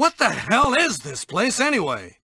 What the hell is this place anyway?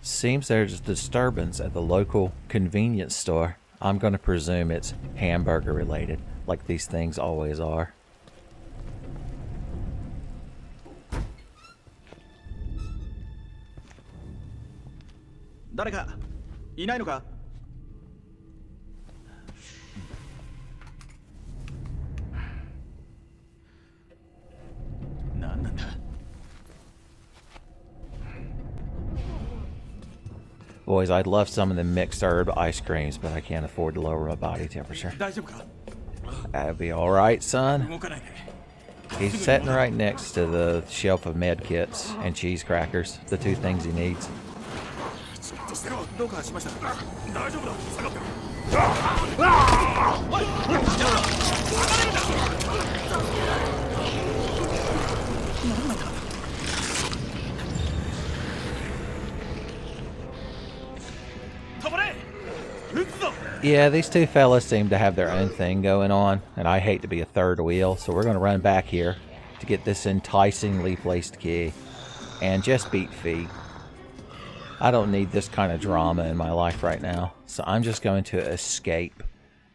Seems there's a disturbance at the local convenience store. I'm going to presume it's hamburger related, like these things always are. Boys, I'd love some of the mixed herb ice creams, but I can't afford to lower my body temperature. That'll be alright, son. He's sitting right next to the shelf of med kits and cheese crackers, the two things he needs. Yeah, these two fellas seem to have their own thing going on, and I hate to be a third wheel, so we're going to run back here to get this enticingly placed key and just beat feet. I don't need this kind of drama in my life right now, so I'm just going to escape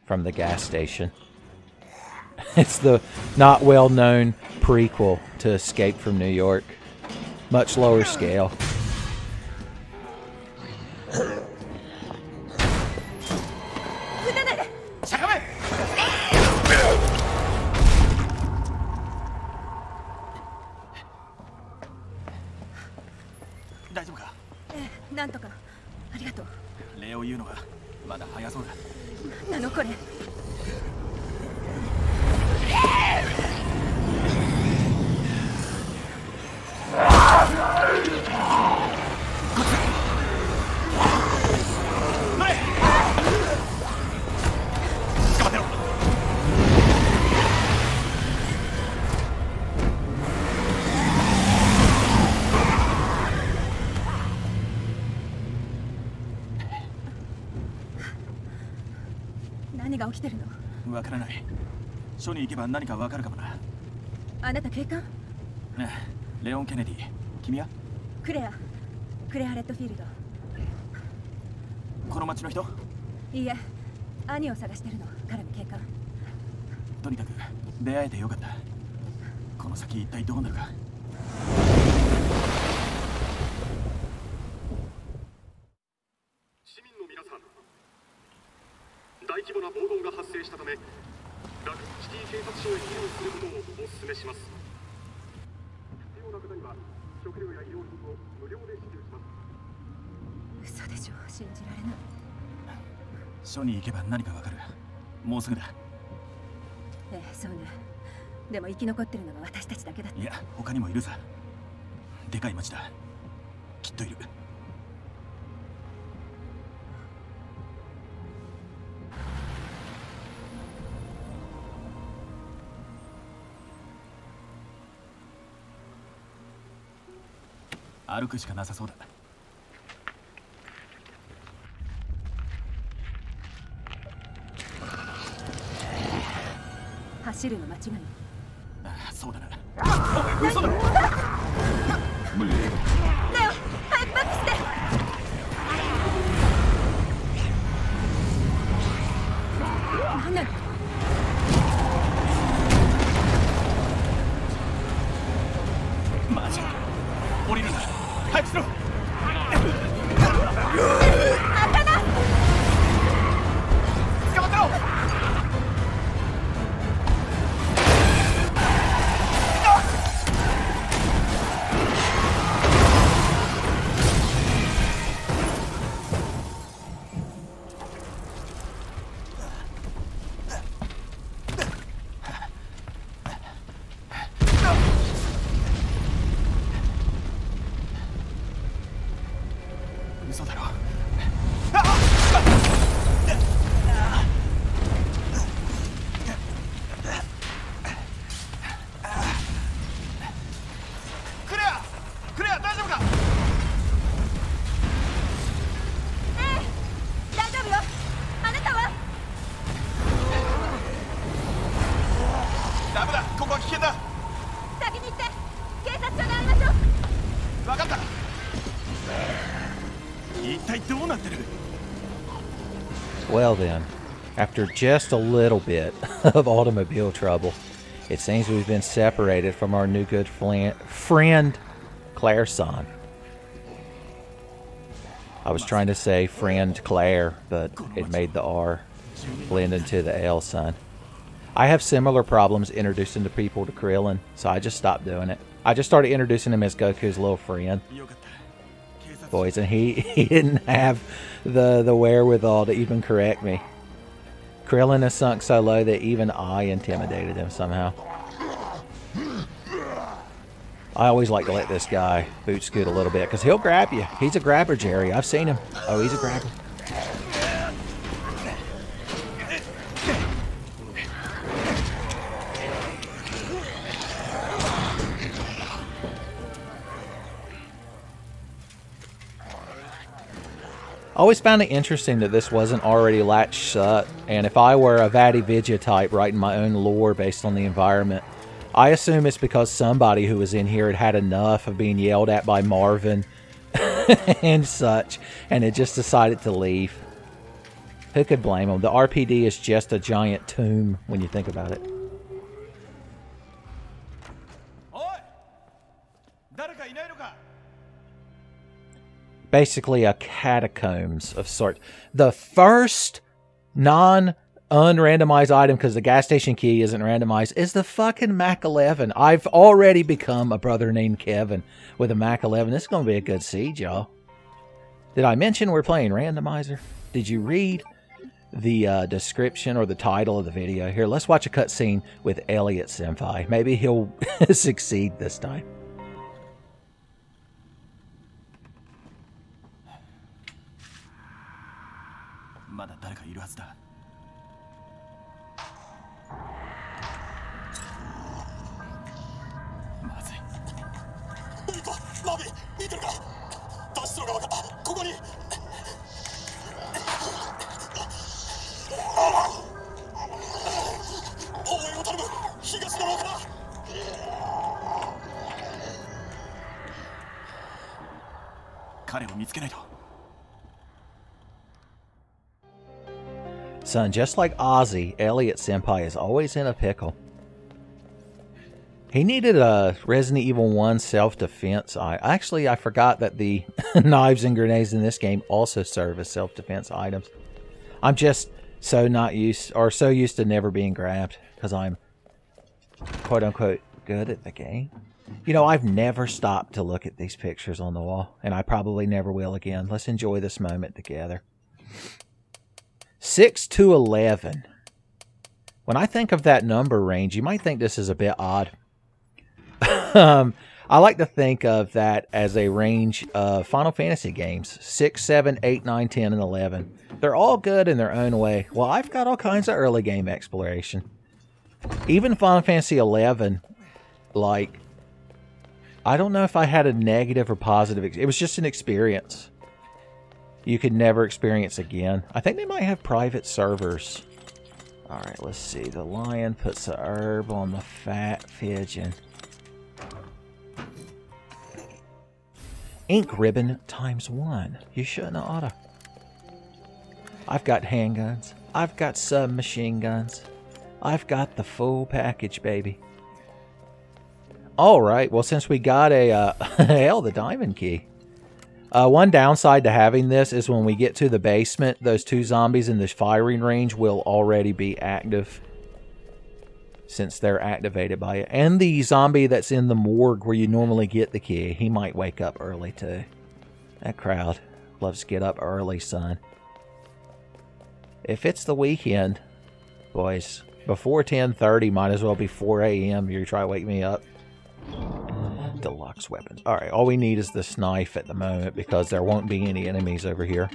from the gas station. It's the not well-known prequel to Escape from New York. Much lower scale. Well then, after just a little bit of automobile trouble, it seems we've been separated from our new good friend, Claire-san. I was trying to say friend Claire, but it made the R blend into the L, son. I have similar problems introducing the people to Krillin, so I just stopped doing it. I just started introducing him as Goku's little friend. Boys, and he didn't have the wherewithal to even correct me. Krillin has sunk so low that even I intimidated him somehow. I always like to let this guy boot scoot a little bit, because he'll grab you. He's a grabber, Jerry. I've seen him. Oh, he's a grabber. I always found it interesting that this wasn't already latched shut, and if I were a Vadividya type writing my own lore based on the environment, I assume it's because somebody who was in here had had enough of being yelled at by Marvin and such, and had just decided to leave. Who could blame them? The RPD is just a giant tomb when you think about it. Basically a catacombs of sorts. The first non-unrandomized item, because the gas station key isn't randomized, is the fucking Mac 11. I've already become a brother named Kevin with a Mac 11. This is going to be a good siege, y'all. Did I mention we're playing Randomizer? Did you read the description or the title of the video? Here, let's watch a cutscene with Elliot Senpai. Maybe he'll succeed this time. Son, just like Ozzy, Elliot Senpai is always in a pickle. He needed a Resident Evil 1 self-defense. Actually, I forgot that the knives and grenades in this game also serve as self-defense items. I'm just so used to never being grabbed because I'm quote-unquote good at the game. You know, I've never stopped to look at these pictures on the wall, and I probably never will again. Let's enjoy this moment together. 6 to 11. When I think of that number range, you might think this is a bit odd. I like to think of that as a range of Final Fantasy games. 6, 7, 8, 9, 10, and 11. They're all good in their own way. Well, I've got all kinds of early game exploration. Even Final Fantasy 11, like, I don't know if I had a negative or positive. It was just an experience you could never experience again. I think they might have private servers. Alright, let's see. The lion puts a herb on the fat pigeon. Ink ribbon ×1. You shouldn't have oughta. I've got handguns. I've got submachine guns. I've got the full package, baby. Alright, well, since we got a hell, the diamond key. One downside to having this is when we get to the basement, those 2 zombies in the firing range will already be active, since they're activated by it. And the zombie that's in the morgue where you normally get the key, he might wake up early too. That crowd loves to get up early, son. If it's the weekend, boys, before 10:30 might as well be 4 a.m. You try to wake me up. Deluxe weapons. Alright, all we need is this knife at the moment because there won't be any enemies over here.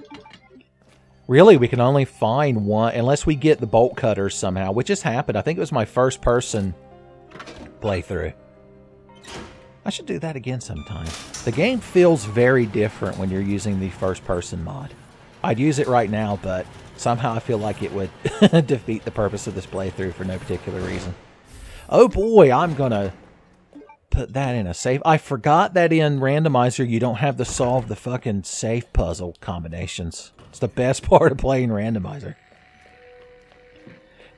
Really, we can only find one, unless we get the bolt cutters somehow, which has happened. I think it was my first person playthrough. I should do that again sometime. The game feels very different when you're using the first person mod. I'd use it right now, but somehow I feel like it would defeat the purpose of this playthrough for no particular reason. Oh boy, I'm gonna put that in a safe. I forgot that in Randomizer you don't have to solve the fucking safe puzzle combinations. It's the best part of playing Randomizer.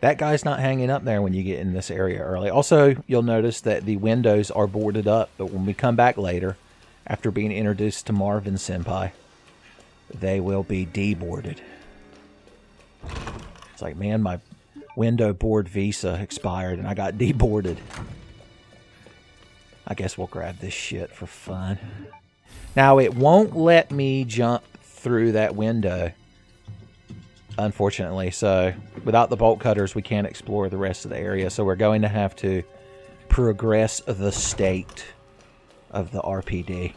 That guy's not hanging up there when you get in this area early. Also, you'll notice that the windows are boarded up, but when we come back later, after being introduced to Marvin Senpai, they will be deboarded. It's like, man, my window board visa expired and I got deboarded. I guess we'll grab this shit for fun. Now, it won't let me jump through that window, unfortunately. So, without the bolt cutters, we can't explore the rest of the area. So, we're going to have to progress the state of the RPD.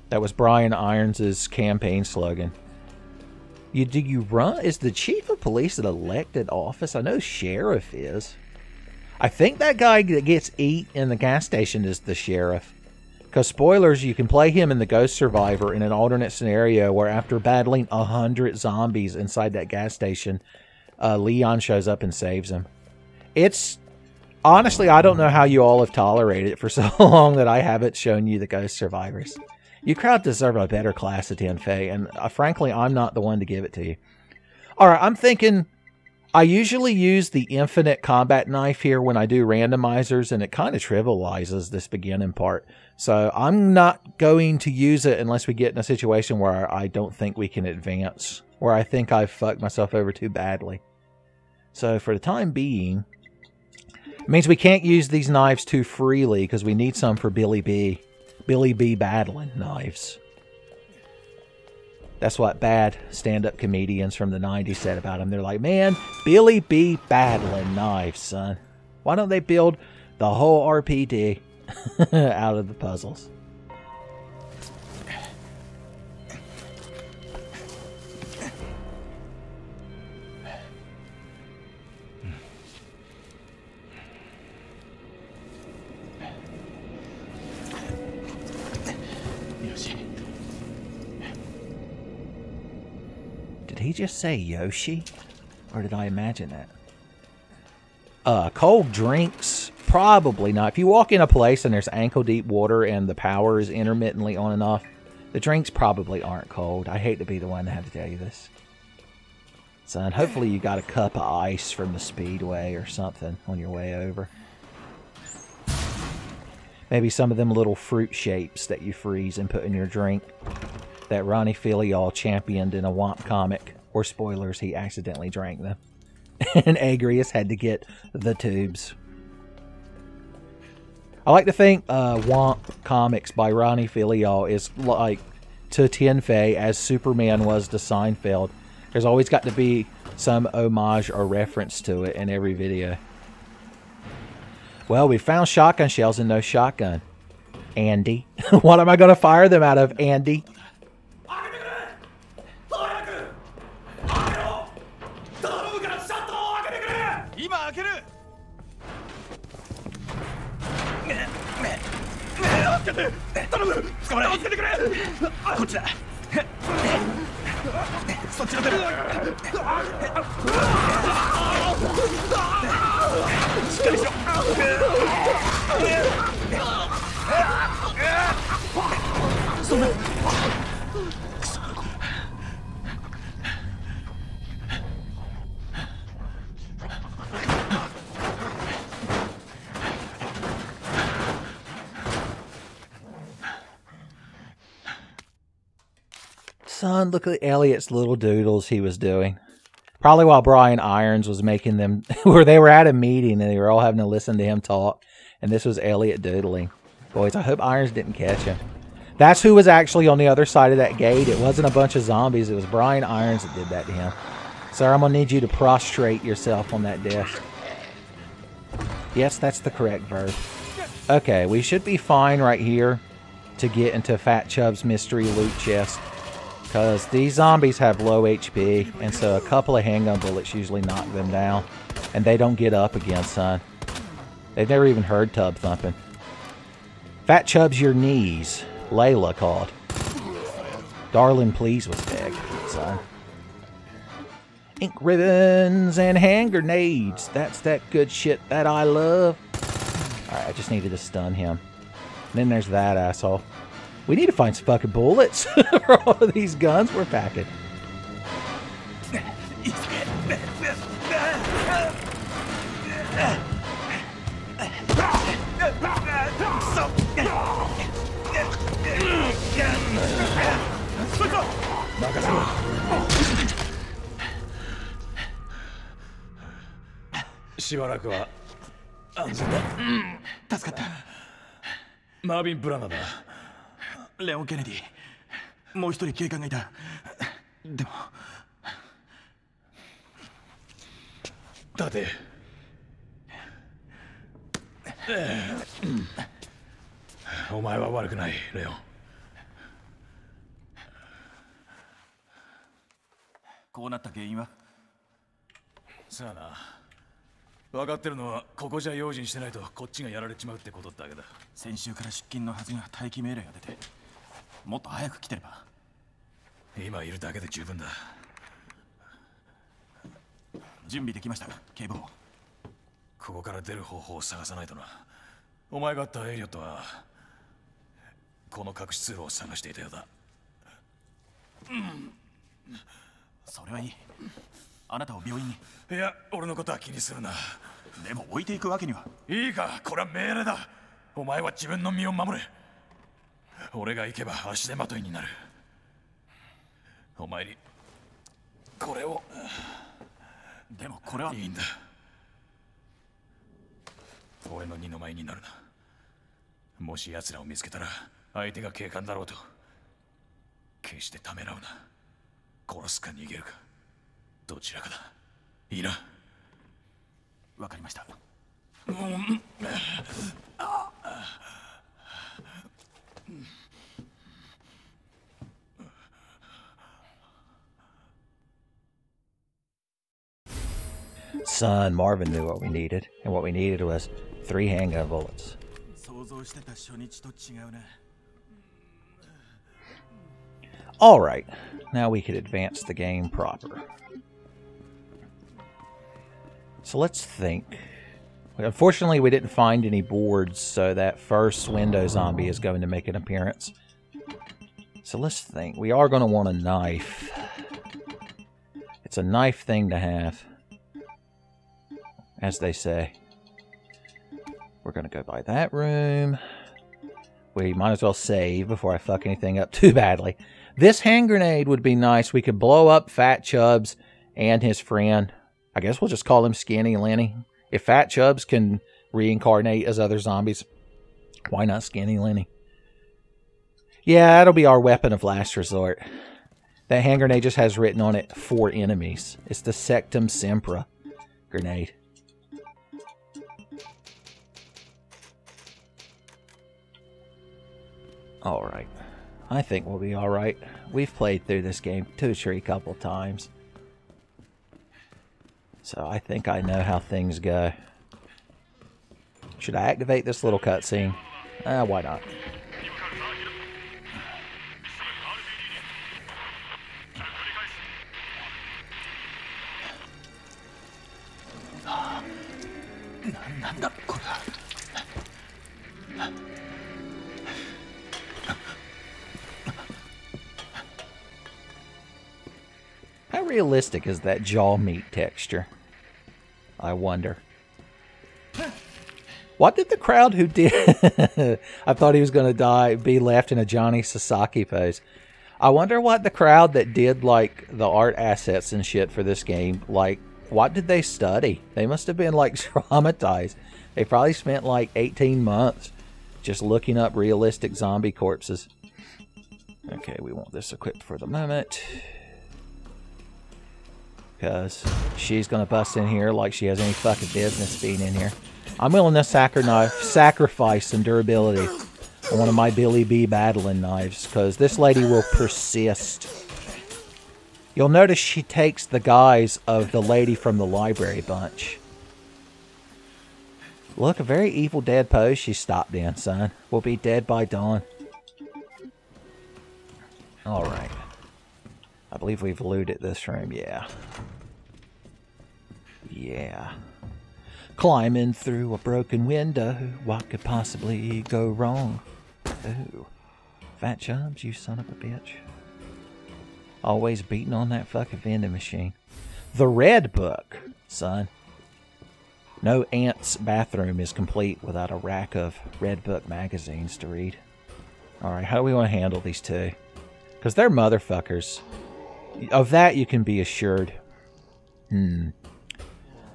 That was Brian Irons' campaign slogan. Do you run? Is the chief of police an elected office? I know sheriff is. I think that guy that gets eat in the gas station is the sheriff. Because, spoilers, you can play him in the Ghost Survivor in an alternate scenario where after battling 100 zombies inside that gas station, Leon shows up and saves him. It's... Honestly, I don't know how you all have tolerated it for so long that I haven't shown you the Ghost Survivors. You crowd deserve a better class of 10 Fae, and frankly, I'm not the one to give it to you. Alright, I'm thinking... I usually use the infinite combat knife here when I do randomizers, and it kind of trivializes this beginning part. So I'm not going to use it unless we get in a situation where I don't think we can advance, where I think I've fucked myself over too badly. So for the time being, it means we can't use these knives too freely because we need some for Billy B. Billy B battling knives. That's what bad stand-up comedians from the 90s said about him. They're like, man, Billy B battling knives, son. Why don't they build the whole RPD out of the puzzles? Did he just say Yoshi? Or did I imagine that? Cold drinks? Probably not. If you walk in a place and there's ankle-deep water and the power is intermittently on and off, the drinks probably aren't cold. I hate to be the one to have to tell you this. Son, hopefully you got a cup of ice from the Speedway or something on your way over. Maybe some of them little fruit shapes that you freeze and put in your drink that Ronnie Filial championed in a Womp comic. Or spoilers, he accidentally drank them. And Agrius had to get the tubes. I like to think Womp comics by Ronnie Filial is like to Tien Fei as Superman was to Seinfeld. There's always got to be some homage or reference to it in every video. Well, we found shotgun shells and no shotgun. Andy. What am I going to fire them out of, Andy? Son, look at Elliot's little doodles he was doing. Probably while Brian Irons was making them, where they were at a meeting and they were all having to listen to him talk. And this was Elliot doodling. Boys, I hope Irons didn't catch him. That's who was actually on the other side of that gate. It wasn't a bunch of zombies. It was Brian Irons that did that to him. Sir, I'm going to need you to prostrate yourself on that desk. Yes, that's the correct verb. Okay, we should be fine right here to get into Fat Chubb's mystery loot chest. Because these zombies have low HP, and so a couple of handgun bullets usually knock them down. And they don't get up again, son. They've never even heard tub thumping. Fat Chubb's your knees. Layla called. Darling, please was begged, son. Ink ribbons and hand grenades. That's that good shit that I love. Alright, I just needed to stun him. And then there's that asshole. We need to find some fucking bullets for all of these guns we're packing. Marvin Brana だ。レオン・ケネディ。もう一人警官がいた。でも。立て。お前は悪くない、レオン。こうなった原因は？さあな。分かってるのはここじゃ用心してないとこっちがやられちまうってことだけだ。先週から出勤のはずが待機命令が出て、もっと早く来てれば。今いるだけで十分だ。準備できました、警部補。ここから出る方法を探さないとな。お前が会ったエリオットはこの隠し通路を探していたようだ。それはいい。あなたを病院に。いや、俺のことは気にするな。でも置いていくわけには。いいか、これは命令だ。お前は自分の身を守れ。俺が行けば足手まといになる。お前にこれを。でもこれはいいんだ。俺の二の舞になるな。もし奴らを見つけたら相手が警官だろうと決してためらうな。殺すか逃げるかどちらかだ。いいな。わかりました。Son, Marvin knew what we needed, and what we needed was 3 handgun bullets. Alright, now we could advance the game proper. So let's think. Unfortunately, we didn't find any boards, so that first window zombie is going to make an appearance. So let's think. We are going to want a knife. It's a knife thing to have, as they say. We're going to go by that room. We might as well save before I fuck anything up too badly. This hand grenade would be nice. We could blow up Fat Chubbs and his friend. I guess we'll just call him Skinny Lenny. If Fat Chubbs can reincarnate as other zombies, why not Skinny Lenny? Yeah, that'll be our weapon of last resort. That hand grenade just has written on it 4 enemies. It's the Sectum Sempra grenade. Alright. I think we'll be alright. We've played through this game 2 or 3 couple times. So I think I know how things go. Should I activate this little cutscene? Why not? How realistic is that jaw meat texture? I wonder. What did the crowd who did... I thought he was going to die, be left in a Johnny Sasaki pose. I wonder what the crowd that did, like, the art assets and shit for this game, like, what did they study? They must have been, like, traumatized. They probably spent, like, 18 months just looking up realistic zombie corpses. Okay, we want this equipped for the moment. Because she's going to bust in here like she has any fucking business being in here. I'm willing to sacrifice some durability on one of my Billy B battling knives, because this lady will persist. You'll notice she takes the guise of the lady from the library bunch. Look, a very Evil Dead pose she stopped in, son. We'll be dead by dawn. Alright. I believe we've looted this room, yeah. Yeah. Climbing through a broken window. What could possibly go wrong? Ooh. Fat chubs, you son of a bitch. Always beating on that fucking vending machine. The Red Book, son. No ant's bathroom is complete without a rack of Red Book magazines to read. Alright, how do we want to handle these two? Because they're motherfuckers. Of that you can be assured.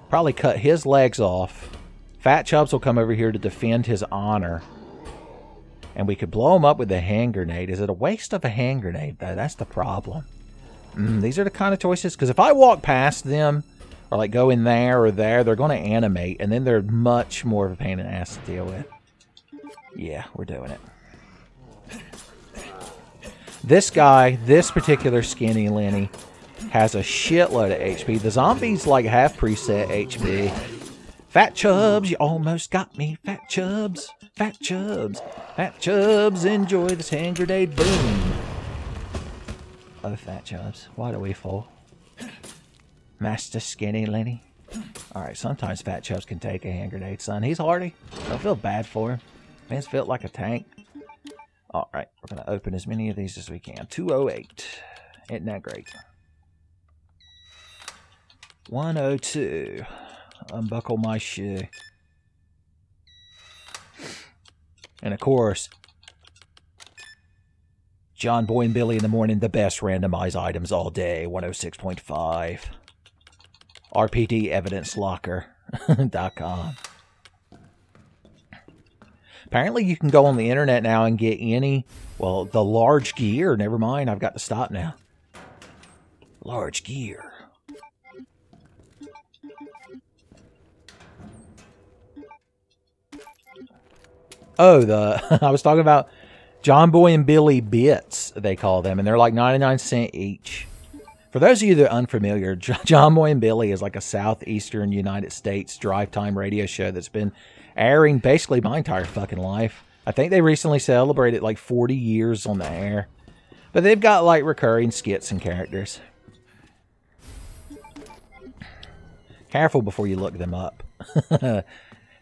Probably cut his legs off. Fat Chubs will come over here to defend his honor. And we could blow him up with a hand grenade. Is it a waste of a hand grenade, though? That's the problem. These are the kind of choices. Because if I walk past them, or like go in there or there, they're going to animate. And then they're much more of a pain in the ass to deal with. Yeah, we're doing it. This guy, this particular skinny Lenny, has a shitload of HP. The zombies like have preset HP. Fat Chubs, you almost got me. Fat Chubs, Fat Chubs, Fat Chubs, enjoy this hand grenade boom. Oh, Fat Chubs, why do we fall? Master Skinny Lenny. Alright, sometimes Fat Chubs can take a hand grenade, son. He's hardy. Don't feel bad for him. Man's built like a tank. Alright, we're going to open as many of these as we can. 208. Isn't that great? 102. Unbuckle my shoe. And of course, John Boy and Billy in the morning, the best randomized items all day. 106.5. RPDEvidenceLocker.com. Apparently you can go on the internet now and get any, well, the large gear. Never mind, I've got to stop now. Large gear. Oh, I was talking about John Boy and Billy bits, they call them, and they're like 99 cents each. For those of you that are unfamiliar, John Boy and Billy is like a southeastern United States drive time radio show that's been airing basically my entire fucking life. I think they recently celebrated like 40 years on the air. But they've got like recurring skits and characters. Careful before you look them up.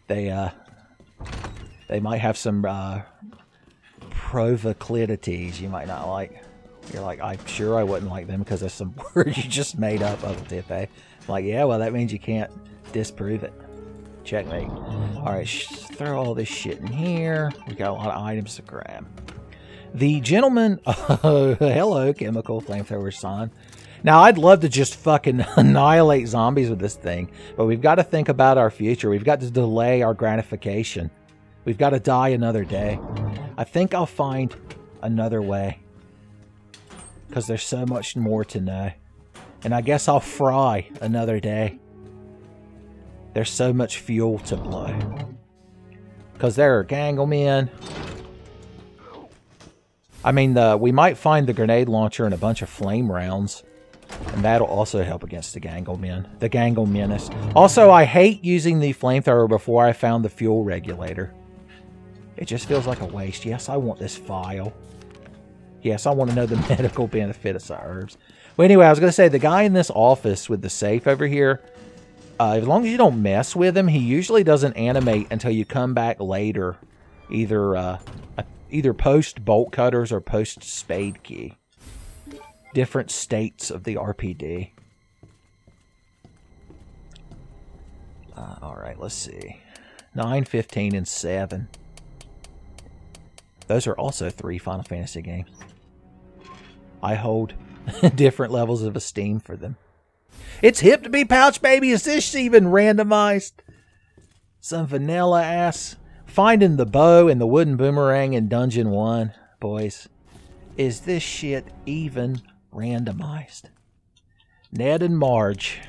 They might have some provoclidities you might not like. You're like, I'm sure I wouldn't like them because there's some words you just made up of it, eh? Like, yeah, well, that means you can't disprove it. Checkmate. Alright, throw all this shit in here. We got a lot of items to grab. The gentleman... Oh, hello, chemical flamethrower son. Now, I'd love to just fucking annihilate zombies with this thing, but we've got to think about our future. We've got to delay our gratification. We've got to die another day. I think I'll find another way. Because there's so much more to know. And I guess I'll fry another day. There's so much fuel to blow. Because there are ganglemen. I mean, we might find the grenade launcher and a bunch of flame rounds. And that'll also help against the ganglemen. The gangle menace. Also, I hate using the flamethrower before I found the fuel regulator. It just feels like a waste. Yes, I want this file. Yes, I want to know the medical benefits of herbs. Well, anyway, I was going to say, the guy in this office with the safe over here, as long as you don't mess with him, he usually doesn't animate until you come back later. Either post bolt cutters or post spade key. Different states of the RPD. Alright, let's see. 9, 15, and 7. Those are also 3 Final Fantasy games. I hold different levels of esteem for them. It's hip to be pouch, baby. Is this even randomized? Some vanilla ass. Finding the bow and the wooden boomerang in Dungeon 1. Boys, is this shit even randomized? Ned and Marge.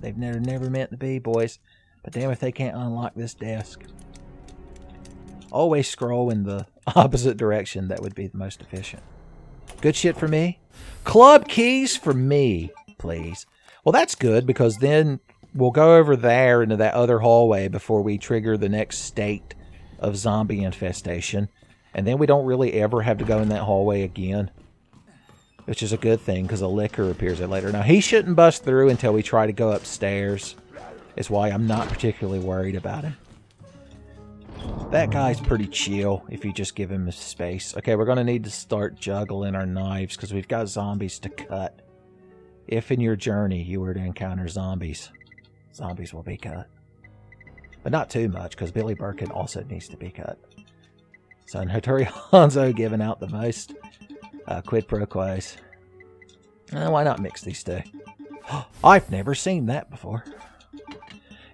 They've never meant to be, boys. But damn if they can't unlock this desk. Always scroll in the opposite direction. That would be the most efficient. Good shit for me. Club keys for me, please. Well, that's good because then we'll go over there into that other hallway before we trigger the next state of zombie infestation. And then we don't really ever have to go in that hallway again. Which is a good thing because a licker appears there later. Now, he shouldn't bust through until we try to go upstairs. Is why I'm not particularly worried about him. That guy's pretty chill if you just give him space. Okay, we're going to need to start juggling our knives because we've got zombies to cut. If in your journey you were to encounter zombies, zombies will be cut. But not too much because Billy Birkin also needs to be cut. So Hattori Hanzo giving out the most quid pro quos. Why not mix these two? I've never seen that before.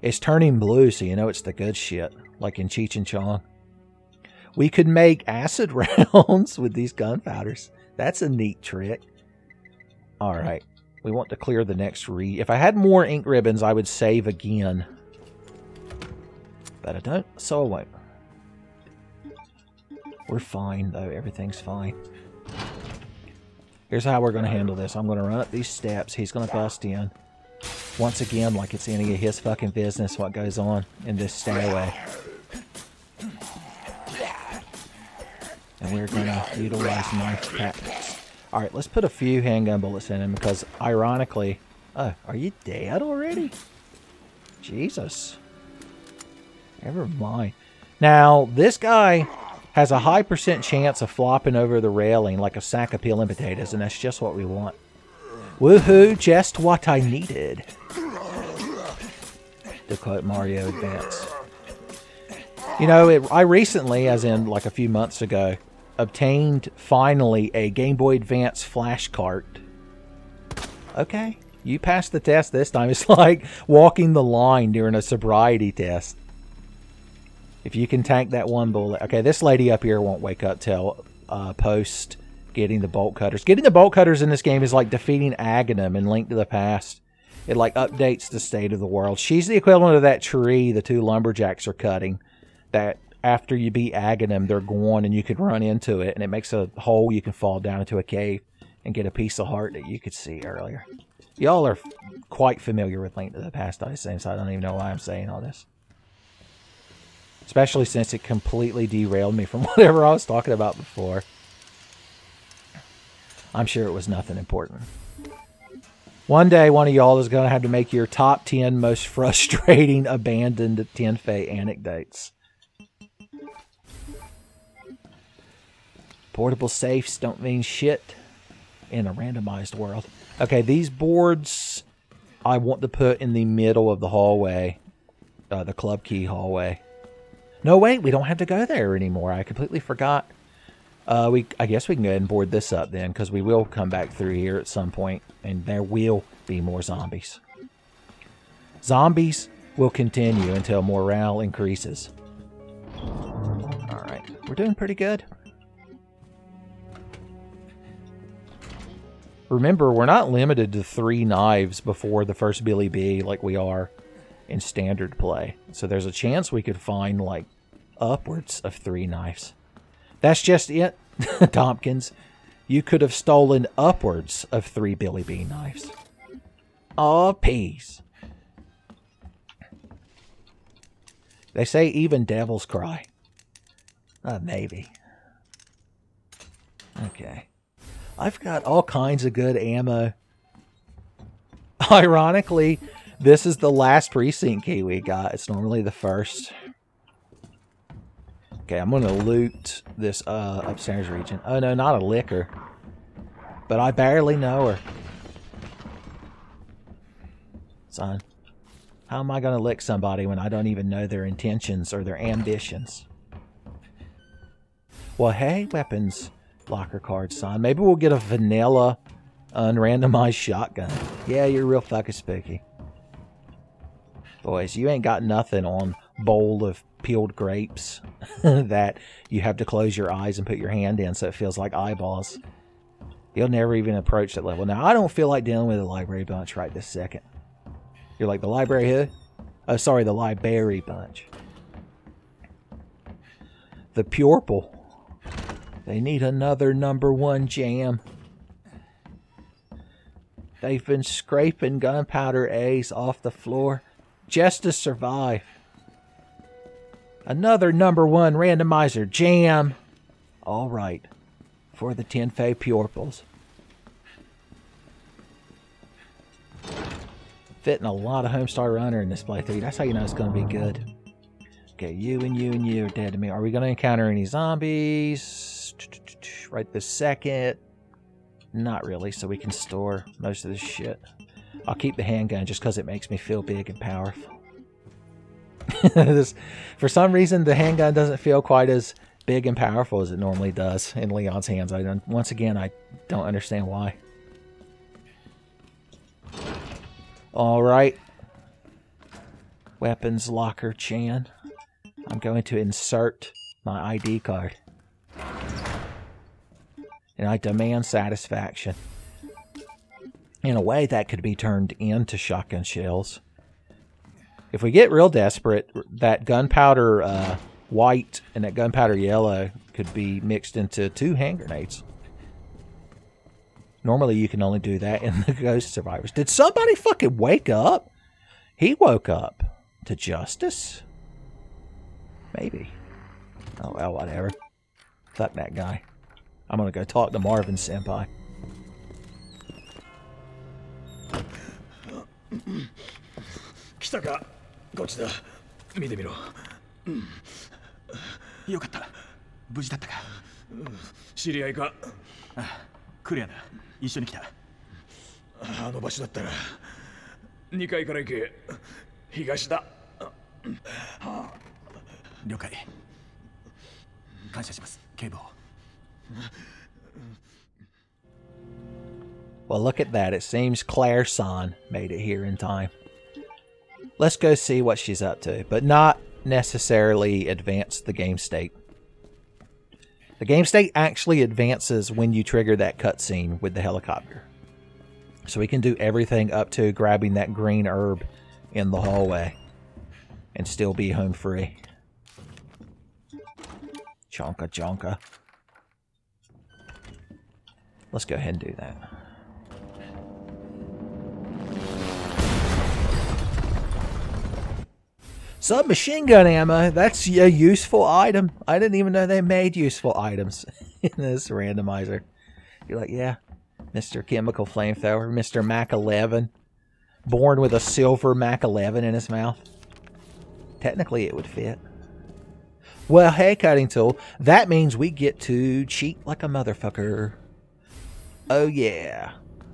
It's turning blue, so you know it's the good shit, like in Cheech and Chong. We could make acid rounds with these gunpowders. That's a neat trick. Alright, we want to clear the next read. If I had more ink ribbons, I would save again. But I don't, so I won't. We're fine, though. Everything's fine. Here's how we're going to handle this. I'm going to run up these steps. He's going to bust in. Once again, like it's any of his fucking business what goes on in this stairway. And we're going to utilize knife tactics. Alright, let's put a few handgun bullets in him because, ironically... Oh, are you dead already? Jesus. Never mind. Now, this guy has a high % chance of flopping over the railing like a sack of peeling potatoes, and that's just what we want. Woohoo, just what I needed. To quote Mario Advance. You know, I recently, as in like a few months ago, obtained finally a Game Boy Advance flash cart. Okay, you passed the test this time. It's like walking the line during a sobriety test. If you can tank that one bullet. Okay, this lady up here won't wake up till post getting the bolt cutters. Getting the bolt cutters in this game is like defeating Aghanim in Link to the Past. It like updates the state of the world. She's the equivalent of that tree the two lumberjacks are cutting. That after you beat Aghanim, they're gone and you can run into it. And it makes a hole you can fall down into a cave and get a piece of heart that you could see earlier. Y'all are quite familiar with Link to the Past, I assume, so I don't even know why I'm saying all this. Especially since it completely derailed me from whatever I was talking about before. I'm sure it was nothing important. One day, one of y'all is going to have to make your top 10 most frustrating abandoned Tenfei anecdotes. Portable safes don't mean shit in a randomized world. Okay, these boards I want to put in the middle of the hallway. The club key hallway. No, wait, we don't have to go there anymore. I completely forgot. I guess we can go ahead and board this up then, because we will come back through here at some point, and there will be more zombies. Zombies will continue until morale increases. Alright, we're doing pretty good. Remember, we're not limited to 3 knives before the first Billy B like we are in standard play. So there's a chance we could find like upwards of 3 knives. That's just it, Tompkins. You could have stolen upwards of 3 Billy B knives. Aw, peace. They say even devils cry. Maybe. Okay. I've got all kinds of good ammo. Ironically, this is the last precinct key we got. It's normally the first. Okay, I'm going to loot this upstairs region. Oh, no, not a licker. But I barely know her. Son, how am I going to lick somebody when I don't even know their intentions or their ambitions? Well, hey, weapons locker card sign. Maybe we'll get a vanilla unrandomized shotgun. Yeah, you're real fucking spooky. Boys, you ain't got nothing on bowl of peeled grapes that you have to close your eyes and put your hand in so it feels like eyeballs. You'll never even approach that level. Now, I don't feel like dealing with a library bunch right this second. You're like, the library who? Oh, sorry, the library bunch. The Purple. They need another #1 jam. They've been scraping gunpowder A's off the floor just to survive. Another #1 randomizer jam. All right. For the Tenfei Purples. Fitting a lot of Homestar Runner in this playthrough. That's how you know it's going to be good. Okay, you and you and you are dead to me. Are we going to encounter any zombies? Right this second. Not really, so we can store most of this shit. I'll keep the handgun just because it makes me feel big and powerful. For some reason, the handgun doesn't feel quite as big and powerful as it normally does in Leon's hands. Once again, I don't understand why. Alright. Weapons locker Chan. I'm going to insert my ID card. And I demand satisfaction. In a way, that could be turned into shotgun shells. If we get real desperate, that gunpowder white and that gunpowder yellow could be mixed into 2 hand grenades. Normally, you can only do that in the Ghost Survivors. Did somebody fucking wake up? He woke up to justice? Maybe. Oh, well, whatever. Fuck that guy. I'm gonna go talk to Marvin Senpai. Kitaka, こっちだ。見てみろ。よかった。無事だったか。知り合いか。ああ、クレアだ。一緒に来た。あの場所だったら2階から行け。東だ。了解。感謝します、警部補。Well, look at that. It seems Claire-san made it here in time. Let's go see what she's up to, but not necessarily advance the game state. The game state actually advances when you trigger that cutscene with the helicopter. So we can do everything up to grabbing that green herb in the hallway and still be home free. Chonka chonka. Let's go ahead and do that. Submachine gun ammo, that's a useful item. I didn't even know they made useful items in this randomizer. You're like, yeah, Mr. Chemical Flamethrower, Mr. Mac 11, born with a silver Mac 11 in his mouth. Technically, it would fit. Well, hey, cutting tool, that means we get to cheat like a motherfucker. Oh, yeah.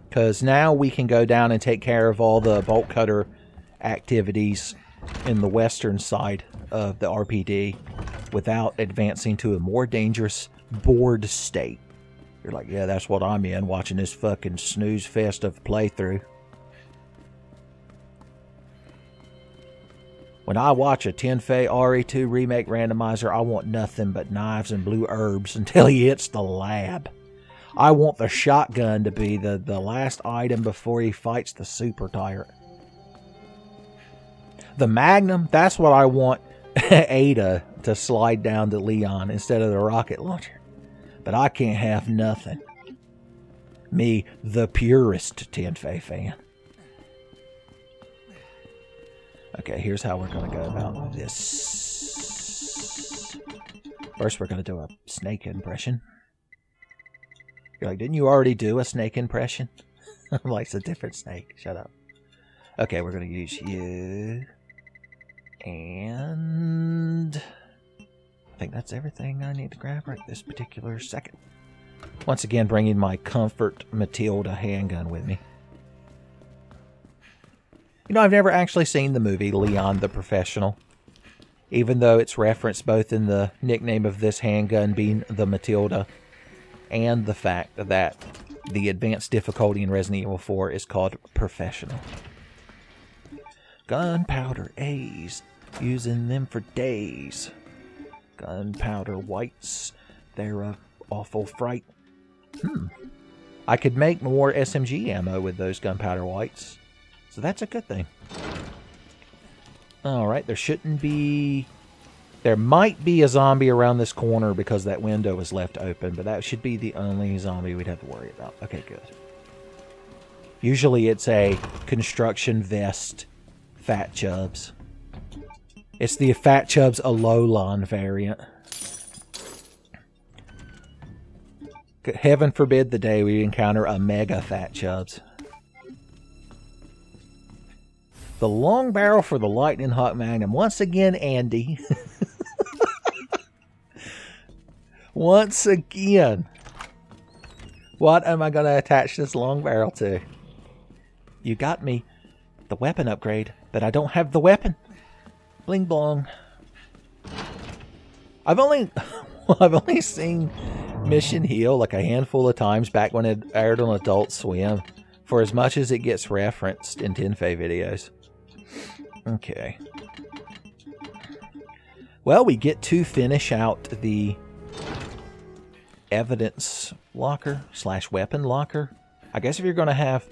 Because now we can go down and take care of all the bolt cutter activities in the western side of the RPD without advancing to a more dangerous bored state. You're like, yeah, that's what I'm in, watching this fucking snooze fest of playthrough. When I watch a Tenfei RE2 remake randomizer, I want nothing but knives and blue herbs until he hits the lab. I want the shotgun to be the last item before he fights the super tyrant. The Magnum, that's what I want Ada to slide down to Leon instead of the rocket launcher. But I can't have nothing. Me, the purest Tenfei fan. Okay, here's how we're going to go about this. First, we're going to do a snake impression. You're like, didn't you already do a snake impression? I'm like, it's a different snake. Shut up. Okay, we're going to use you. And I think that's everything I need to grab right this particular second. Once again, bringing my Comfort Matilda handgun with me. You know, I've never actually seen the movie Leon the Professional, even though it's referenced both in the nickname of this handgun being the Matilda and the fact that the advanced difficulty in Resident Evil 4 is called Professional. Gunpowder A's. Using them for days. Gunpowder whites. They're a awful fright. I could make more SMG ammo with those gunpowder whites. So that's a good thing. Alright, there shouldn't be... There might be a zombie around this corner because that window was left open, but that should be the only zombie we'd have to worry about. Okay, good. Usually it's a construction vest Fat Chubs. It's the Fat Chubs Alolan variant. Heaven forbid the day we encounter a Mega Fat Chubs. The long barrel for the Lightning Hawk Magnum. Once again, Andy. Once again. What am I going to attach this long barrel to? You got me the weapon upgrade, but I don't have the weapon. Bling blong. I've only seen Mission Hill like a handful of times back when it aired on Adult Swim, for as much as it gets referenced in Tenfei videos. Okay. Well, we get to finish out the evidence locker / weapon locker. I guess if you're going to have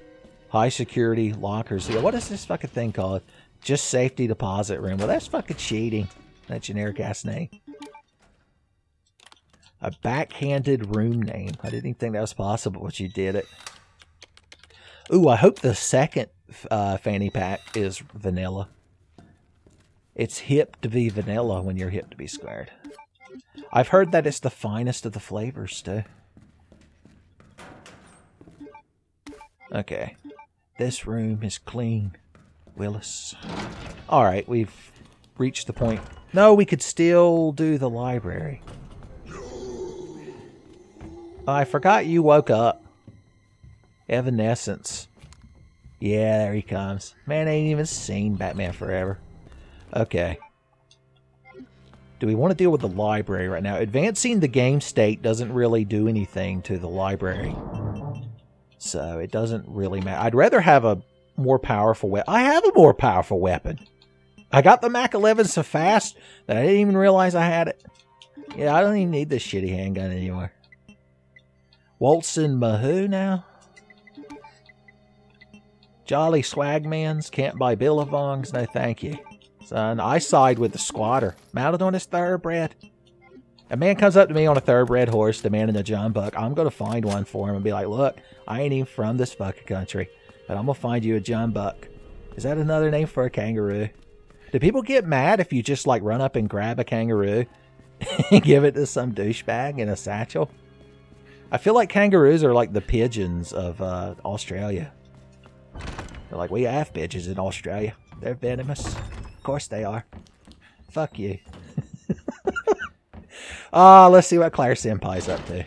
high security lockers, yeah, what is this fucking thing called? Just safety deposit room. Well, that's fucking cheating. That generic ass name. A backhanded room name. I didn't even think that was possible, but you did it. Ooh, I hope the second fanny pack is vanilla. It's hip to be vanilla when you're hip to be squared. I've heard that it's the finest of the flavors, too. Okay. This room is clean. Willis. Alright, we've reached the point. No, we could still do the library. I forgot you woke up. Evanescence. Yeah, there he comes. Man, I ain't even seen Batman Forever. Okay. Do we want to deal with the library right now? Advancing the game state doesn't really do anything to the library. So, it doesn't really matter. I'd rather have a more powerful weapon. I have a more powerful weapon. I got the Mac 11 so fast that I didn't even realize I had it. Yeah, I don't even need this shitty handgun anymore. Waltzin' Mahoo now? Jolly Swagmans can't buy billabongs, no thank you. Son, I side with the squatter. Mounted on his thoroughbred. A man comes up to me on a thoroughbred horse demanding a John Buck. I'm going to find one for him and be like, look, I ain't even from this fucking country, but I'm going to find you a John Buck. Is that another name for a kangaroo? Do people get mad if you just like run up and grab a kangaroo and give it to some douchebag in a satchel? I feel like kangaroos are like the pigeons of Australia. They're like, we have pigeons in Australia. They're venomous. Of course they are. Fuck you. Let's see what Claire Senpai's up to.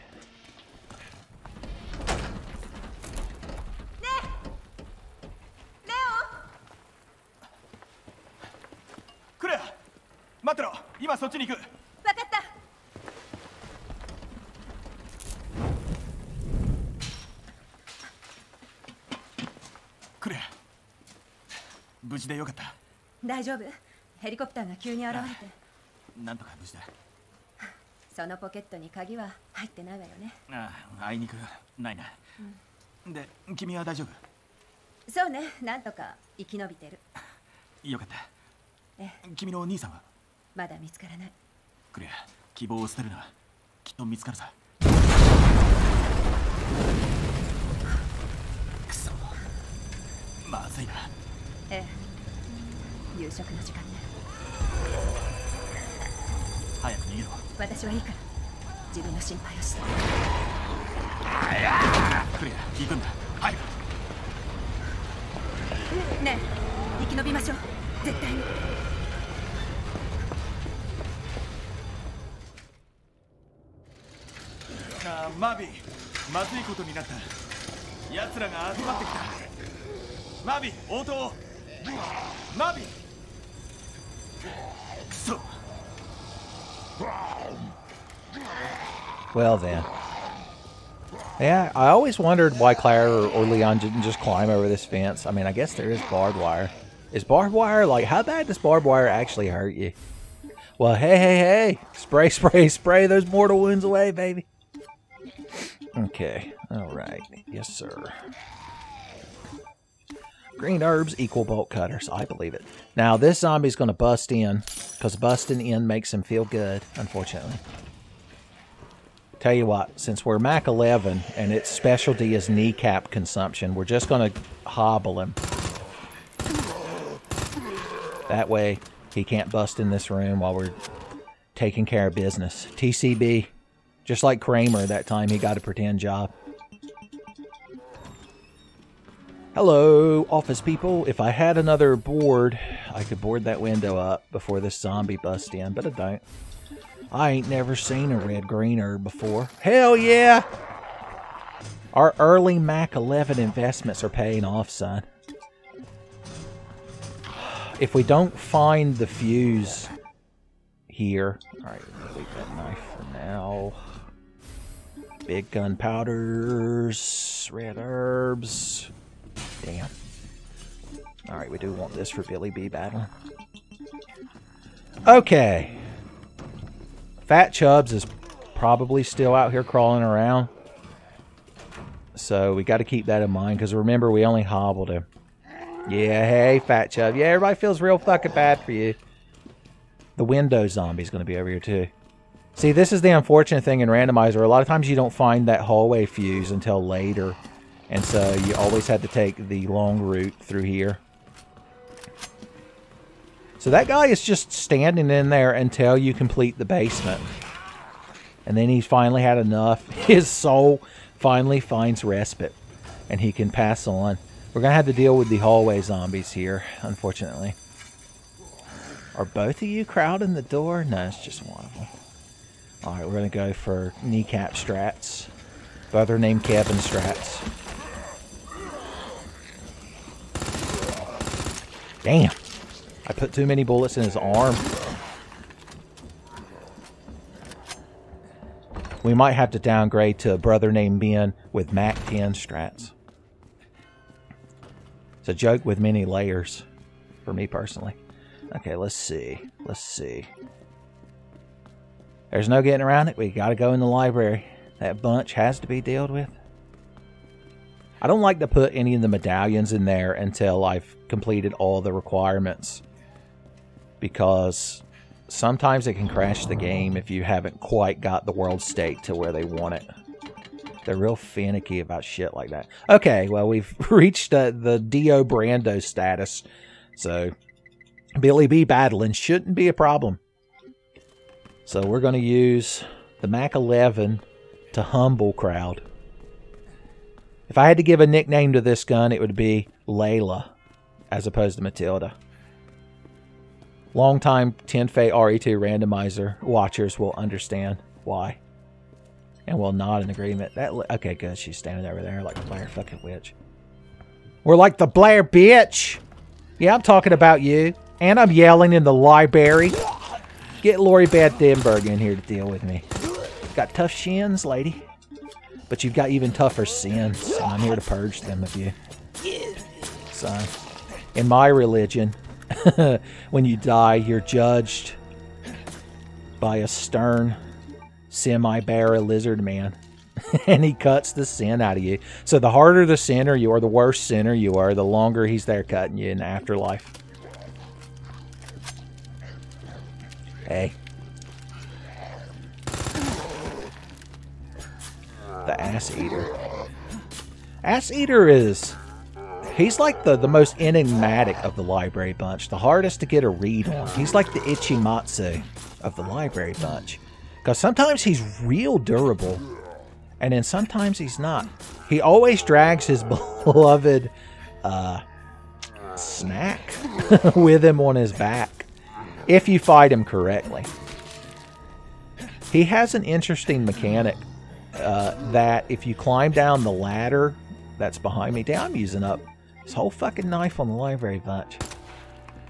Well then. Yeah, I always wondered why Claire or Leon didn't just climb over this fence. I mean, I guess there is barbed wire. Is barbed wire, like, how bad does barbed wire actually hurt you? Well, hey. Spray those mortal wounds away, baby. Okay, alright. Yes, sir. Green herbs equal bolt cutters. I believe it. Now, this zombie's going to bust in, because busting in makes him feel good, unfortunately. Tell you what, since we're Mach 11 and its specialty is kneecap consumption, we're just going to hobble him. That way, he can't bust in this room while we're taking care of business. TCB. Just like Kramer that time he got a pretend job. Hello, office people. If I had another board, I could board that window up before this zombie busts in, but I don't. I ain't never seen a red-green herb before. Hell yeah! Our early Mach 11 investments are paying off, son. If we don't find the fuse here... Alright, leave that knife for now. Big gunpowders, red herbs. Damn. Alright, we do want this for Billy B battling. Okay. Fat Chubbs is probably still out here crawling around. So we got to keep that in mind, because remember, we only hobbled him. Yeah, hey, Fat Chubb. Yeah, everybody feels real fucking bad for you. The window zombie's going to be over here, too. See, this is the unfortunate thing in Randomizer. A lot of times you don't find that hallway fuse until later. And so you always had to take the long route through here. So that guy is just standing in there until you complete the basement. And then he's finally had enough. His soul finally finds respite. And he can pass on. We're going to have to deal with the hallway zombies here, unfortunately. Are both of you crowding the door? No, it's just one of them. Alright, we're going to go for kneecap strats. Brother named Kevin strats. Damn. I put too many bullets in his arm. We might have to downgrade to a brother named Ben with Mach 10 strats. It's a joke with many layers for me personally. Okay, let's see. Let's see. There's no getting around it. We gotta go in the library. That bunch has to be dealt with. I don't like to put any of the medallions in there until I've completed all the requirements, because sometimes it can crash the game if you haven't quite got the world state to where they want it. They're real finicky about shit like that. Okay, well, we've reached the Dio Brando status, so Billy B battling shouldn't be a problem. So we're going to use the Mach 11 to humble crowd. If I had to give a nickname to this gun, it would be Layla, as opposed to Matilda. Longtime 10 Fate RE2 randomizer watchers will understand why. And will nod in agreement. Okay, good. She's standing over there like a Blair fucking witch. We're like the Blair bitch! Yeah, I'm talking about you. And I'm yelling in the library. Get Lori Beth Denberg in here to deal with me. Got tough shins, lady. But you've got even tougher sins. And I'm here to purge them of you. So, in my religion, when you die, you're judged by a stern, semi-bara lizard man. And he cuts the sin out of you. So the harder the sinner you are, the worse sinner you are, the longer he's there cutting you in the afterlife. Hey. The Ass Eater. Ass Eater is... He's like the most enigmatic of the library bunch. The hardest to get a read on. He's like the Ichimatsu of the library bunch. Because sometimes he's real durable. And then sometimes he's not. He always drags his beloved snack with him on his back. If you fight him correctly. He has an interesting mechanic that if you climb down the ladder that's behind me. Damn, I'm using up this whole fucking knife on the library bunch.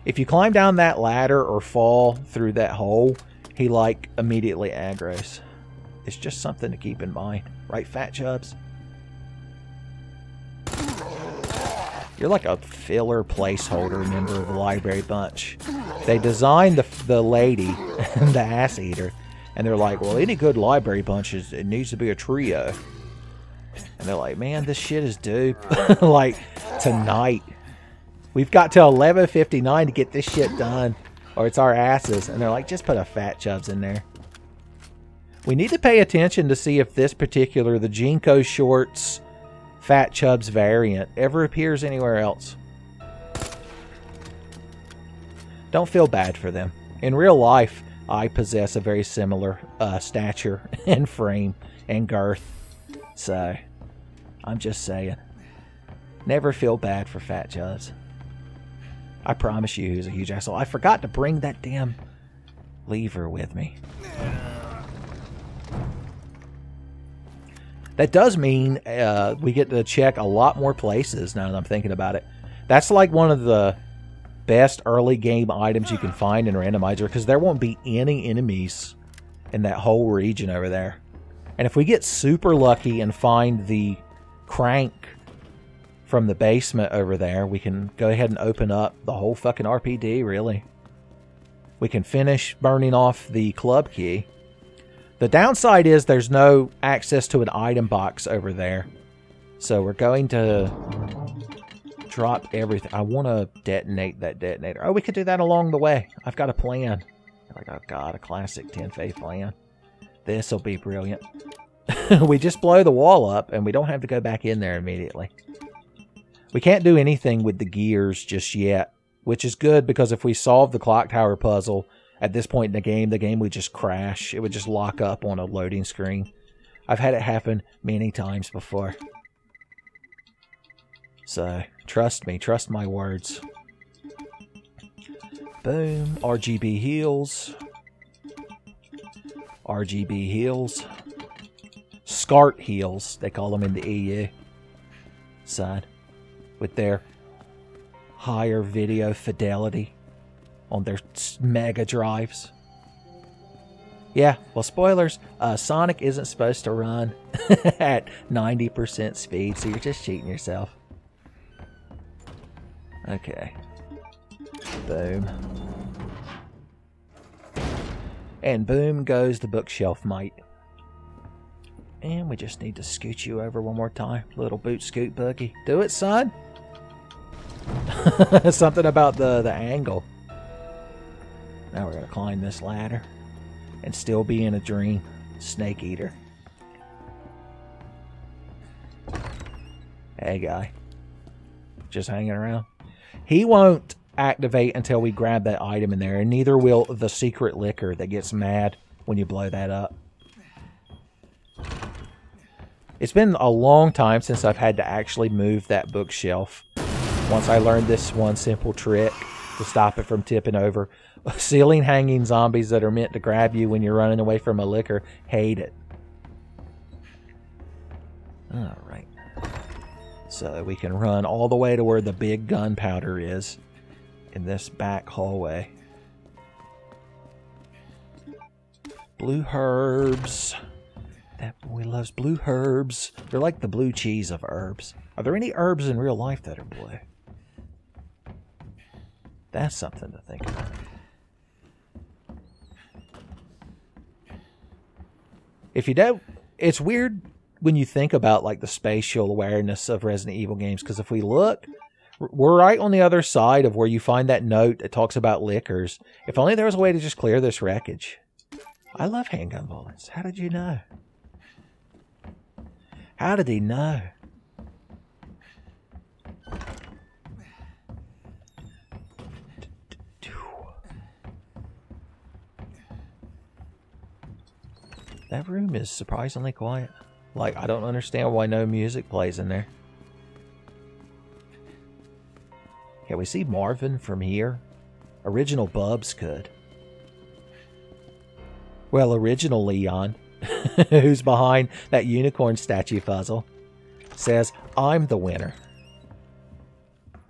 If you climb down that ladder or fall through that hole, he like immediately aggroes. It's just something to keep in mind. Right, Fat Chubbs? You're like a filler placeholder member of the library bunch. They designed the lady, the ass eater, and they're like, well, any good library bunch it needs to be a trio. And they're like, man, this shit is due. Like, tonight. We've got till 11:59 to get this shit done, or it's our asses. And they're like, just put a Fat Chubs in there. We need to pay attention to see if this particular, the Jinko Shorts Fat Chubs variant, ever appears anywhere else. Don't feel bad for them. In real life, I possess a very similar stature and frame and girth. So, I'm just saying. Never feel bad for Fat Chubs. I promise you he's a huge asshole. I forgot to bring that damn lever with me. That does mean we get to check a lot more places now that I'm thinking about it. That's like one of the best early game items you can find in Randomizer, because there won't be any enemies in that whole region over there. And if we get super lucky and find the crank from the basement over there, we can go ahead and open up the whole fucking RPD, really. We can finish burning off the club key. The downside is there's no access to an item box over there. So we're going to drop everything. I want to detonate that detonator. Oh, we could do that along the way. I've got a plan. I've got a classic 10 faith plan. This will be brilliant. We just blow the wall up and we don't have to go back in there immediately. We can't do anything with the gears just yet, which is good because if we solve the clock tower puzzle at this point in the game would just crash. It would just lock up on a loading screen. I've had it happen many times before. So, trust me. Trust my words. Boom. RGB heals. RGB heals. SCART heals, they call them in the EU side. With their higher video fidelity on their mega drives. Yeah, well, spoilers, Sonic isn't supposed to run at 90% speed, so you're just cheating yourself. Okay. Boom. And boom goes the bookshelf mite. And we just need to scoot you over one more time. Little boot scoot buggy. Do it, son! Something about the angle. Now we're going to climb this ladder and still be in a dream. Snake eater. Hey, guy. Just hanging around. He won't activate until we grab that item in there, and neither will the secret liquor that gets mad when you blow that up. It's been a long time since I've had to actually move that bookshelf. Once I learned this one simple trick to stop it from tipping over. Ceiling hanging zombies that are meant to grab you when you're running away from a liquor hate it. Alright. So we can run all the way to where the big gunpowder is in this back hallway. Blue herbs. That boy loves blue herbs. They're like the blue cheese of herbs. Are there any herbs in real life that are blue? That's something to think about. If you don't, it's weird when you think about like the spatial awareness of Resident Evil games, because if we look, we're right on the other side of where you find that note that talks about liquors. If only there was a way to just clear this wreckage. I love handgun bullets. How did you know? How did he know? That room is surprisingly quiet. Like, I don't understand why no music plays in there. Can we see Marvin from here? Original Bubs could. Well, original Leon, who's behind that unicorn statue puzzle, says, I'm the winner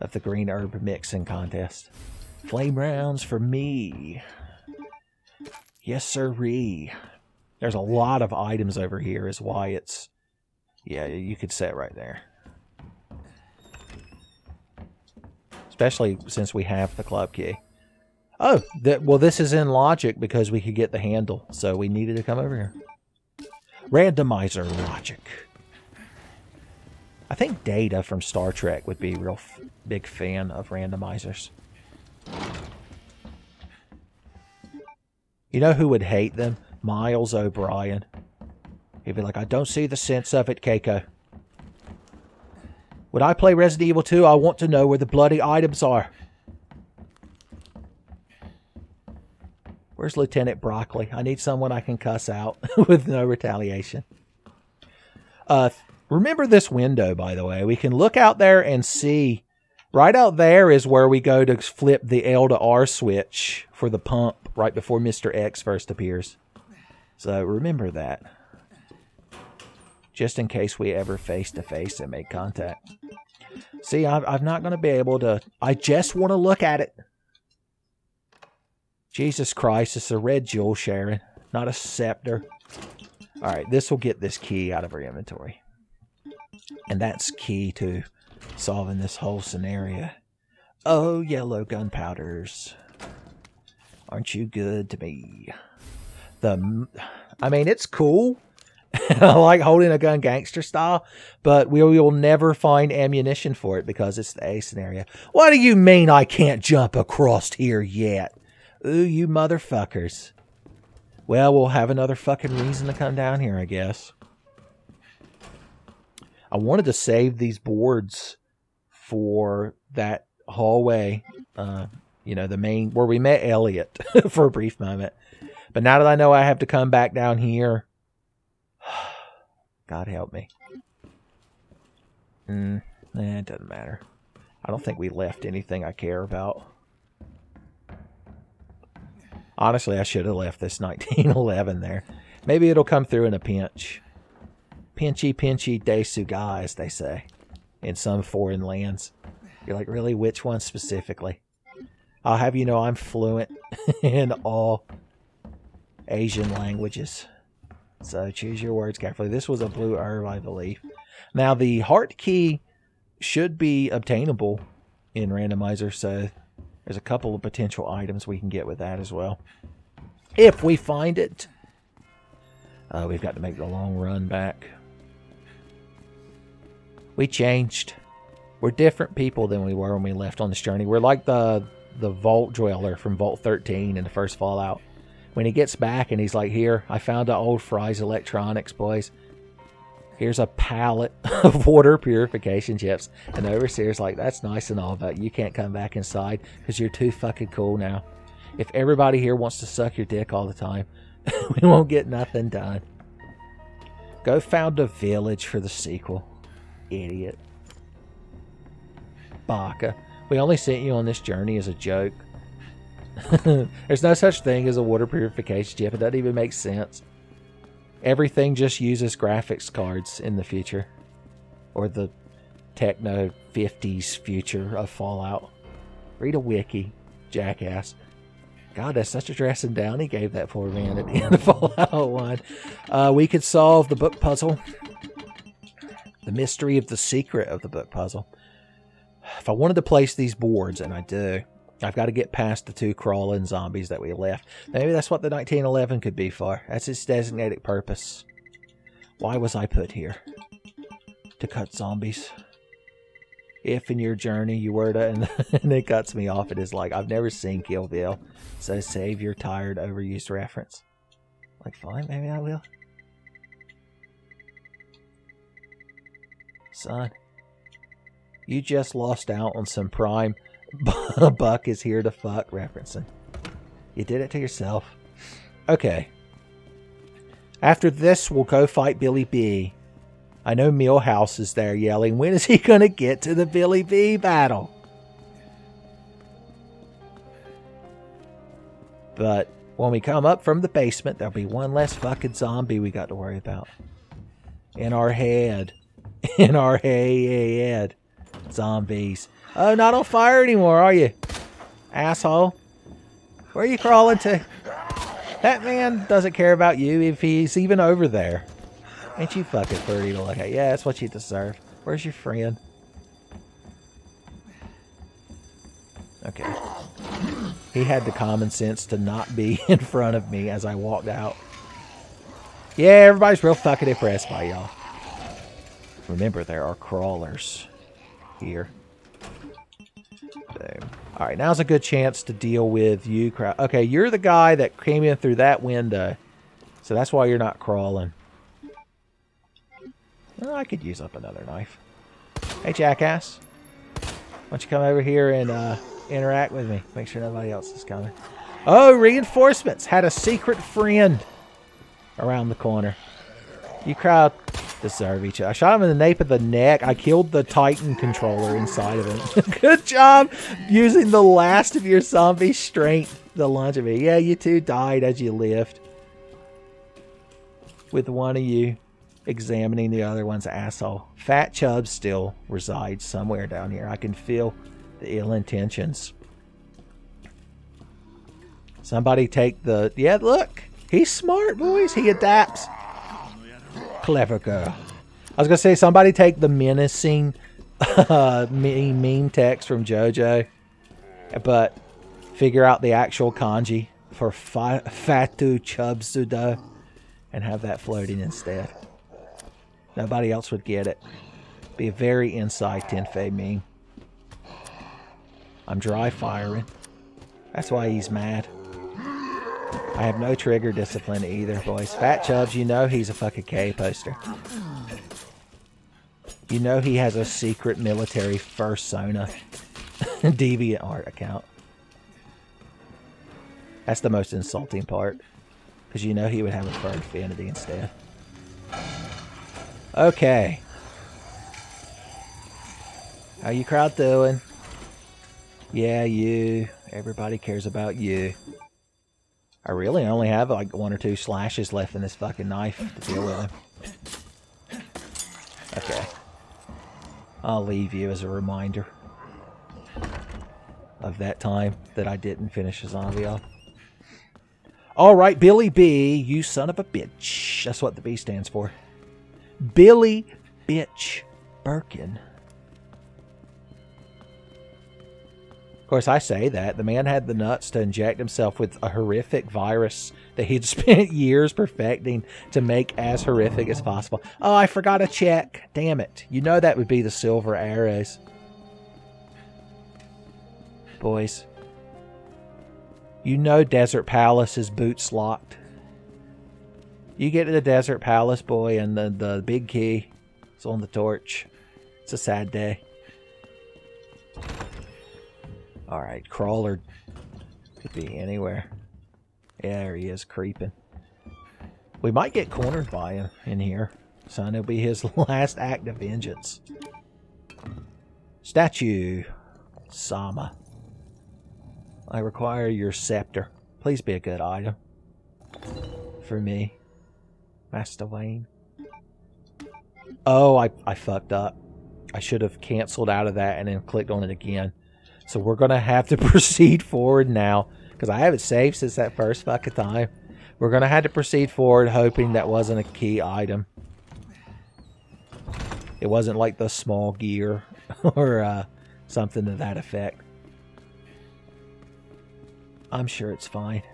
of the green herb mixing contest. Flame rounds for me. Yes, sirree. There's a lot of items over here is why it's... Yeah, you could set right there. especially since we have the club key. Oh, well, this is in logic because we could get the handle, so we needed to come over here. Randomizer logic. I think Data from Star Trek would be a real big fan of randomizers. You know who would hate them? Miles O'Brien. He'd be like, I don't see the sense of it, Keiko. When I play Resident Evil 2, I want to know where the bloody items are. Where's Lieutenant Broccoli? I need someone I can cuss out with no retaliation. Remember this window, by the way. We can look out there and see. Right out there is where we go to flip the L to R switch for the pump right before Mr. X first appears. So remember that. Just in case we ever face-to-face and make contact. See, I'm not going to be able to... I just want to look at it. Jesus Christ, it's a red jewel, Sharon. Not a scepter. Alright, this will get this key out of our inventory. And that's key to solving this whole scenario. Oh, yellow gunpowders. Aren't you good to me? I mean, it's cool. I like holding a gun gangster style, but we will never find ammunition for it because it's the A scenario. What do you mean I can't jump across here yet? Ooh, you motherfuckers. Well, we'll have another fucking reason to come down here, I guess. I wanted to save these boards for that hallway, you know, the main, where we met Elliot for a brief moment. But now that I know I have to come back down here, God help me. It doesn't matter. I don't think we left anything I care about. Honestly, I should have left this 1911 there. Maybe it'll come through in a pinch. Pinchy, pinchy, de suga, as they say. In some foreign lands. You're like, really? Which one specifically? I'll have you know I'm fluent in all Asian languages. So choose your words carefully. This was a blue herb, I believe. Now, the heart key should be obtainable in Randomizer, so there's a couple of potential items we can get with that as well. If we find it. We've got to make the long run back. We changed. We're different people than we were when we left on this journey. We're like the Vault Dweller from Vault 13 in the first Fallout. When he gets back and he's like, here, I found the old Fry's Electronics, boys. Here's a pallet of water purification chips. And the overseer's like, that's nice and all, but you can't come back inside because you're too fucking cool now. If everybody here wants to suck your dick all the time, we won't get nothing done. Go found a village for the sequel. Idiot. Baka. We only sent you on this journey as a joke. There's no such thing as a water purification chip. It doesn't even make sense. Everything just uses graphics cards in the future. Or the techno 50s future of Fallout. Read a wiki, jackass. God, that's such a dressing down he gave that poor man at the end of Fallout 1. We could solve the book puzzle. The mystery of the secret of the book puzzle. If I wanted to place these boards, and I do, I've got to get past the 2 crawling zombies that we left. Maybe that's what the 1911 could be for. That's its designated purpose. Why was I put here? To cut zombies. If in your journey you were to... And it cuts me off. It is like, I've never seen Kill Bill. So save your tired, overused reference. Like, fine, maybe I will. Son. You just lost out on some prime... Buck is here to fuck referencing. You did it to yourself. Okay. After this, we'll go fight Billy B. I know Millhouse is there yelling, when is he going to get to the Billy B battle? But when we come up from the basement, there'll be one less fucking zombie we got to worry about. In our head. In our head. Zombies. Oh, not on fire anymore, are you? Asshole. Where are you crawling to? That man doesn't care about you if he's even over there. Ain't you fucking pretty to look at? Yeah, that's what you deserve. Where's your friend? Okay. He had the common sense to not be in front of me as I walked out. Yeah, everybody's real fucking impressed by y'all. Remember, there are crawlers here. Boom. Alright, now's a good chance to deal with you. Okay, you're the guy that came in through that window. So that's why you're not crawling. Well, I could use up another knife. Hey, jackass. Why don't you come over here and interact with me? Make sure nobody else is coming. Oh, reinforcements! Had a secret friend around the corner. You crowd deserve each other. I shot him in the nape of the neck. I killed the Titan controller inside of him. Good job using the last of your zombie strength to launch at me. Yeah, you two died as you lived. With one of you examining the other one's asshole. Fat Chubb still resides somewhere down here. I can feel the ill intentions. Somebody take the... Yeah, look. He's smart, boys. He adapts. Clever girl. I was going to say, somebody take the menacing meme text from JoJo, but figure out the actual kanji for Fatu Chubsudo and have that floating instead. Nobody else would get it. Be a very inside Tenfei meme. I'm dry firing. That's why he's mad. I have no trigger discipline either, boys. Fat Chubbs, you know he's a fucking K poster. You know he has a secret military fursona DeviantArt account. That's the most insulting part. Because you know he would have a fur affinity instead. Okay. How you crowd doing? Yeah, you. Everybody cares about you. I really only have like 1 or 2 slashes left in this fucking knife to deal with him. Okay. I'll leave you as a reminder of that time that I didn't finish a zombie off. Alright, Billy B, you son of a bitch. That's what the B stands for. Billy Bitch Birkin. Of course, I say that. The man had the nuts to inject himself with a horrific virus that he'd spent years perfecting to make as horrific as possible. Oh, I forgot a check. Damn it. You know that would be the silver arrows. Boys. You know Desert Palace is boots locked. You get to the Desert Palace, boy, and the big key is on the torch. It's a sad day. Alright, crawler could be anywhere. Yeah, there he is, creeping. We might get cornered by him in here. So it'll be his last act of vengeance. Statue. Sama. I require your scepter. Please be a good item. For me. Master Wayne. Oh, I fucked up. I should have canceled out of that and then clicked on it again. So we're going to have to proceed forward now. Because I haven't saved since that first fucking time. We're going to have to proceed forward hoping that wasn't a key item. It wasn't like the small gear or something to that effect. I'm sure it's fine.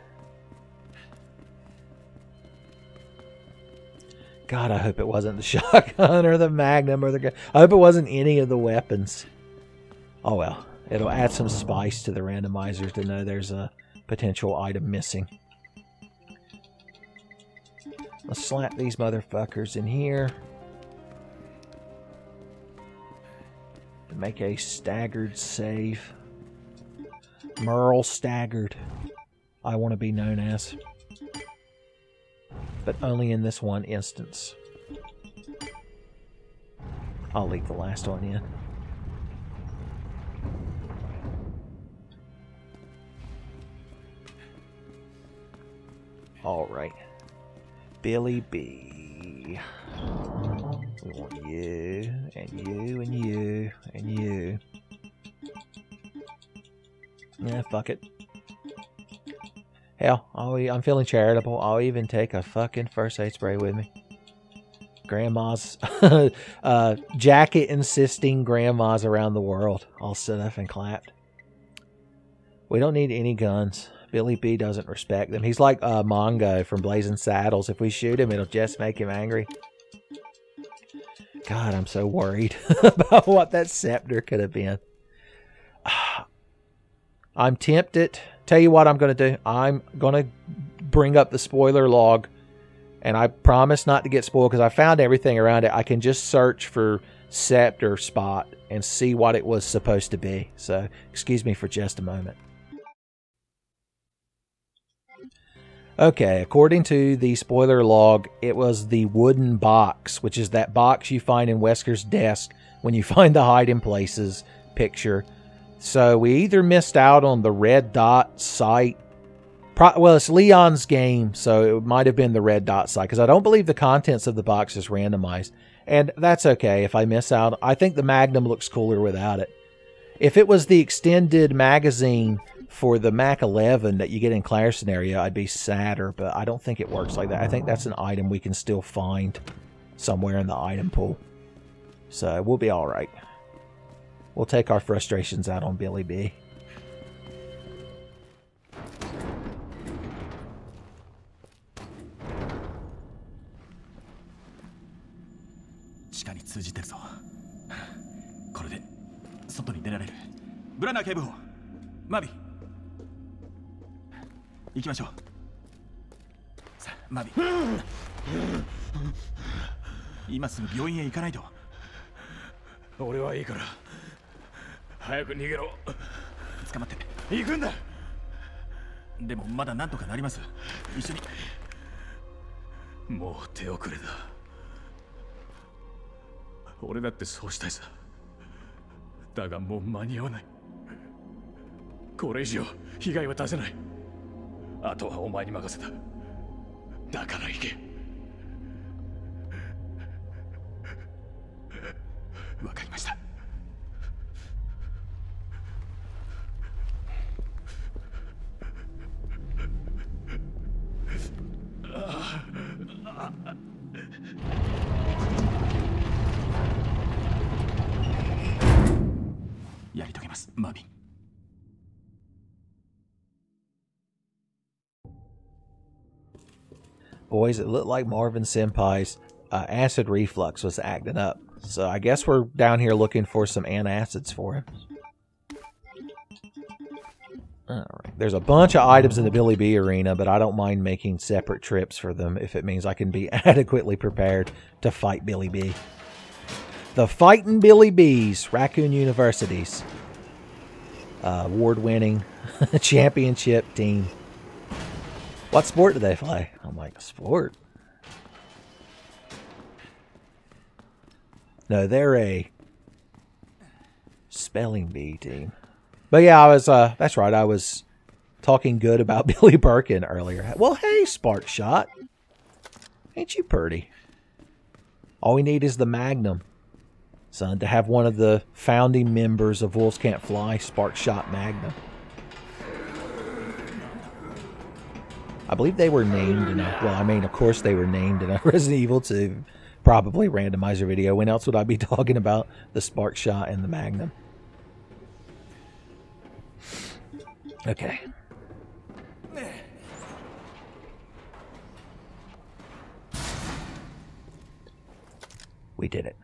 God, I hope it wasn't the shotgun or the magnum or the gun. I hope it wasn't any of the weapons. Oh well. It'll add some spice to the randomizer to know there's a potential item missing. Let's slap these motherfuckers in here. Make a staggered save. Merle staggered. I want to be known as. But only in this one instance. I'll leave the last one in. Alright. Billy B. We want you, and you, and you, and you. Yeah, fuck it. Hell, I'm feeling charitable. I'll even take a fucking first aid spray with me. Grandmas. Jacket insisting grandmas around the world all stood up and clapped. We don't need any guns. Billy B doesn't respect them. He's like Mongo from Blazing Saddles. If we shoot him, it'll just make him angry. God, I'm so worried about what that scepter could have been. I'm tempted. Tell you what I'm going to do. I'm going to bring up the spoiler log. And I promise not to get spoiled because I found everything around it. I can just search for scepter spot and see what it was supposed to be. So, excuse me for just a moment. Okay, according to the spoiler log, it was the wooden box, which is that box you find in Wesker's desk when you find the hiding places picture. So we either missed out on the red dot site. Well, it's Leon's game, so it might have been the red dot site, because I don't believe the contents of the box is randomized. And that's okay if I miss out. I think the Magnum looks cooler without it. If it was the extended magazine for the Mac 11 that you get in Claire's scenario, I'd be sadder, but I don't think it works like that. I think that's an item we can still find somewhere in the item pool. So we'll be alright. We'll take our frustrations out on Billy B. Boys, it looked like Marvin Senpai's acid reflux was acting up. So I guess we're down here looking for some antacids for him. Alright, there's a bunch of items in the Billy B arena, but I don't mind making separate trips for them if it means I can be adequately prepared to fight Billy B. The Fightin' Billy B's, Raccoon University's award-winning championship team. What sport do they play? I'm like, sport? No, they're a spelling bee team. But yeah, I was, that's right, I was talking good about Billy Birkin earlier. Well, hey, Spark Shot. Ain't you pretty? All we need is the Magnum, son, to have one of the founding members of Wolves Can't Fly, Spark Shot Magnum. I believe they were named in a, well, I mean, of course they were named in a Resident Evil 2, probably randomizer video. When else would I be talking about the Spark Shot and the Magnum? Okay. We did it.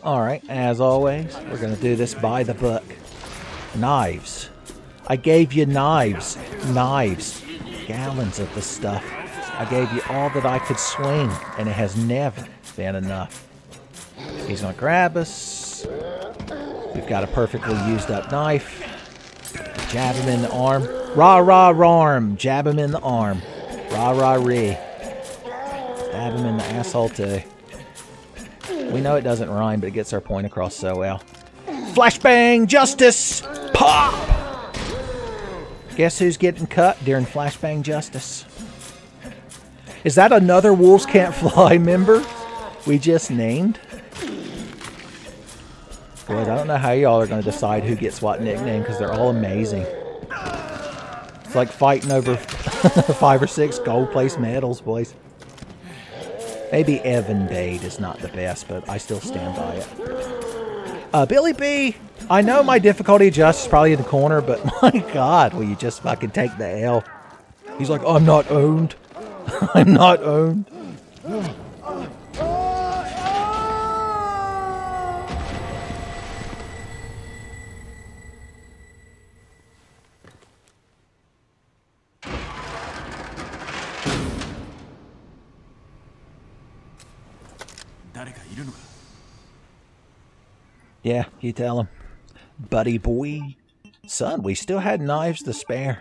Alright, as always, we're going to do this by the book. Knives. I gave you knives. Knives. Gallons of the stuff. I gave you all that I could swing, and it has never been enough. He's going to grab us. We've got a perfectly used up knife. Jab him in the arm. Rah, rah, arm. Jab him in the arm. Rah, rah, ree. Stab him in the asshole, too. We know it doesn't rhyme, but it gets our point across so well. Flashbang Justice! Pop! Guess who's getting cut during Flashbang Justice? Is that another Wolves Can't Fly member we just named? Boys, I don't know how y'all are going to decide who gets what nickname because they're all amazing. It's like fighting over 5 or 6 gold place medals, boys. Maybe Evan Bade is not the best, but I still stand by it. Billy B, I know my difficulty adjust is probably in the corner, but my God, will you just fucking take the L? He's like, I'm not owned. I'm not owned. Yeah, you tell him. Buddy boy. Son, we still had knives to spare.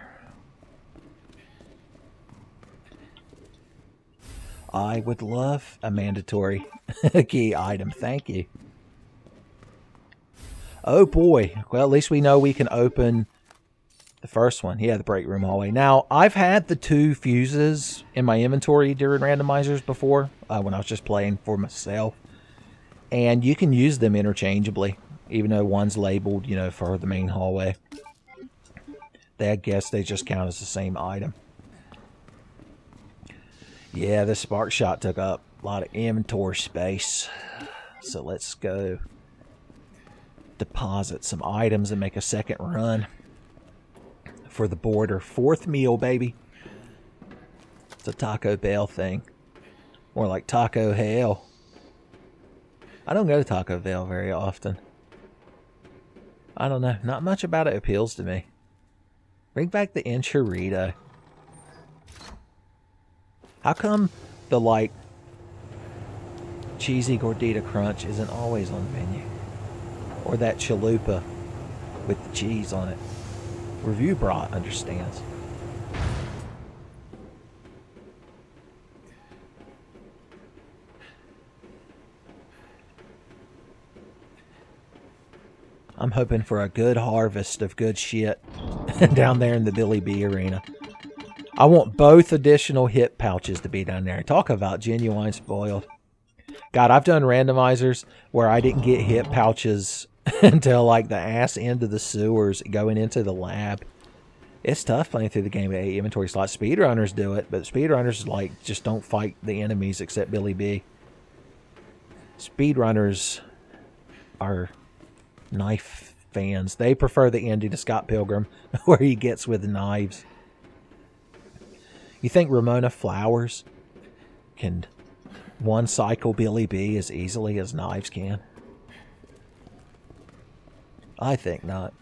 I would love a mandatory key item. Thank you. Oh boy. Well, at least we know we can open the first one. Yeah, the break room hallway. Now, I've had the 2 fuses in my inventory during randomizers before, when I was just playing for myself. And you can use them interchangeably, even though one's labeled, you know, for the main hallway. I guess they just count as the same item. Yeah, the spark shot took up a lot of inventory space. So let's go deposit some items and make a second run for the border. 4th meal, baby. It's a Taco Bell thing. More like Taco Hell. I don't go to Taco Bell very often. I don't know. Not much about it appeals to me. Bring back the enchilada. How come the, like, cheesy gordita crunch isn't always on the menu? Or that chalupa with the cheese on it? Review Brat understands. I'm hoping for a good harvest of good shit down there in the Billy B arena. I want both additional hit pouches to be down there. Talk about genuine spoiled. God, I've done randomizers where I didn't get hit pouches until like the ass end of the sewers going into the lab. It's tough playing through the game with 8 inventory slots. Speedrunners do it, but speedrunners like just don't fight the enemies except Billy B. Speedrunners are knife fans. They prefer the ending to Scott Pilgrim where he gets with the knives. You think Ramona Flowers can one cycle Billy B as easily as knives can? I think not.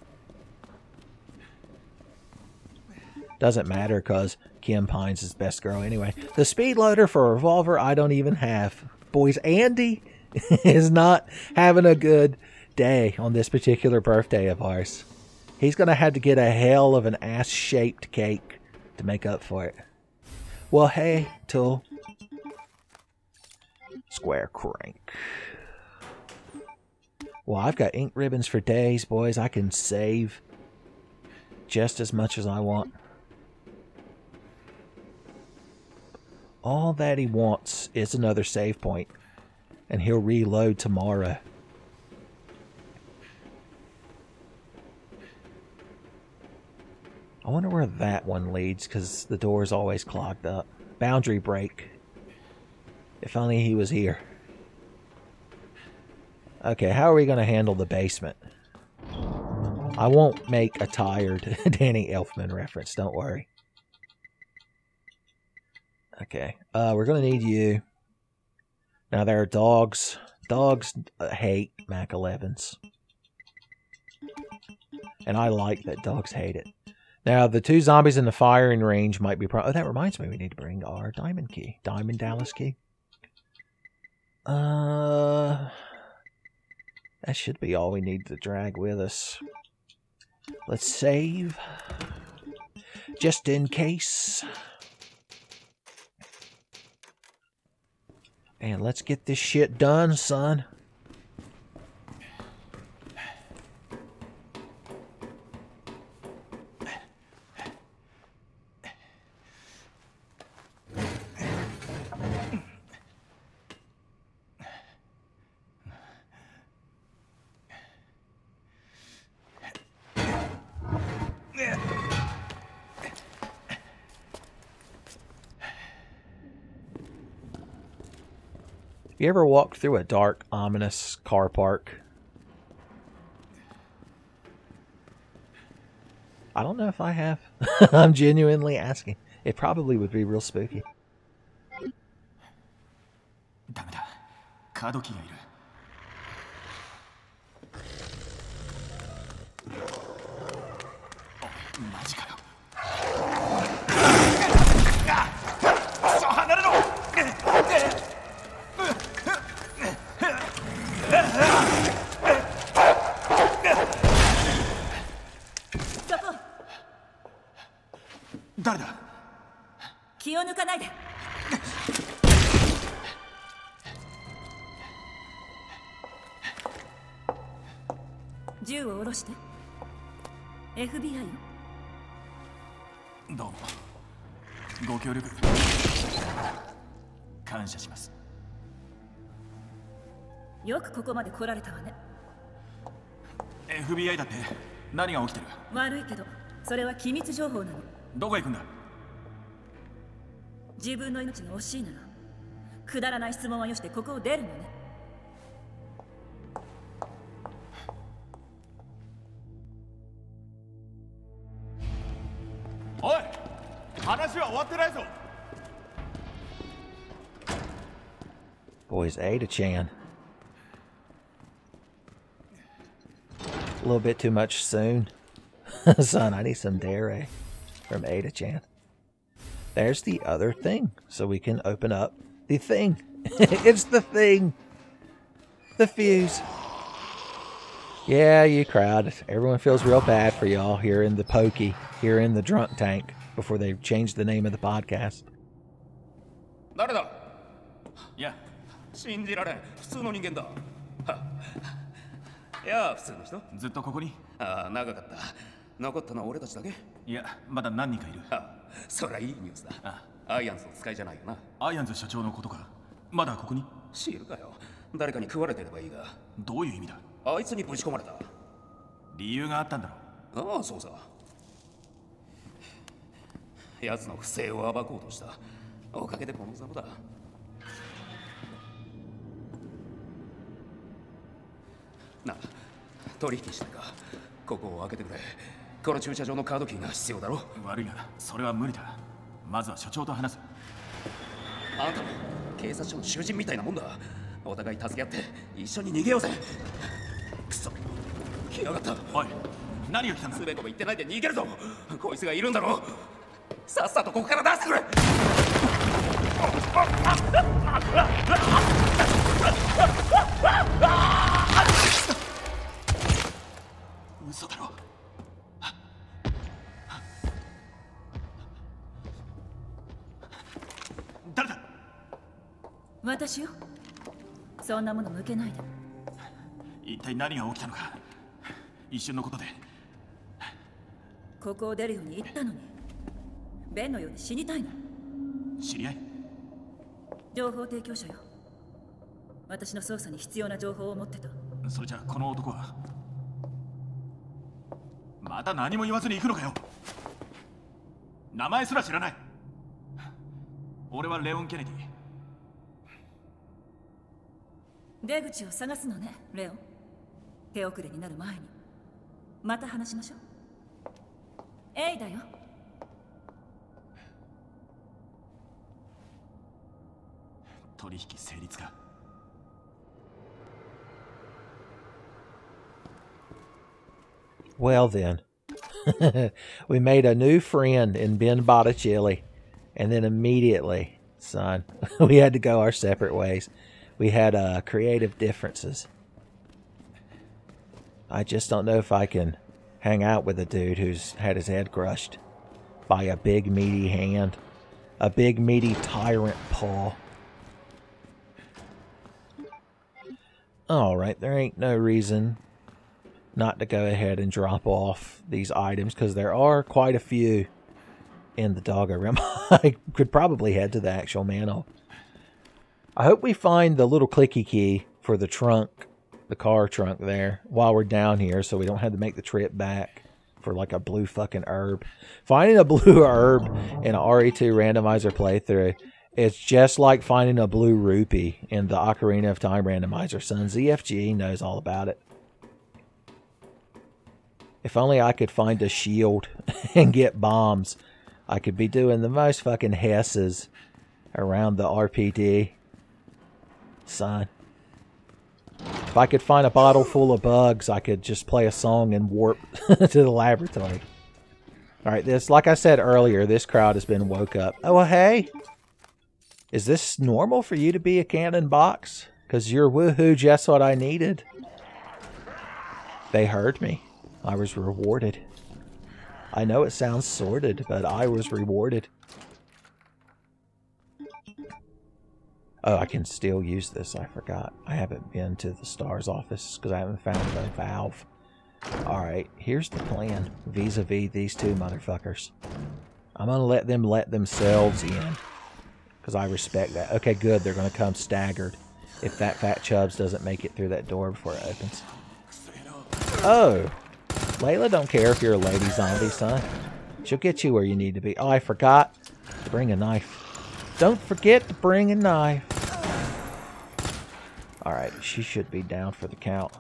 Doesn't matter because Kim Pines is best girl anyway. The speed loader for a revolver I don't even have. Boys, Andy is not having a good day on this particular birthday of ours. He's going to have to get a hell of an ass-shaped cake to make up for it. Well, hey, Tool. Square crank. Well, I've got ink ribbons for days, boys. I can save just as much as I want. All that he wants is another save point, and he'll reload tomorrow. I wonder where that one leads, because the door's always clogged up. Boundary break. If only he was here. Okay, how are we going to handle the basement? I won't make a tired Danny Elfman reference, don't worry. Okay, we're going to need you. Now, there are dogs. Dogs hate Mac 11s. And I like that dogs hate it. Now, the 2 zombies in the firing range might be... Oh, that reminds me, we need to bring our diamond key. Diamond Dallas key. That should be all we need to drag with us. Let's save. Just in case. And let's get this shit done, son. You ever walk through a dark, ominous car park? I don't know if I have. I'm genuinely asking. It probably would be real spooky. ダメだ。カードキーがいる。マジかよ。離れろ。誰だ。気を抜かないで。銃を下ろして。FBI よ。どうも。ご協力感謝します。よくここまで来られたわね。FBI だって何が起きてる？悪いけど、それは機密情報なの。どこへ行くんだ？自分の命が惜しいなら、くだらない質問はよしてここを出るのね。おい、話は終わってないぞ。Boys, Ada-chan. A little bit too much soon. Son, I need some dare from Ada-chan. There's the other thing, so we can open up the thing. It's the thing. The fuse. Yeah, you crowd. Everyone feels real bad for y'all here in the pokey, here in the drunk tank, before they changed the name of the podcast. 誰だ？いや、信じられん。普通の人間だ。いや、普通の人？ずっとここに？ああ、長かった。残ったのは俺たちだけ？いや、まだ何人かいる。そりゃいいニュースだ。アイアンズの使いじゃないよな。アイアンズ社長のことか。まだここに？知るかよ。誰かに食われてればいいが。どういう意味だ？あいつにぶち込まれた。理由があったんだろう。ああ、そうさ。奴の不正を暴こうとした。おかげでこのざまだ。なあ、取引したか。ここを開けてくれ。この駐車場のカードキーが必要だろ。悪いが、それは無理だ。まずは所長と話す。あんたも警察署の囚人みたいなもんだ。お互い助け合って一緒に逃げようぜ。くそ、来やがった。おい、何が来たんだ。つべこべ言ってないで逃げるぞ。こいつがいるんだろ。さっさとここから出してくれ。嘘だろ。誰だ。私よ。そんなもの向けないで。一体何が起きたのか。一瞬のことで。ここを出るように言ったのに、ベンのように死にたいの。知り合い？情報提供者よ。私の捜査に必要な情報を持ってた。それじゃあこの男はまた何も言わずに行くのかよ。名前すら知らない。俺はレオン・ケネディ。出口を探すのね、レオン。手遅れになる前に。また話しましょう。エイだよ。取引成立か。Well then, we made a new friend in Ben Botticelli, and then immediately, son, we had to go our separate ways. We had creative differences. I just don't know if I can hang out with a dude who's had his head crushed by a big meaty hand, a big meaty tyrant paw. Alright, there ain't no reason not to go ahead and drop off these items, because there are quite a few in the doggo realm. I could probably head to the actual manhole. I hope we find the little clicky key for the trunk, the car trunk there, while we're down here, so we don't have to make the trip back for like a blue fucking herb. Finding a blue herb in an RE2 randomizer playthrough It's just like finding a blue rupee in the Ocarina of Time randomizer, son. ZFG knows all about it. If only I could find a shield and get bombs, I could be doing the most fucking hesses around the RPD. Son. If I could find a bottle full of bugs, I could just play a song and warp to the laboratory. Alright, this, like I said earlier, this crowd has been woke up. Oh, well, hey. Is this normal for you to be a cannon box? Because you're woohoo just what I needed. They heard me. I was rewarded. I know it sounds sordid, but I was rewarded. Oh, I can still use this. I forgot. I haven't been to the STARS office because I haven't found the valve. Alright, here's the plan. Vis-a-vis these two motherfuckers. I'm going to let themselves in. Because I respect that. Okay, good. They're going to come staggered. If that fat Chubbs doesn't make it through that door before it opens. Oh! Layla don't care if you're a lady zombie, son. She'll get you where you need to be. Oh, I forgot to bring a knife. Don't forget to bring a knife. Alright, she should be down for the count.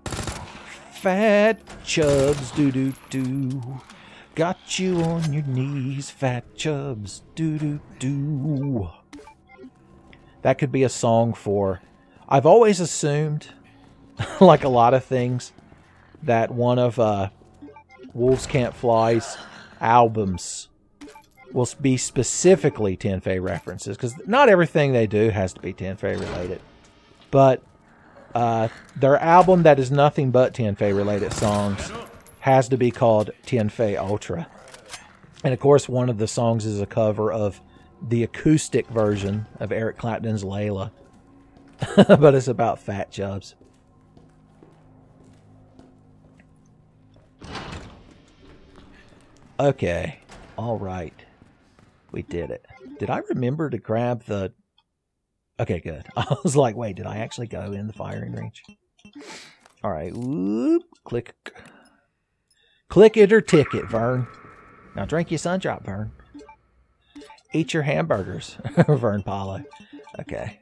Fat Chubbs, doo-doo-doo. Got you on your knees, Fat Chubbs, doo-doo-doo. That could be a song for... I've always assumed, like a lot of things, that one of Wolves Can't Fly's albums will be specifically Tenfei references, because not everything they do has to be Tenfei related. But their album that is nothing but Tenfei related songs has to be called Tenfei Ultra. And of course one of the songs is a cover of the acoustic version of Eric Clapton's Layla. But it's about Fat Chubbs. Okay. Alright. We did it. Did I remember to grab the... Okay, good. I was like, wait, did I actually go in the firing range? Alright. Whoop. Click. Click it or ticket, Vern. Now drink your sun drop, Vern. Eat your hamburgers, Vern Paulo. Okay.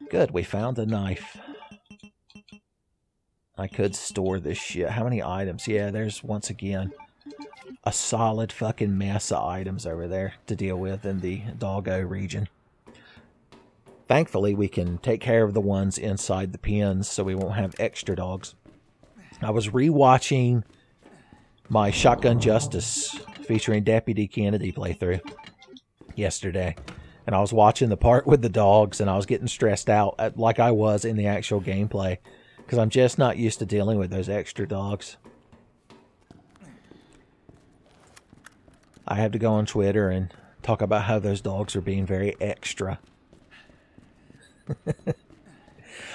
Good, we found a knife. I could store this shit. How many items? Yeah, there's, once again, a solid fucking mess of items over there to deal with in the doggo region. Thankfully, we can take care of the ones inside the pens so we won't have extra dogs. I was rewatching my Shotgun Justice featuring Deputy Kennedy playthrough yesterday. And I was watching the part with the dogs and I was getting stressed out like I was in the actual gameplay. Because I'm just not used to dealing with those extra dogs. I have to go on Twitter and talk about how those dogs are being very extra.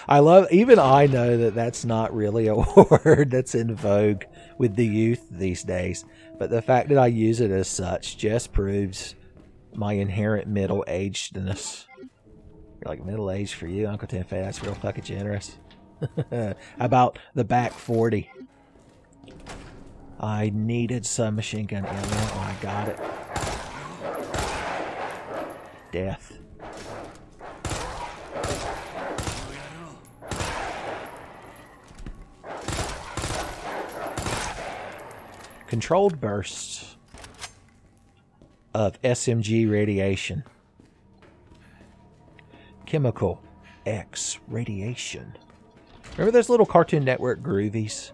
I love, even I know that that's not really a word that's in vogue with the youth these days. But the fact that I use it as such just proves my inherent middle-agedness. You're like, middle-aged for you, Uncle Tenfei? That's real fucking generous. About the back 40. I needed some machine gun ammo. Oh, I got it. Death. Controlled bursts of SMG radiation. Chemical X radiation. Remember those little Cartoon Network groovies?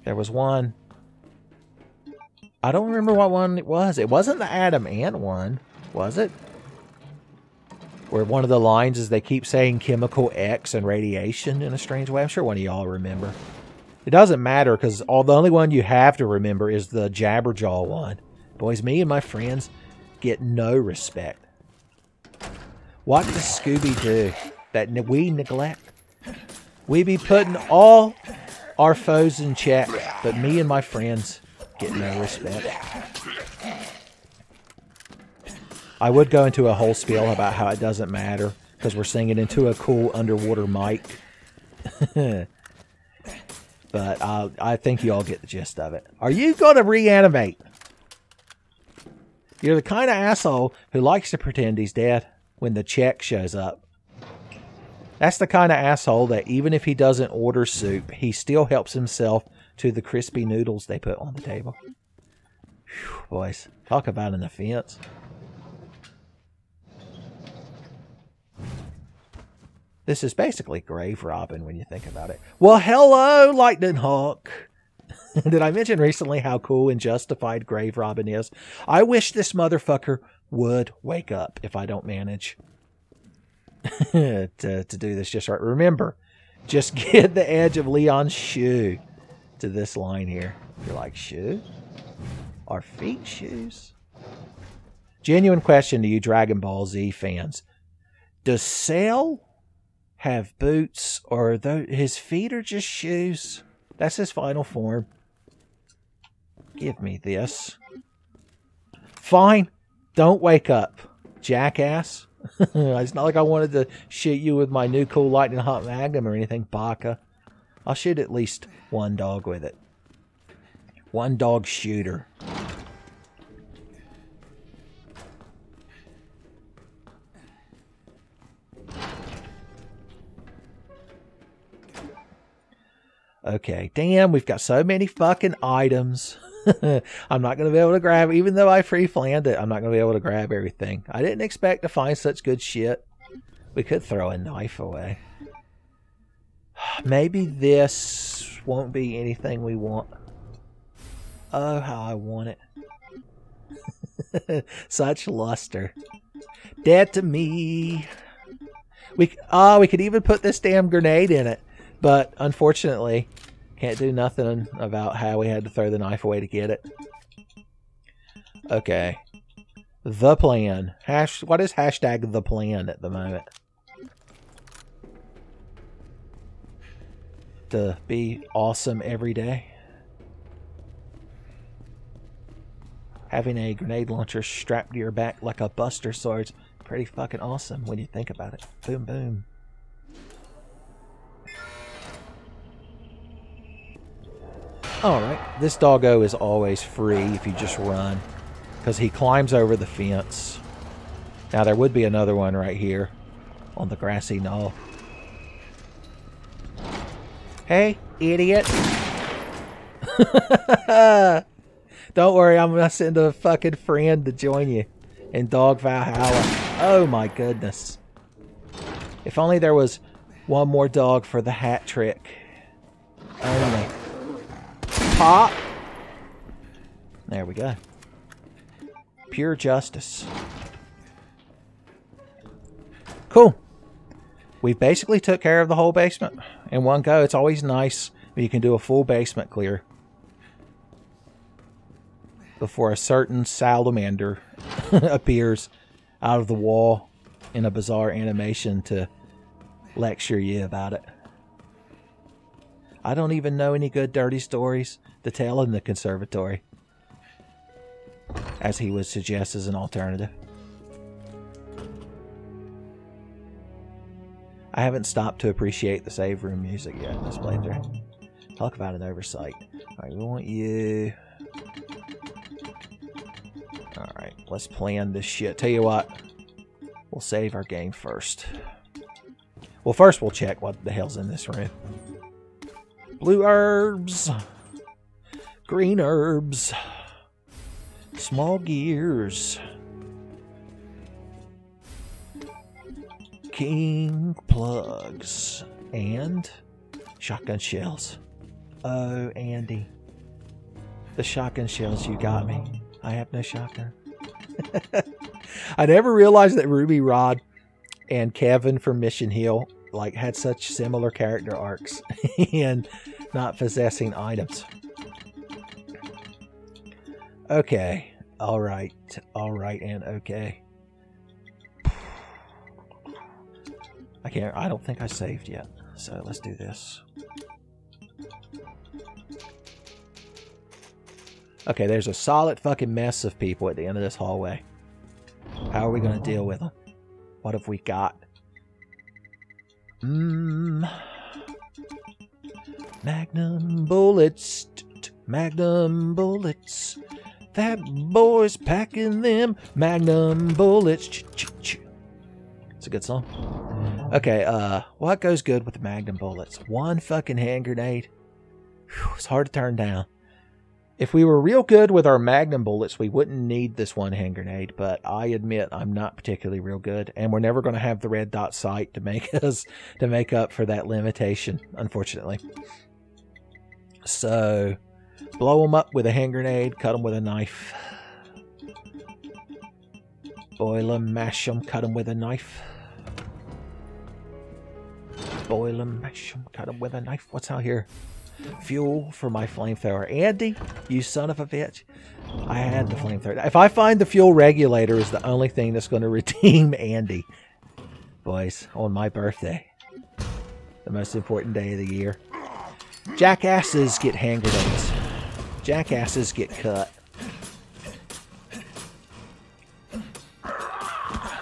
There was one. I don't remember what one it was. It wasn't the Adam Ant one, was it? Where one of the lines is they keep saying chemical X and radiation in a strange way. I'm sure one of y'all remember. It doesn't matter because the only one you have to remember is the Jabberjaw one. Boys, me and my friends get no respect. What does Scooby do that we neglect? We be putting all our foes in check, but me and my friends get no respect. I would go into a whole spiel about how it doesn't matter because we're singing into a cool underwater mic. But I think you all get the gist of it. Are you going to reanimate? You're the kind of asshole who likes to pretend he's dead when the check shows up. That's the kind of asshole that even if he doesn't order soup, he still helps himself to the crispy noodles they put on the table. Whew, boys, talk about an offense. This is basically grave robbing when you think about it. Well, hello, Lightning Hunk. Did I mention recently how cool and justified grave robbing is? I wish this motherfucker would wake up if I don't manage to do this just right. Remember, just get the edge of Leon's shoe to this line here. You're like, shoe? Are feet shoes? Genuine question to you Dragon Ball Z fans. Does Cell have boots, or his feet are just shoes? That's his final form. Give me this. Fine. Don't wake up, jackass. It's not like I wanted to shoot you with my new cool Lightning Hot Magnum or anything, Baka. I'll shoot at least one dog with it. One dog shooter. Okay, damn, we've got so many fucking items. I'm not going to be able to grab, even though I free-flanned it, I'm not going to be able to grab everything. I didn't expect to find such good shit. We could throw a knife away. Maybe this won't be anything we want. Oh, how I want it. Such luster. Dead to me. We could even put this damn grenade in it. But, unfortunately, can't do nothing about how we had to throw the knife away to get it. Okay. The plan. What is hashtag the plan at the moment? To be awesome every day. Having a grenade launcher strapped to your back like a Buster Sword's pretty fucking awesome when you think about it. Boom, boom. Alright, this doggo is always free if you just run, because he climbs over the fence. Now there would be another one right here on the grassy knoll. Hey, idiot. Don't worry, I'm going to send a fucking friend to join you in Dog Valhalla. Oh my goodness. If only there was one more dog for the hat trick. Only. Pop. There we go. Pure justice. Cool. We basically took care of the whole basement in one go. It's always nice when you can do a full basement clear before a certain salamander appears out of the wall in a bizarre animation to lecture you about it. I don't even know any good dirty stories to tell in the conservatory, as he would suggest as an alternative. I haven't stopped to appreciate the save room music yet in this playthrough. Talk about an oversight. Alright, we want you. Alright, let's plan this shit. Tell you what, we'll save our game first. Well, first we'll check what the hell's in this room. Blue herbs, green herbs, small gears, king plugs, and shotgun shells. Oh, Andy, the shotgun shells, you got me. I have no shotgun. I never realized that Ruby Rod and Kevin from Mission Hill had such similar character arcs and not possessing items. Okay. Alright, and okay. I don't think I saved yet, so let's do this. Okay, there's a solid fucking mess of people at the end of this hallway. How are we going to deal with them? What have we got? Magnum bullets. Magnum bullets. That boy's packing them Magnum bullets. It's a good song. Okay, what goes good with the Magnum bullets? One fucking hand grenade. Whew, it's hard to turn down. If we were real good with our Magnum bullets, we wouldn't need this one hand grenade, but I admit I'm not particularly real good, and we're never going to have the red dot sight to make up for that limitation, unfortunately. So, blow them up with a hand grenade, cut them with a knife. Boil them, mash them, cut them with a knife. Boil them, mash them, cut them with a knife. What's out here? Fuel for my flamethrower. Andy, you son of a bitch. I had the flamethrower. If I find the fuel regulator is the only thing that's going to redeem Andy. Boys, on my birthday. The most important day of the year. Jackasses get hand grenades. Jackasses get cut.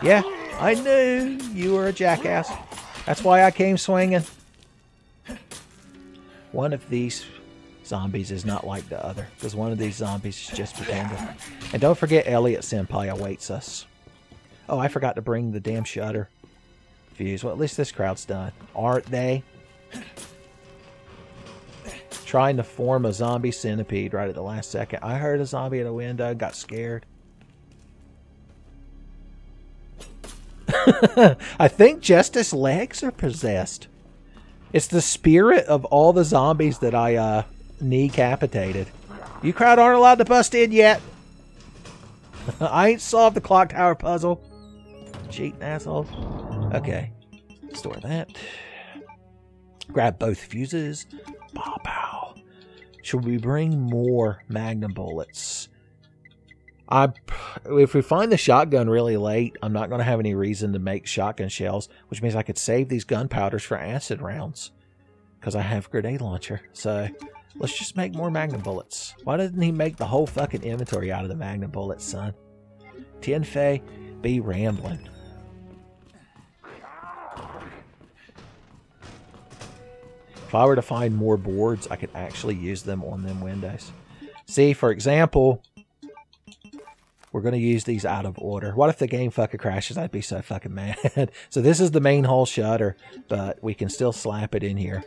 Yeah, I knew you were a jackass. That's why I came swinging. One of these zombies is not like the other, because one of these zombies is just pretending. And don't forget Elliot Senpai awaits us. Oh, I forgot to bring the damn shutter fuse. Well, at least this crowd's done. Aren't they? Trying to form a zombie centipede right at the last second. I heard a zombie at a window, got scared. I think Justice's legs are possessed. It's the spirit of all the zombies that I decapitated. You crowd aren't allowed to bust in yet. I ain't solved the clock tower puzzle. Cheating assholes. Okay. Store that. Grab both fuses. Pow pow. Should we bring more Magnum bullets? If we find the shotgun really late, I'm not going to have any reason to make shotgun shells, which means I could save these gunpowders for acid rounds, because I have grenade launcher. So let's just make more Magnum bullets. Why didn't he make the whole fucking inventory out of the Magnum bullets, son? Tianfei, be rambling. If I were to find more boards, I could actually use them on them windows. See, for example, we're going to use these out of order. What if the game fucking crashes? I'd be so fucking mad. So this is the main hall shutter, but we can still slap it in here.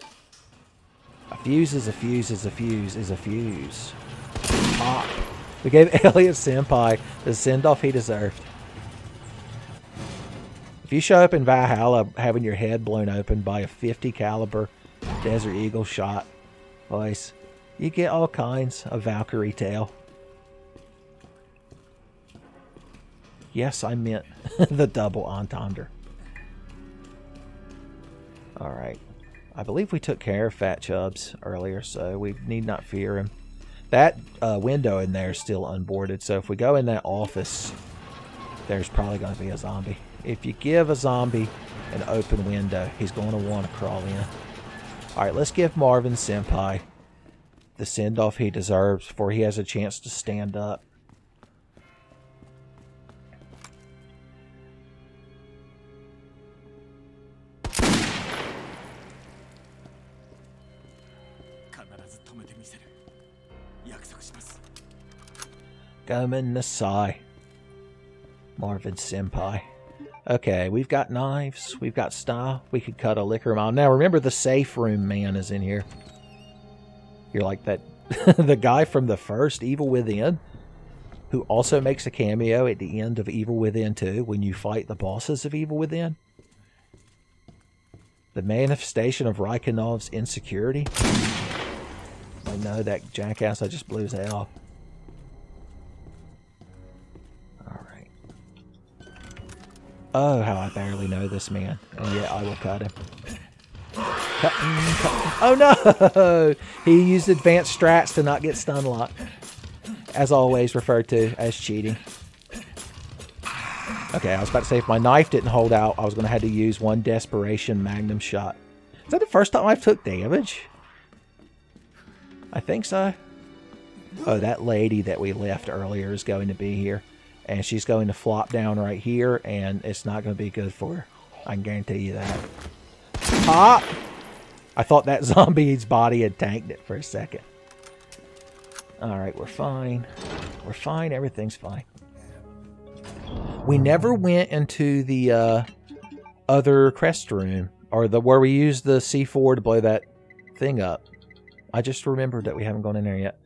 A fuse is a fuse is a fuse is a fuse. Pop. We gave Elliot Senpai the send-off he deserved. If you show up in Valhalla having your head blown open by a 50 caliber Desert Eagle shot, boys, you get all kinds of Valkyrie tail. Yes, I meant the double entendre. Alright. I believe we took care of Fat Chubbs earlier, so we need not fear him. That window in there is still unboarded, so if we go in that office, there's probably going to be a zombie. If you give a zombie an open window, he's going to want to crawl in. Alright, let's give Marvin Senpai the send-off he deserves before he has a chance to stand up. Gomen Nasai. Marvin Senpai. Okay, we've got knives. We've got style. We could cut a liquor mile. Now, remember the safe room man is in here. You're like that... the guy from the first Evil Within, who also makes a cameo at the end of Evil Within 2 when you fight the bosses of Evil Within. The manifestation of Raikinov's insecurity. I know that jackass I just blew his head off. Alright. Oh, how I barely know this man. And yet I will cut him. Cut him, cut him. Oh no! He used advanced strats to not get stun locked. As always referred to as cheating. Okay, I was about to say if my knife didn't hold out, I was going to have to use one desperation magnum shot. Is that the first time I've took damage? I think so. Oh, that lady that we left earlier is going to be here. And she's going to flop down right here, and it's not going to be good for her. I can guarantee you that. Pop! I thought that zombie's body had tanked it for a second. Alright, we're fine. We're fine. Everything's fine. We never went into the other crest room, or the where we used the C4 to blow that thing up. I just remembered that we haven't gone in there yet.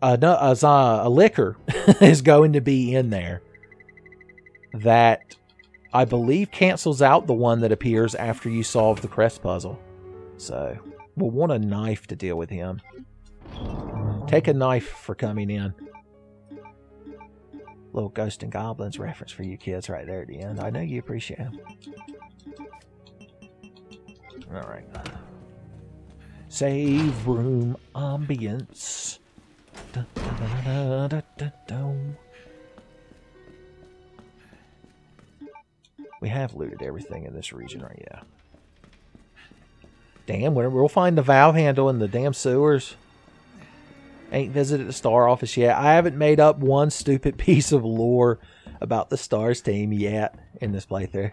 No, a liquor is going to be in there that I believe cancels out the one that appears after you solve the crest puzzle. So we'll want a knife to deal with him. Take a knife for coming in. Little Ghost and Goblins reference for you kids right there at the end. I know you appreciate them. Alright. Save room ambience. Dun, dun, dun, dun, dun, dun. We have looted everything in this region, right? Yeah. Damn, we'll find the valve handle in the damn sewers. Ain't visited the Star Office yet. I haven't made up one stupid piece of lore about the Stars team yet in this playthrough.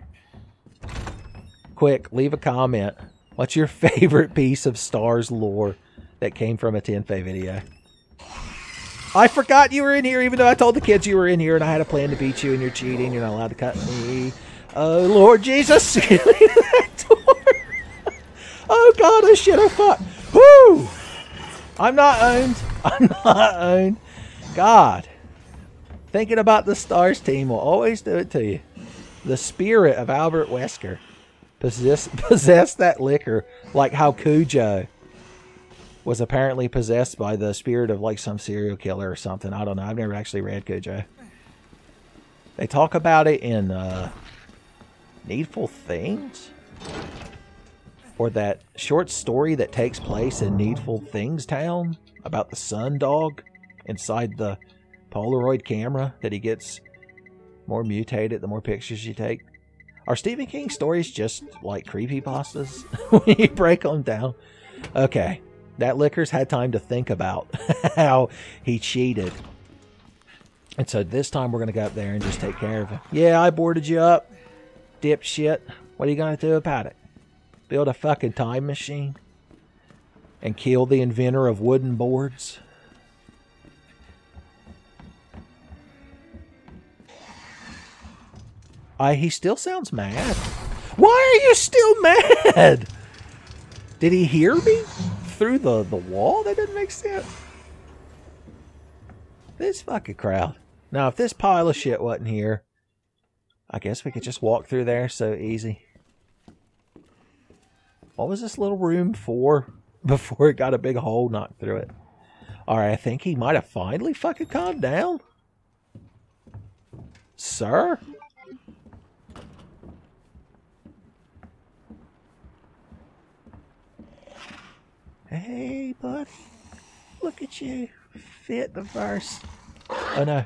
Quick, leave a comment. What's your favorite piece of Stars lore that came from a 10F video? I forgot you were in here, even though I told the kids you were in here and I had a plan to beat you and you're cheating. You're not allowed to cut me. Oh, Lord Jesus. That door. Oh, God. Oh, shit. Oh, fuck. Woo! I'm not owned. I'm not owned. God. Thinking about the Stars team will always do it to you. The spirit of Albert Wesker possessed that liquor like how Cujo was apparently possessed by the spirit of like some serial killer or something. I don't know. I've never actually read Cujo. They talk about it in Needful Things? Or that short story that takes place in Needful Things Town about the sun dog inside the Polaroid camera that he gets more mutated the more pictures you take. Are Stephen King stories just like creepypastas when you break them down? Okay, that liquor's had time to think about how he cheated. And so this time we're going to go up there and just take care of him. Yeah, I boarded you up, dipshit. What are you going to do about it? Build a fucking time machine? And kill the inventor of wooden boards? He still sounds mad. Why are you still mad? Did he hear me through the wall? That doesn't make sense. This fucking crowd. Now, if this pile of shit wasn't here, I guess we could just walk through there so easy. What was this little room for before it got a big hole knocked through it? Alright, I think he might have finally fucking calmed down. Sir? Hey, bud. Look at you. Fit the verse. Oh, no.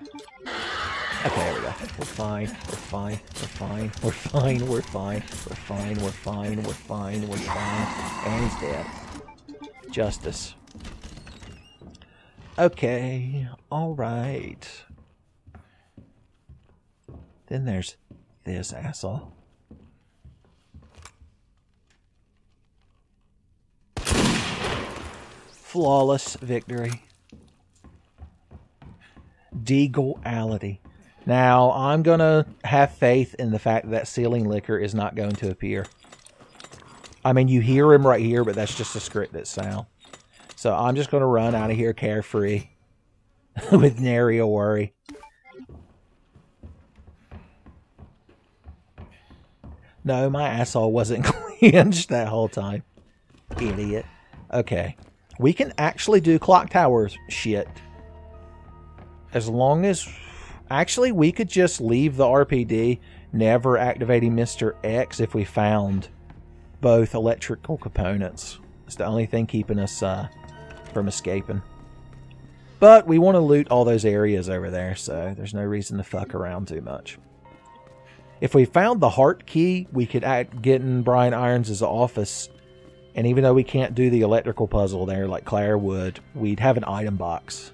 Okay, there we go. We're fine. We're fine. We're fine. We're fine. We're fine. We're fine. We're fine. We're fine. We're fine. And he's dead. Justice. Okay. Alright. Then there's this asshole. Flawless victory. Deagle-ality. Now, I'm going to have faith in the fact that ceiling liquor is not going to appear. I mean, you hear him right here, but that's just a scripted sound. So I'm just going to run out of here carefree. With nary a worry. No, my asshole wasn't clenched that whole time. Idiot. Okay. We can actually do clock towers shit. As long as... Actually, we could just leave the RPD, never activating Mr. X if we found both electrical components. It's the only thing keeping us from escaping. But we want to loot all those areas over there, so there's no reason to fuck around too much. If we found the heart key, we could get in Brian Irons' office. And even though we can't do the electrical puzzle there like Claire would, we'd have an item box.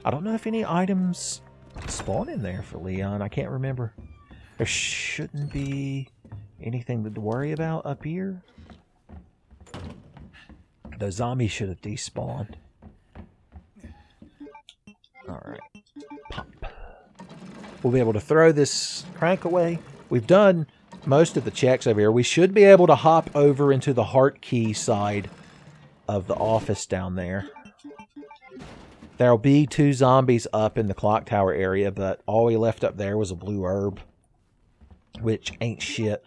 I don't know if any items spawn in there for Leon. I can't remember. There shouldn't be anything to worry about up here. Those zombies should have despawned. Alright. We'll be able to throw this crank away. We've done most of the checks over here. We should be able to hop over into the heart key side of the office down there. There'll be 2 zombies up in the clock tower area, but all we left up there was a blue herb, which ain't shit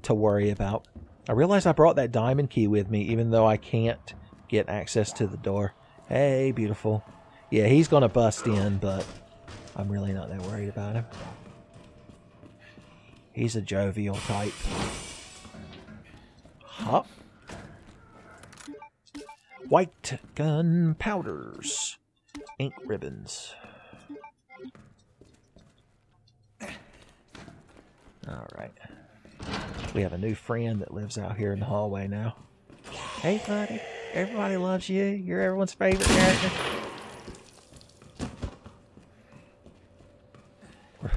to worry about. I realize I brought that diamond key with me, even though I can't get access to the door. Hey, beautiful. Yeah, he's going to bust in, but I'm really not that worried about him. He's a jovial type. Hop. White gunpowders. Ink ribbons. Alright. We have a new friend that lives out here in the hallway now. Hey, buddy. Everybody loves you. You're everyone's favorite character.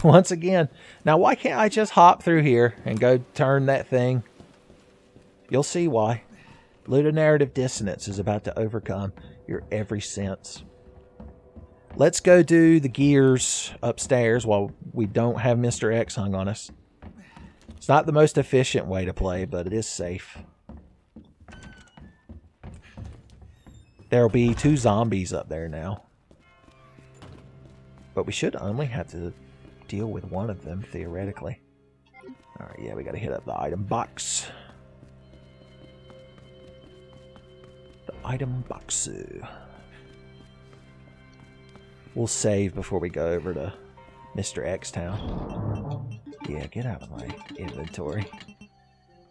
Once again. Now, why can't I just hop through here and go turn that thing? You'll see why. Ludonarrative dissonance is about to overcome your every sense. Let's go do the gears upstairs while we don't have Mr. X hung on us. It's not the most efficient way to play, but it is safe. There'll be 2 zombies up there now. But we should only have to deal with one of them, theoretically. Alright, yeah, we gotta hit up the item box. The item box. We'll save before we go over to Mr. X Town. Yeah, get out of my inventory.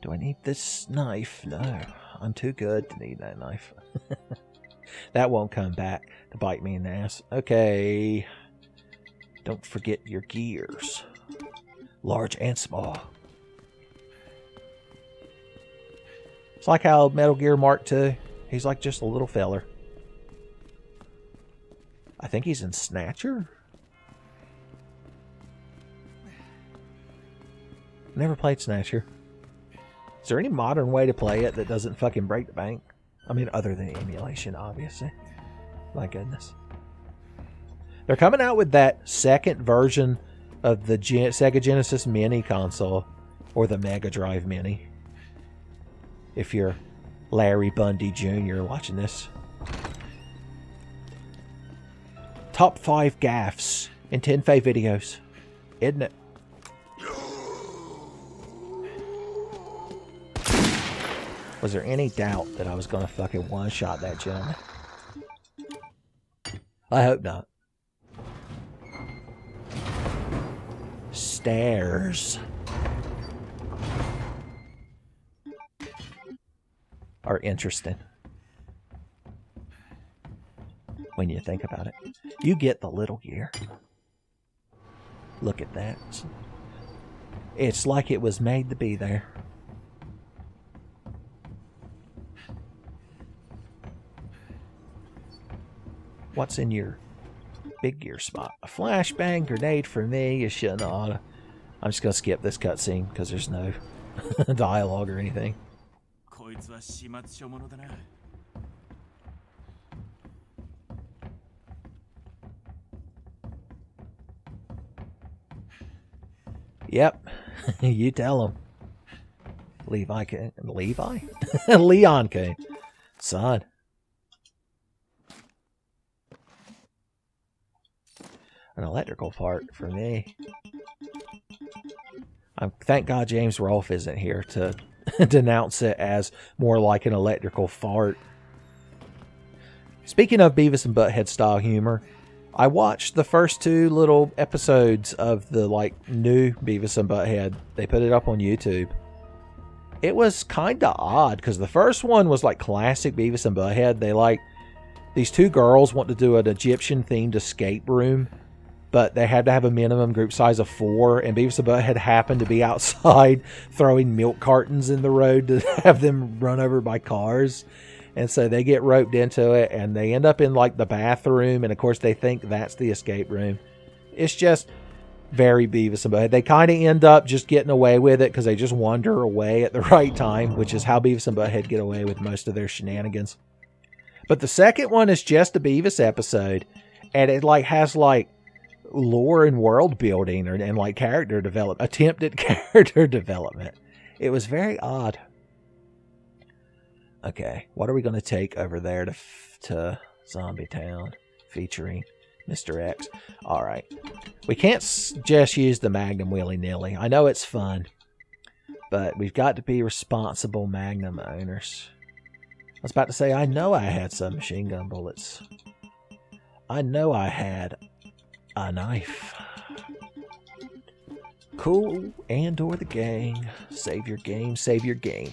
Do I need this knife? No. I'm too good to need that knife. That won't come back to bite me in the ass. Okay. Don't forget your gears. Large and small. It's like how Metal Gear Mark II. He's like just a little feller. I think he's in Snatcher. Never played Snatcher. Is there any modern way to play it that doesn't fucking break the bank? I mean, other than emulation, obviously. My goodness. They're coming out with that second version of the Sega Genesis Mini console. Or the Mega Drive Mini. If you're Larry Bundy Jr. watching this. Top 5 gaffes in 10 Faye videos. Isn't it? Was there any doubt that I was going to fucking one-shot that gentleman? I hope not. Stairs are interesting when you think about it. You get the little gear. Look at that. It's like it was made to be there. What's in your big gear spot? A flashbang grenade for me. You shouldn't oughta. I'm just gonna skip this cutscene because there's no dialogue or anything. Yep, you tell him. Levi came. Levi? Leon came. Son. An electrical part for me. Thank God James Rolfe isn't here to denounce it as more like an electrical fart. Speaking of Beavis and Butthead style humor, I watched the first 2 little episodes of the new Beavis and Butthead. They put it up on YouTube. It was kind of odd because the first one was like classic Beavis and Butthead. They these 2 girls want to do an Egyptian themed escape room. But they had to have a minimum group size of 4, and Beavis and Butthead happened to be outside throwing milk cartons in the road to have them run over by cars. And so they get roped into it, and they end up in the bathroom, and of course they think that's the escape room. It's just very Beavis and Butthead. They kind of end up just getting away with it because they just wander away at the right time, which is how Beavis and Butthead get away with most of their shenanigans. But the second one is just a Beavis episode, and it has lore and world building and like character development, attempted character development. It was very odd. Okay, what are we going to take over there to Zombie Town featuring Mr. X? All right, we can't just use the Magnum willy-nilly. I know it's fun, but we've got to be responsible Magnum owners. I was about to say, I know I had some machine gun bullets. I know I had a knife. Cool, and/or the gang. Save your game, save your game.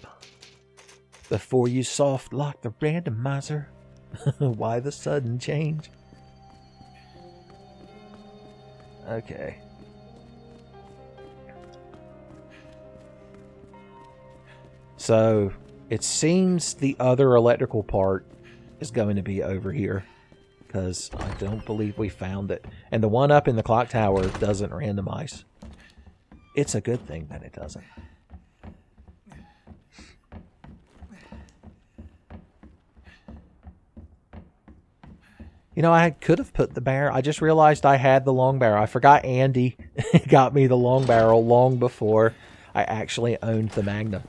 Before you soft lock the randomizer. Why the sudden change? Okay. So, it seems the other electrical part is going to be over here. Because I don't believe we found it. And the one up in the clock tower doesn't randomize. It's a good thing that it doesn't. You know, I could have put the barrel. I just realized I had the long barrel. I forgot Andy got me the long barrel long before I actually owned the Magnum.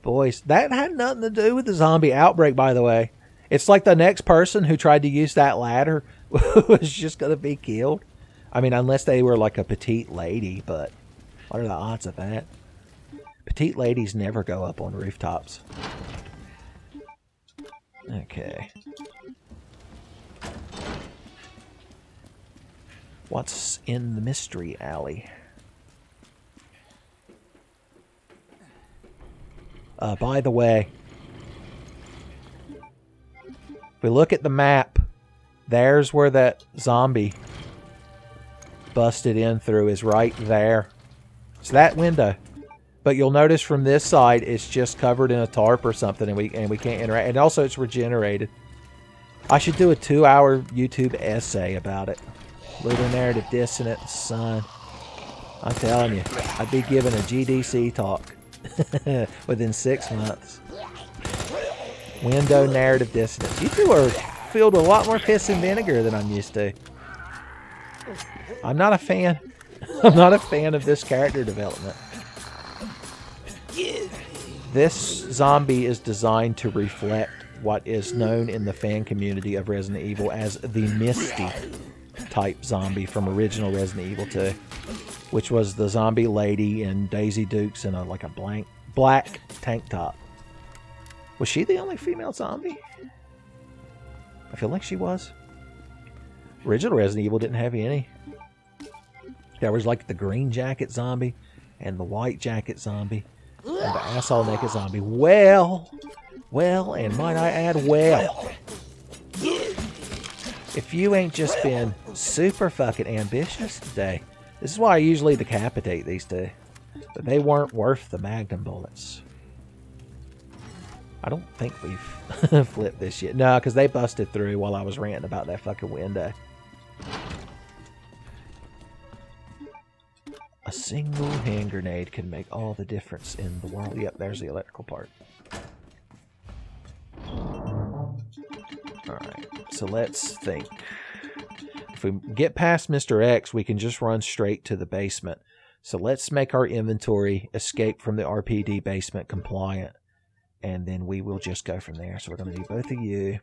Boys, that had nothing to do with the zombie outbreak, by the way. It's like the next person who tried to use that ladder was just going to be killed. I mean, unless they were like a petite lady, but what are the odds of that? Petite ladies never go up on rooftops. Okay. What's in the mystery alley? By the way, if we look at the map, there's where that zombie busted in through, is right there. It's that window. But you'll notice from this side, it's just covered in a tarp or something, and we can't interact. And also, it's regenerated. I should do a 2-hour YouTube essay about it. Lunar narrative dissonance, son. I'm telling you, I'd be giving a GDC talk. Within 6 months. Window narrative dissonance. You two are filled with a lot more piss and vinegar than I'm used to. I'm not a fan. I'm not a fan of this character development. This zombie is designed to reflect what is known in the fan community of Resident Evil as the Misty type zombie from original Resident Evil 2. Which was the zombie lady and Daisy Dukes in like a black tank top. Was she the only female zombie? I feel like she was. Original Resident Evil didn't have any. There was like the green jacket zombie and the white jacket zombie and the asshole naked zombie. Well, and might I add, well. If you ain't just been super fucking ambitious today. This is why I usually decapitate these two. But they weren't worth the Magnum bullets. I don't think we've flipped this yet. No, because they busted through while I was ranting about that fucking window. A single hand grenade can make all the difference in the world. Yep, there's the electrical part. Alright, so let's think. If we get past Mr. X, we can just run straight to the basement. So let's make our inventory escape from the RPD basement compliant. And then we will just go from there. So we're going to do both of you.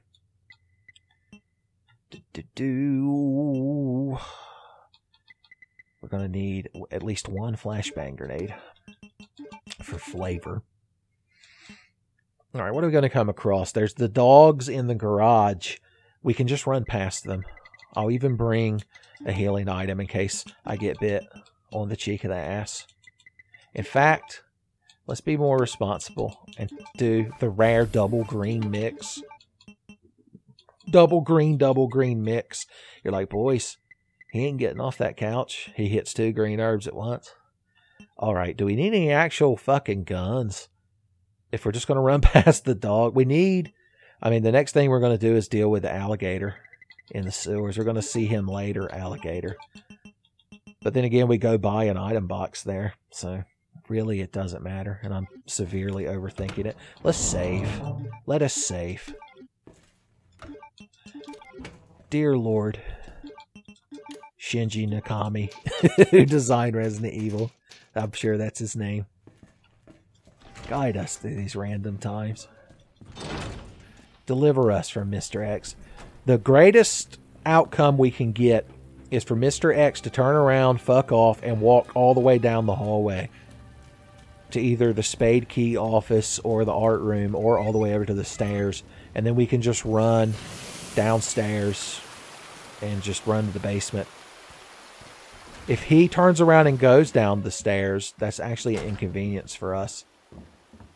We're going to need at least one flashbang grenade for flavor. Alright, what are we going to come across? There's the dogs in the garage. We can just run past them. I'll even bring a healing item in case I get bit on the cheek of the ass. In fact, let's be more responsible and do the rare double green mix. Double green mix. You're like, boys, he ain't getting off that couch. He hits 2 green herbs at once. Alright, do we need any actual fucking guns? If we're just going to run past the dog, we need I mean, the next thing we're going to do is deal with the alligator in the sewers. We're going to see him later, alligator. But then again, we go by an item box there. So, really, it doesn't matter. And I'm severely overthinking it. Let's save. Let us save. Dear Lord. Shinji Nakami, who designed Resident Evil. I'm sure that's his name. Guide us through these random times. Deliver us from Mr. X. The greatest outcome we can get is for Mr. X to turn around, fuck off, and walk all the way down the hallway to either the Spade Key office or the art room or all the way over to the stairs. And then we can just run downstairs and just run to the basement. If he turns around and goes down the stairs, that's actually an inconvenience for us.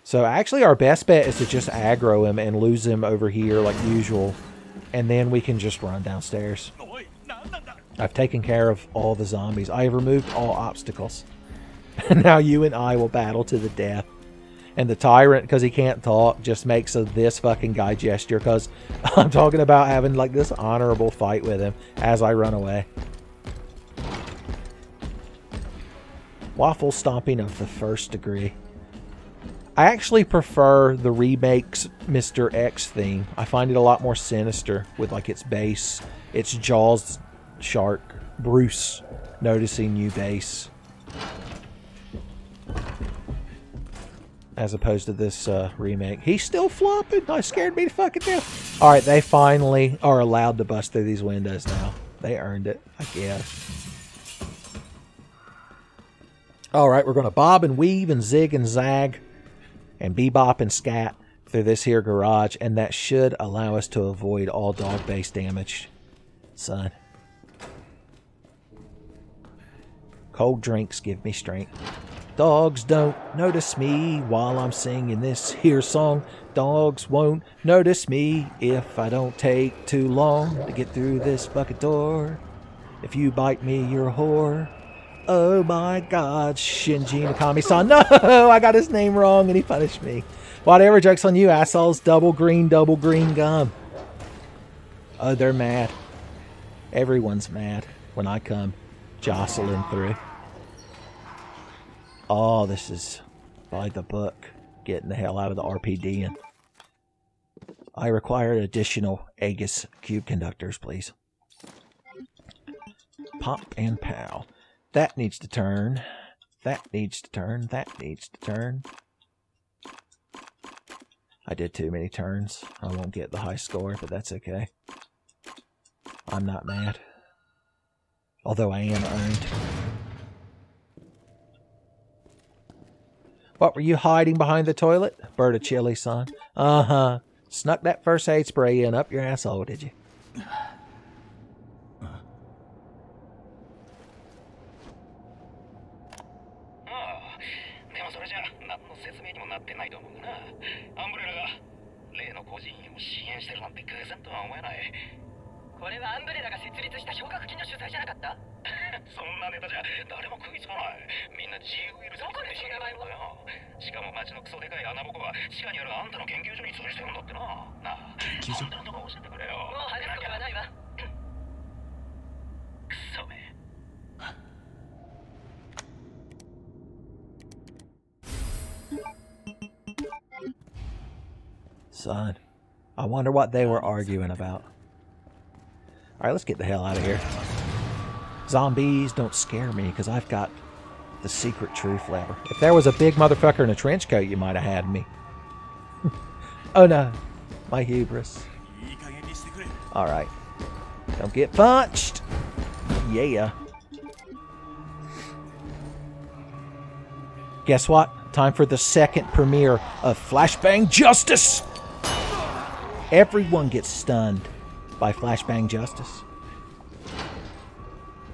So actually our best bet is to just aggro him and lose him over here like usual. And then we can just run downstairs. I've taken care of all the zombies. I have removed all obstacles. Now you and I will battle to the death. And the tyrant, because he can't talk, just makes this fucking guy gesture. Because I'm talking about having like this honorable fight with him as I run away. Waffle stomping of the first degree. I actually prefer the remake's Mr. X theme. I find it a lot more sinister with like its bass, its Jaws shark, Bruce noticing you bass. As opposed to this remake. He's still flopping. I scared me to fucking death. Alright, they finally are allowed to bust through these windows now. They earned it, I guess. Alright, we're going to bob and weave and zig and zag and bebop and scat through this here garage, and that should allow us to avoid all dog-based damage. Son. Cold drinks give me strength. Dogs don't notice me while I'm singing this here song. Dogs won't notice me if I don't take too long to get through this bucket door. If you bite me, you're a whore. Oh my God, Shinji Nakami-san. No, I got his name wrong and he punished me. Whatever, joke's on you, assholes. Double green gum. Oh, they're mad. Everyone's mad when I come jostling through. Oh, this is by the book. Getting the hell out of the RPD. And I require additional Aegis cube conductors, please. Pop and pow. That needs to turn. That needs to turn. That needs to turn. I did too many turns. I won't get the high score, but that's okay. I'm not mad. Although I am earned. What were you hiding behind the toilet? Bird of chili, son. Uh-huh. Snuck that first aid spray in up your asshole, did you? Son, I wonder what they were arguing about. Alright, let's get the hell out of here. Zombies don't scare me because I've got the secret truth lever. If there was a big motherfucker in a trench coat, you might have had me. Oh no, my hubris. Alright, don't get punched. Yeah. Guess what? Time for the second premiere of Flashbang Justice! Everyone gets stunned by Flashbang Justice.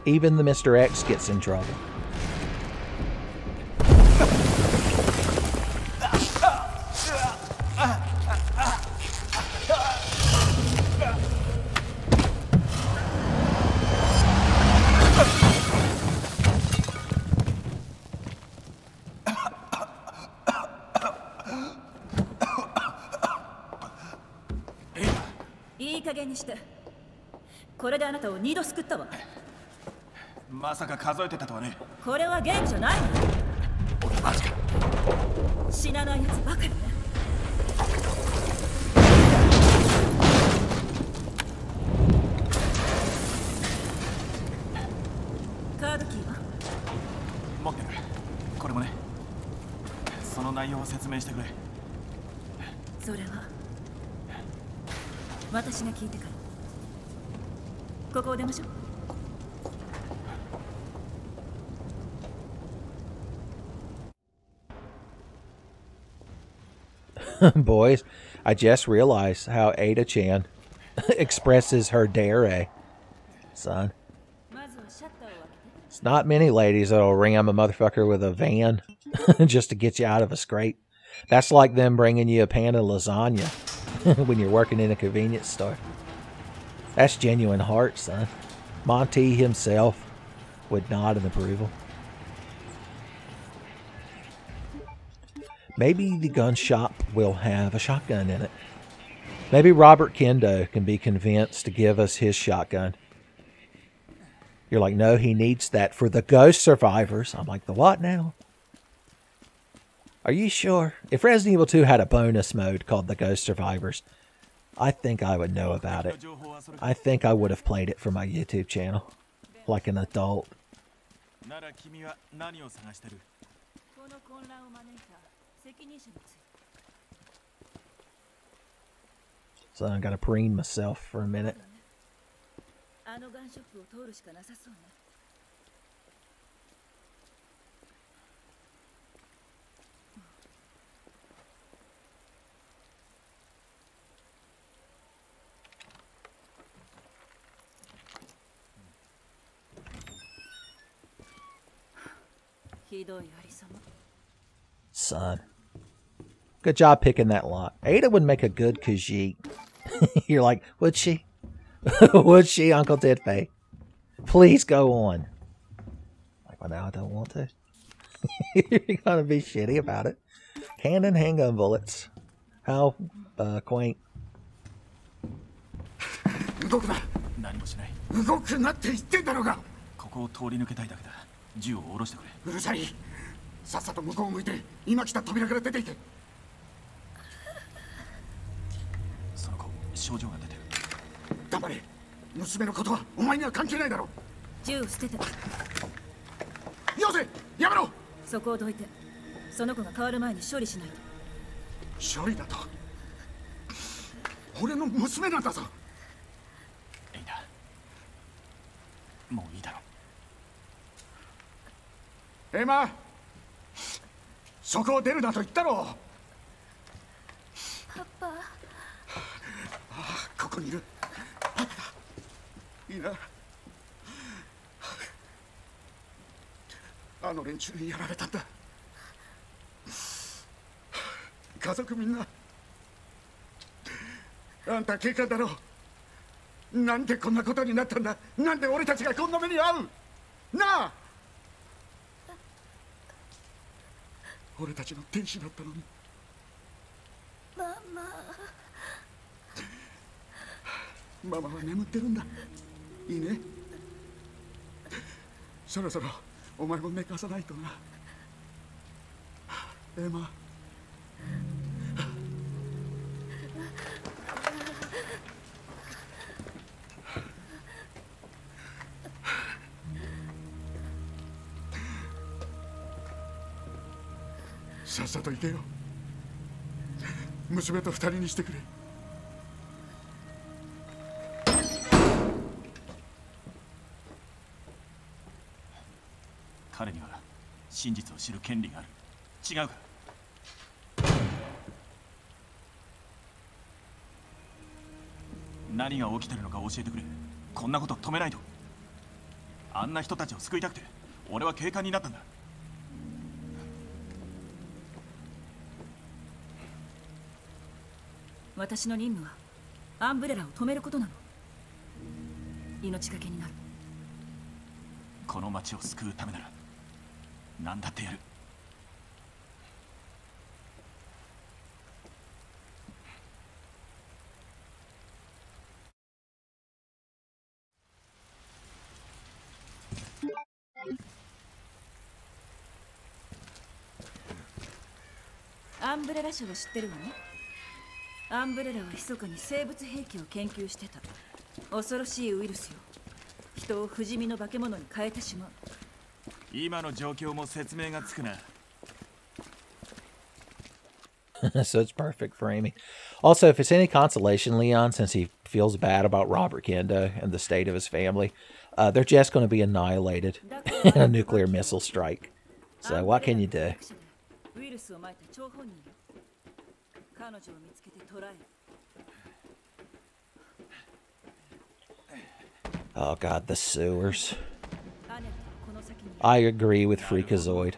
Even the Mr. X gets in trouble. いい加減にして。これであなたを2度救ったわ。まさか数えてたとはね。これはゲームじゃないわ。マジか。死なないやつばかりね。カードキーは持ってる。これもね。その内容を説明してくれ。それは私が聞いてから。ここを出ましょう。Boys, I just realized how Ada-chan expresses her dare, son. It's not many ladies that'll ram a motherfucker with a van just to get you out of a scrape. That's like them bringing you a pan of lasagna when you're working in a convenience store. That's genuine heart, son. Monty himself would nod in approval. Maybe the gun shop will have a shotgun in it. Maybe Robert Kendo can be convinced to give us his shotgun. You're like, no, he needs that for the ghost survivors. I'm like, the what now? Are you sure? If Resident Evil 2 had a bonus mode called the Ghost Survivors, I think I would know about it. I think I would have played it for my YouTube channel, like an adult. So I gotta preen myself for a minute. Son. Good job picking that lock. Ada would make a good Khajiit. You're like, would she? Would she, Uncle Tidfay? Please go on. Like, well, now I don't want to. You're gonna be shitty about it. Cannon handgun bullets. How quaint. 動くな。何もしない。動くなって言ってんだろうが。ここを通り抜けたいだけだ。銃を下ろしてくれ。うるさい。さっさと向こうを向いて、今来た扉から出ていけ。その子、症状が出てる。黙れ。娘のことはお前には関係ないだろう。銃を捨てて。よせ、やめろ。そこをどいて。その子が変わる前に処理しないと。処理だと。俺の娘なんだぞ。いいんだ。もういいだろう。エマ、そこを出るなと言ったろ。パパ。ああ、ここにいる。パパだ。いいな。あの連中にやられたんだ。家族みんな。あんた警官だろう。なんでこんなことになったんだ。なんで俺たちがこんな目に遭う。なあ。俺たちの天使だったのに。ママ。ママは眠ってるんだ。いいね。そろそろお前も寝かさないとな。エマ。さっさと行けよ。娘と二人にしてくれ。彼には真実を知る権利がある。違うか。何が起きてるのか教えてくれ。こんなこと止めないと。あんな人たちを救いたくて俺は警官になったんだ。私の任務はアンブレラを止めることなの。命がけになる。この町を救うためなら何だってやる。アンブレラ社を知ってるわね。アンブレラは密かに生物兵器を研究してた。恐ろしいウイルスよ。人を不死身の化け物に変えてしまう。今の状況も説明がつくな。So it's perfect for Amy. Also, if it's any consolation, Leon, since he feels bad about Robert Kendo and the state of his family, they're just going to be annihilated in a nuclear missile strike. So what can you do? Oh god, the sewers. I agree with Freakazoid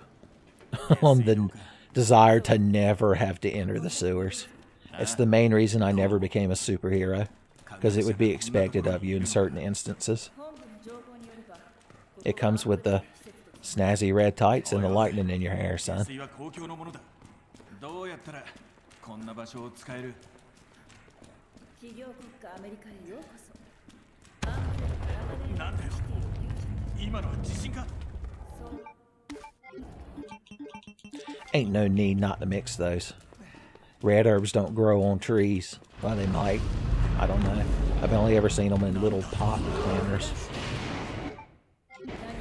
on the desire to never have to enter the sewers. It's the main reason I never became a superhero, because it would be expected of you in certain instances. It comes with the snazzy red tights and the lightning in your hair, son. Ain't no need not to mix those. Red herbs don't grow on trees. Well, they might. I don't know. I've only ever seen them in little pot planters.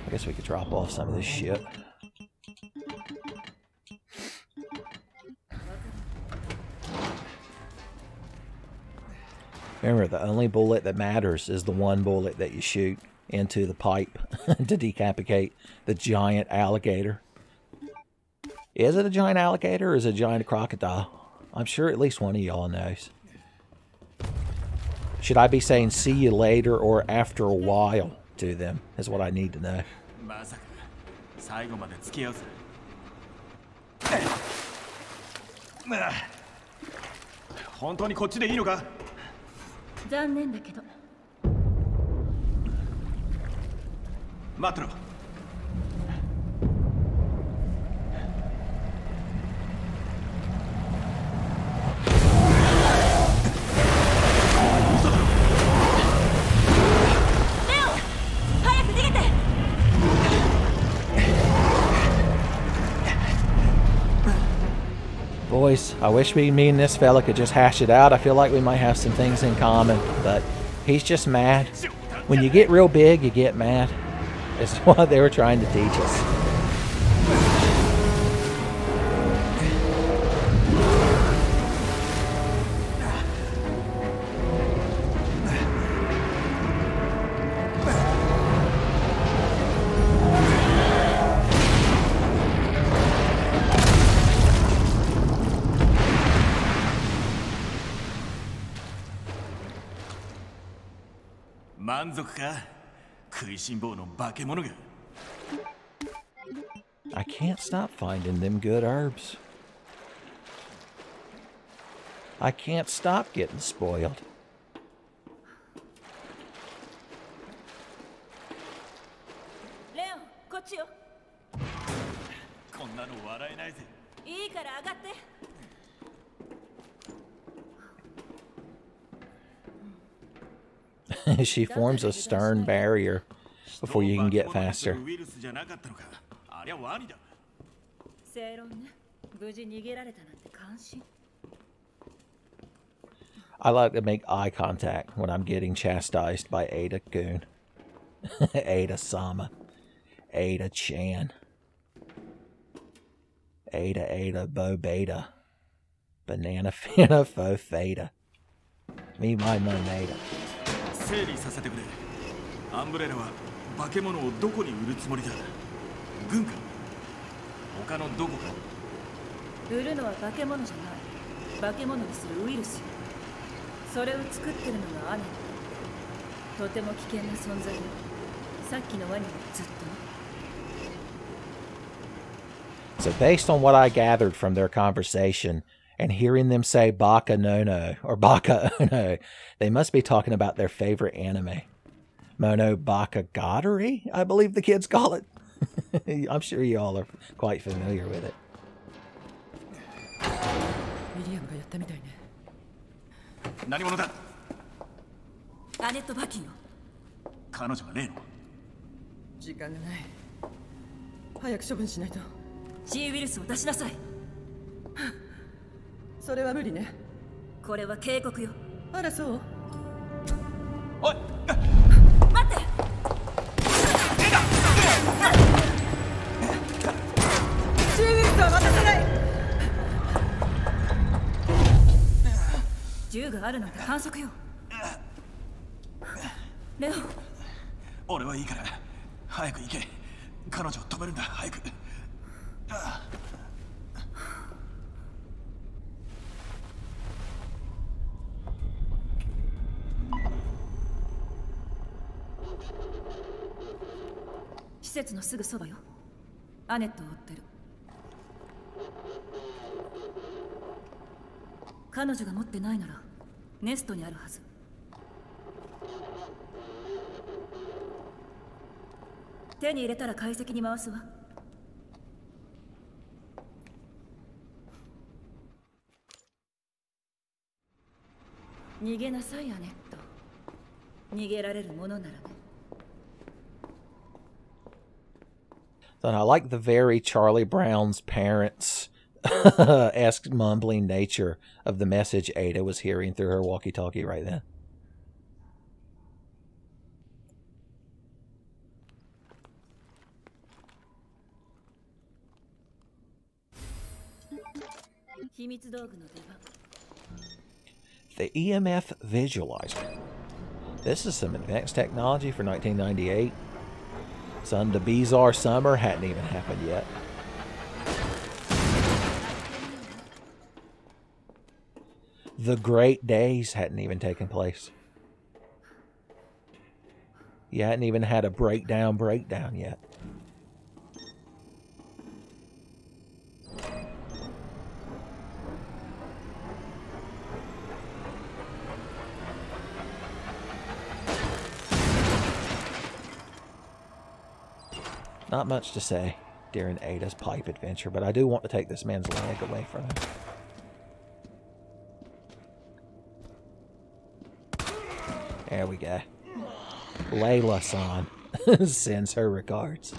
I guess we could drop off some of this shit. Remember, the only bullet that matters is the one bullet that you shoot into the pipe to decapitate the giant alligator. Is it a giant alligator or is it a giant crocodile? I'm sure at least one of y'all knows. Should I be saying see you later or after a while to them is what I need to know. Boys, I wish me and this fella could just hash it out. I feel like we might have some things in common, but he's just mad. When you get real big, you get mad. It's what they were trying to teach us. I can't stop finding them good herbs. I can't stop getting spoiled. She forms a stern barrier before you can get faster. I like to make eye contact when I'm getting chastised by Ada-kun. Ada-sama. Ada-chan. Ada, Bo Beta. Banana Fina Fo Theta. Me, my Monada. 整理させてくれ。アンブレラは化け物をどこに売るつもりだ。軍か。他のどこか。売るのは化け物じゃない。化け物にするウイルスよ。それを作ってるのがアネ。とても危険な存在よ。さっきのワニはずっと。So based on what I gathered from their conversation and hearing them say Baka no no or Baka Ono, they must be talking about their favorite anime. Monogatari, I believe the kids call it. I'm sure you all are quite familiar with it. それは無理ね。これは警告よ。あらそう。おい、待って。シーウィルスは渡さない。銃があるなんて反則よ。レオ。俺はいいから早く行け。彼女を止めるんだ、早く。施設のすぐそばよ。アネットを追ってる。彼女が持ってないならネストにあるはず。手に入れたら解析に回すわ。逃げなさい、アネット。逃げられるものならね。Then I like the very Charlie Brown's parents esque mumbling nature of the message Ada was hearing through her walkie-talkie right then. The EMF visualizer. This is some advanced technology for 1998. Son, the bizarre summer hadn't even happened yet. The Great Days hadn't even taken place. You hadn't even had a breakdown yet. Not much to say during Ada's pipe adventure, but I do want to take this man's leg away from him. There we go. Layla-san sends her regards.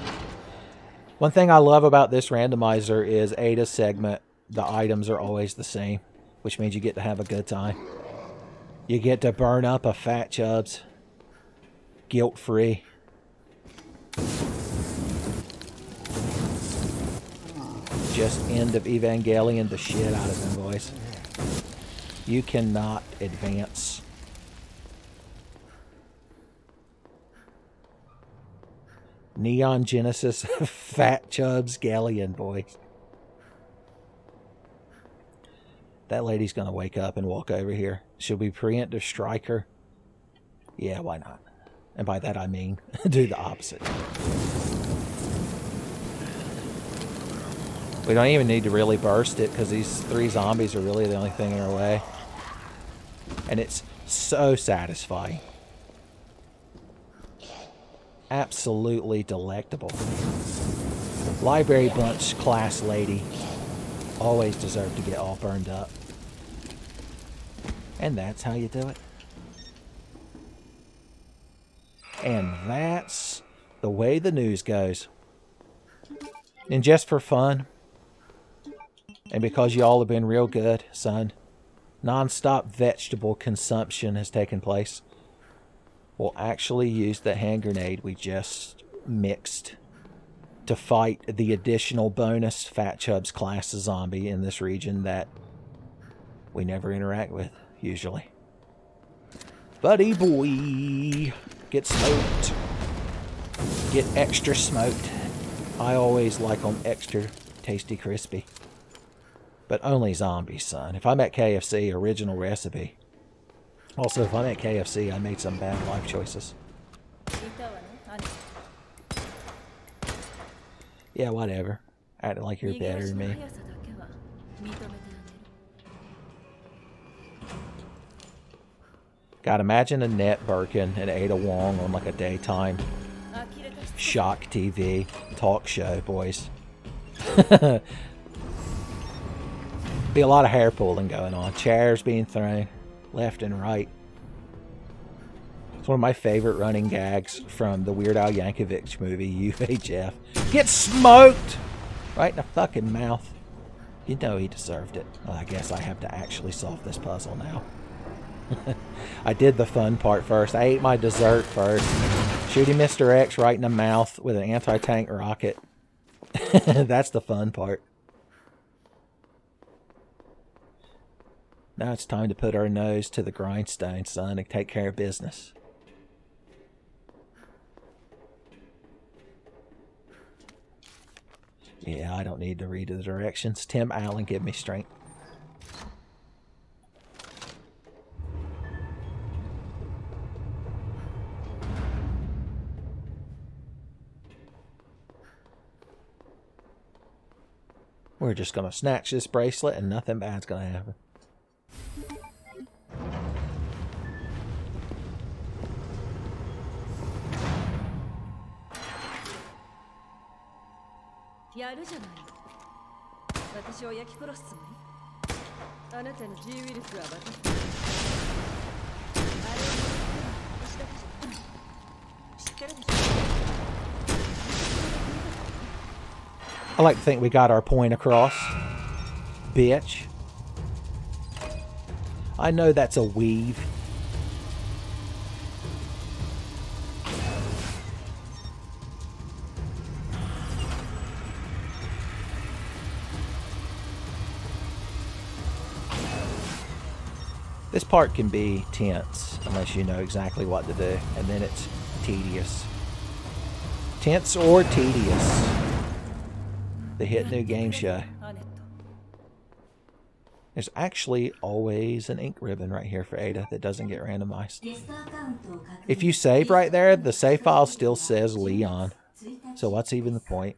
One thing I love about this randomizer is Ada's segment. The items are always the same, which means you get to have a good time. You get to burn up a Fat Chubs. Guilt-free. Just end of Evangelion the shit out of them, boys. You cannot advance. Neon Genesis Fat Chubs Galleon, boys. That lady's gonna wake up and walk over here. Should we preemptive strike her? Yeah, why not? And by that I mean do the opposite. We don't even need to really burst it because these 3 zombies are really the only thing in our way. And it's so satisfying. Absolutely delectable. Library Bunch class lady always deserve to get all burned up. And that's how you do it. And that's the way the news goes. And just for fun, and because y'all have been real good, son, non-stop vegetable consumption has taken place. We'll actually use the hand grenade we just mixed to fight the additional bonus Fat Chubs class zombie in this region that we never interact with, usually. Buddy boy, get smoked. Get extra smoked. I always like them extra tasty crispy. But only zombies, son. If I'm at KFC, original recipe. Also, if I'm at KFC, I made some bad life choices. Yeah, whatever. Acting like you're better than me. God, imagine Annette Birkin and Ada Wong on like a daytime shock TV talk show, boys. Be a lot of hair pulling going on. Chairs being thrown left and right. It's one of my favorite running gags from the Weird Al Yankovic movie, UHF. Get smoked! Right in the fucking mouth. You know he deserved it. Well, I guess I have to actually solve this puzzle now. I did the fun part first. I ate my dessert first. Shooting Mr. X right in the mouth with an anti-tank rocket. That's the fun part. Now it's time to put our nose to the grindstone, son, and take care of business. Yeah, I don't need to read the directions. Tim Allen, give me strength. We're just going to snatch this bracelet and nothing bad's going to happen. I like to think we got our point across. Bitch. I know that's a weave. This part can be tense unless you know exactly what to do, and then it's tedious. Tense or tedious. The hit new game show. There's actually always an ink ribbon right here for Ada that doesn't get randomized. If you save right there, the save file still says Leon. So what's even the point?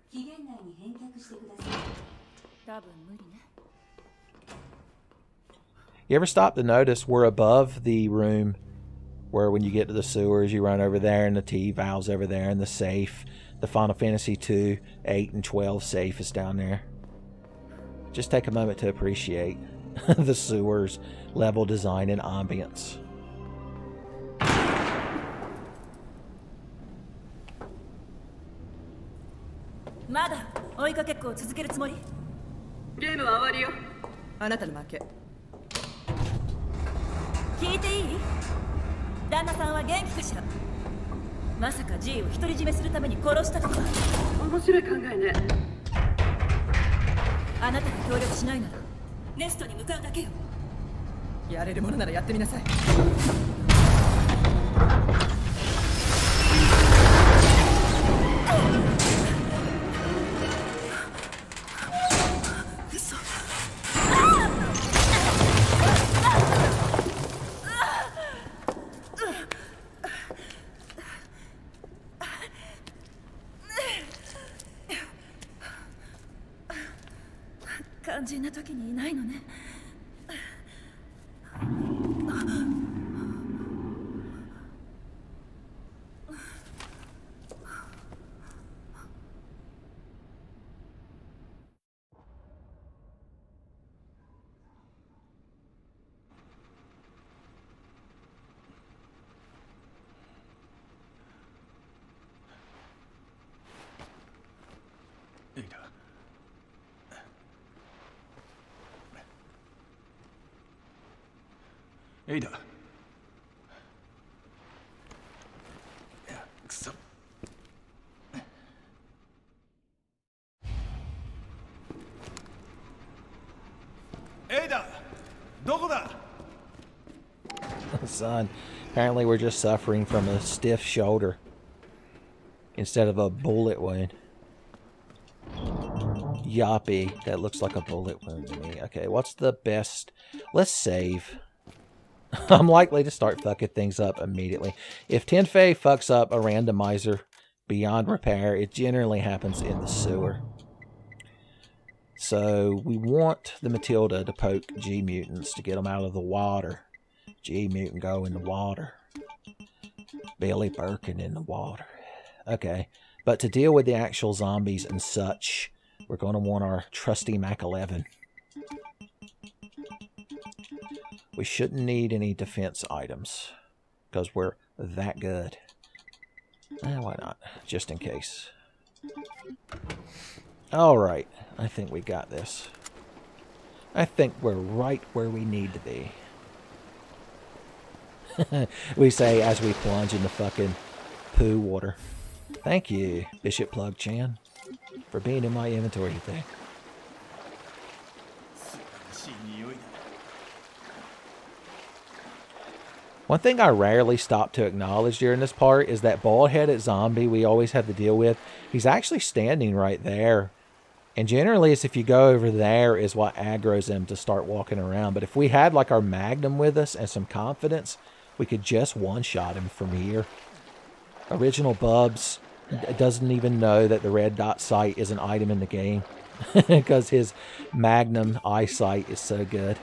You ever stop to notice we're above the room where when you get to the sewers, you run over there and the T-valve's over there and the safe, the Final Fantasy 2, 8, and 12 safe is down there. Just take a moment to appreciate the sewers, level design, and ambience. G を独り占めするために殺したとか。面白い考えね。あなたが協力しないならネストに向かうだけよ。やれるものならやってみなさい。嘘。肝心な時にいないのね。エイダ。いや、くそ。エイダ、どこだ? Son, apparently we're just suffering from a stiff shoulder instead of a bullet wound. Yoppy, that looks like a bullet wound to me. Okay, what's the best? Let's save. I'm likely to start fucking things up immediately. If Tenfei fucks up a randomizer beyond repair, it generally happens in the sewer. So we want the Matilda to poke G mutants to get them out of the water. G mutant go in the water. Billy Birkin in the water. Okay, but to deal with the actual zombies and such, we're going to want our trusty Mac 11. We shouldn't need any defense items because we're that good. Why not? Just in case. Alright, I think we got this. I think we're right where we need to be. We say as we plunge in the fucking poo water. Thank you, Bishop Plug Chan, for being in my inventory today. One thing I rarely stop to acknowledge during this part is that bald-headed zombie we always have to deal with. He's actually standing right there. And generally, it's if you go over there is what aggroes him to start walking around. But if we had like our Magnum with us and some confidence, we could just one-shot him from here. Original Bubs doesn't even know that the red dot sight is an item in the game. Because his Magnum eyesight is so good.